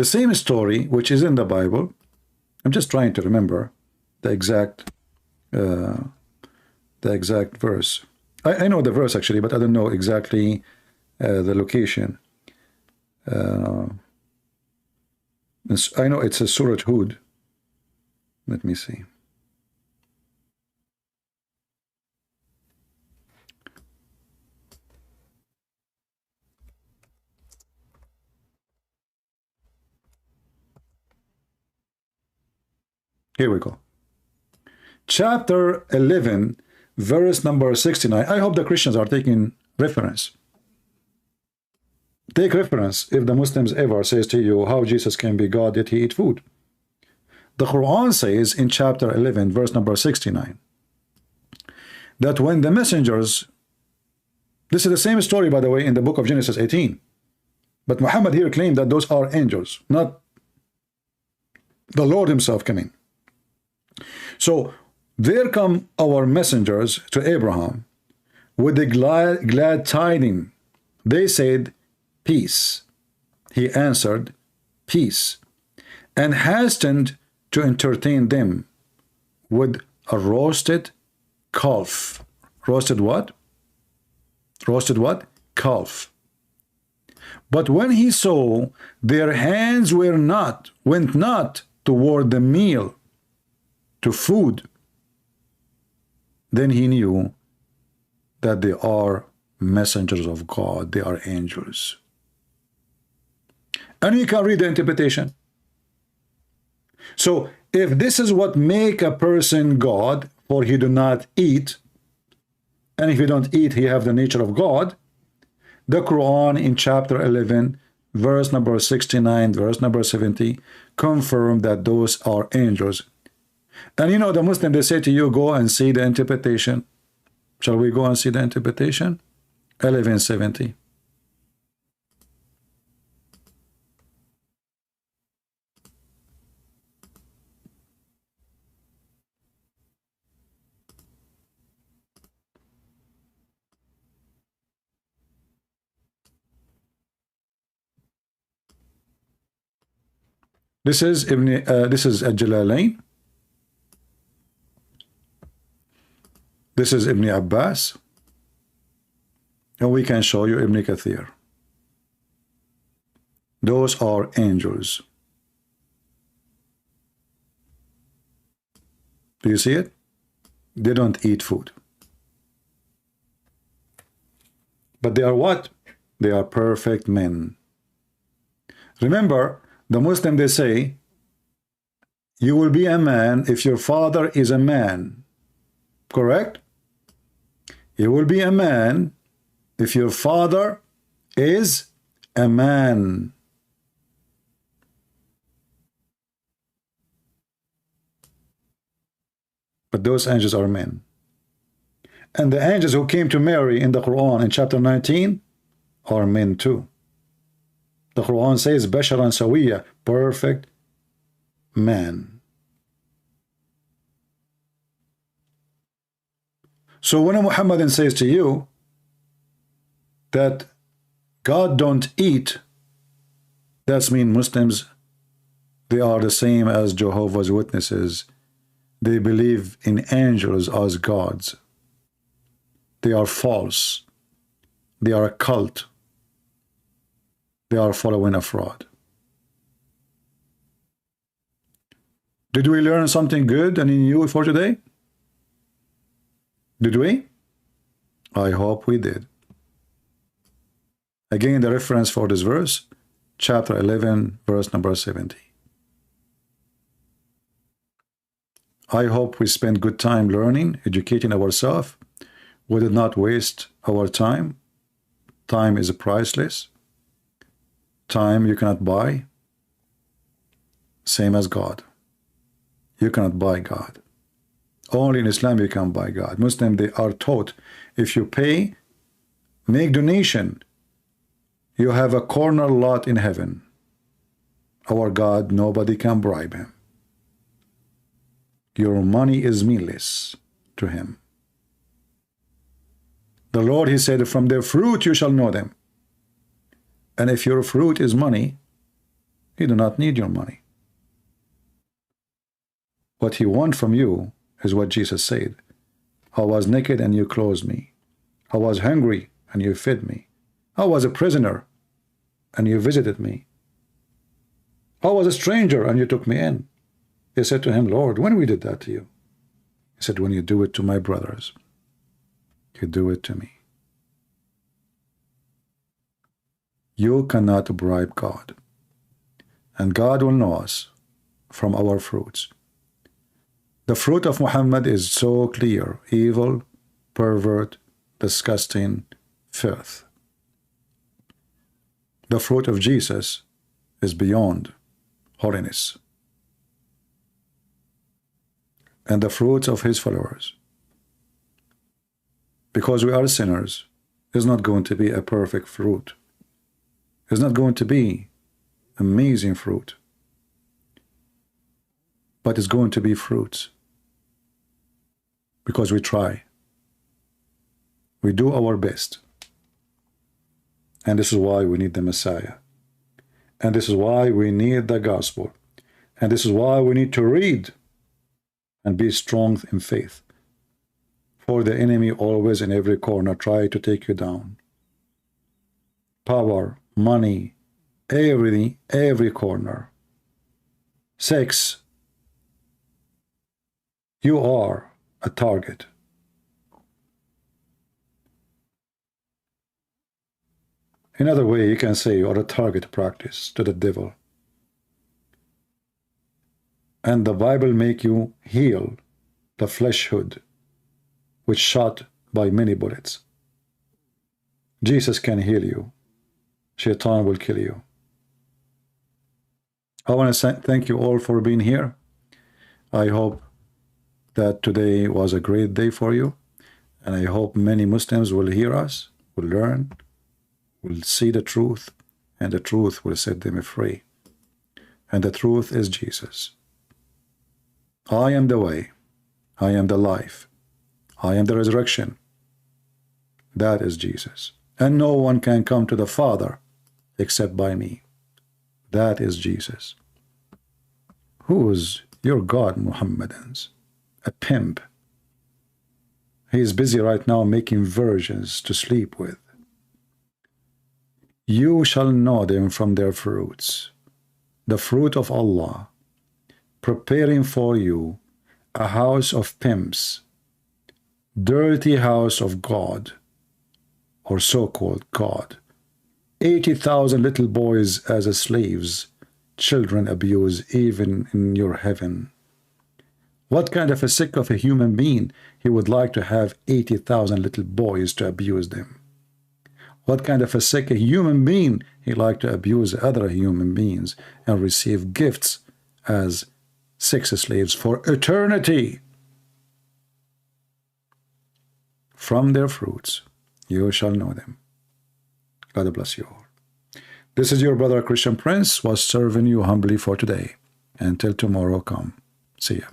same story, which is in the Bible, I'm just trying to remember the exact verse. I know the verse actually, but I don't know exactly the location. I know it's a Surah Hud. Let me see. Here we go. Chapter 11, verse number 69. I hope the Christians are taking reference. Take reference if the Muslims ever says to you how Jesus can be God yet he eat food. The Quran says in chapter 11, verse number 69, that when the messengers, this is the same story, by the way, in the book of Genesis 18, but Muhammad here claimed that those are angels, not the Lord himself coming. So there come our messengers to Abraham with the glad tidings. They said, peace. He answered, peace, and hastened to entertain them with a roasted calf. Roasted what? Roasted what? Calf. But when he saw their hands went not toward the meal, to food, then he knew that they are messengers of God, they are angels. And you can read the interpretation. So if this is what make a person God, for he do not eat, and if he don't eat, he have the nature of God, the Quran in chapter 11, verse number 69, verse number 70, confirm that those are angels. And you know, the Muslim, they say to you, go and see the interpretation. Shall we go and see the interpretation? 1170. This is Al-Jalalain. This is Ibn Abbas. And we can show you Ibn Kathir. Those are angels. Do you see it? They don't eat food. But they are what? They are perfect men. Remember, the Muslim, they say, you will be a man if your father is a man. Correct? You will be a man if your father is a man. But those angels are men. And the angels who came to Mary in the Quran in chapter 19 are men too. The Quran says, Basharan Sawiya, perfect man. So when a Muhammadan says to you that God don't eat, that's mean Muslims, they are the same as Jehovah's Witnesses. They believe in angels as gods. They are false. They are a cult. They are following a fraud. Did we learn something good and new for today? Did we? I hope we did. Again, the reference for this verse, chapter 11, verse number 70. I hope we spend good time learning, educating ourselves. We did not waste our time. Time is priceless. Time you cannot buy. Same as God. You cannot buy God. Only in Islam you can buy God. Muslims, they are taught, if you pay, make donation, you have a corner lot in heaven. Our God, nobody can bribe him. Your money is meaningless to him. The Lord, he said, from their fruit you shall know them. And if your fruit is money, he do not need your money. What he wants from you is what Jesus said. I was naked and you clothed me. I was hungry and you fed me. I was a prisoner and you visited me. I was a stranger and you took me in. He said to him, Lord, when we did that to you? He said, when you do it to my brothers, you do it to me. You cannot bribe God. And God will know us from our fruits. The fruit of Muhammad is so clear: evil, pervert, disgusting, filth. The fruit of Jesus is beyond holiness. And the fruits of his followers, because we are sinners, is not going to be a perfect fruit. It's not going to be amazing fruit. But it's going to be fruits. Because we try. We do our best. And this is why we need the Messiah. And this is why we need the gospel. And this is why we need to read and be strong in faith. For the enemy always in every corner try to take you down. Power, money, everything, every corner. Sex. You are a target. Another way you can say you are a target practice to the devil. And the Bible make you heal the flesh hood, which shot by many bullets. Jesus can heal you. Shaitan will kill you. I want to thank you all for being here. I hope that today was a great day for you. And I hope many Muslims will hear us, will learn, will see the truth, and the truth will set them free. And the truth is Jesus. I am the way, I am the life, I am the resurrection. That is Jesus. And no one can come to the Father except by me. That is Jesus. Who's your God, Muhammadans? A pimp. He is busy right now making virgins to sleep with. You shall know them from their fruits. The fruit of Allah, preparing for you a house of pimps, dirty house of God, or so-called God. 80,000 little boys as slaves, children abuse even in your heaven. What kind of a sick of a human being he would like to have 80,000 little boys to abuse them? What kind of a sick a human being he like to abuse other human beings and receive gifts as sex slaves for eternity? From their fruits you shall know them. God bless you all. This is your brother Christian Prince, was serving you humbly for today. Until tomorrow come. See ya.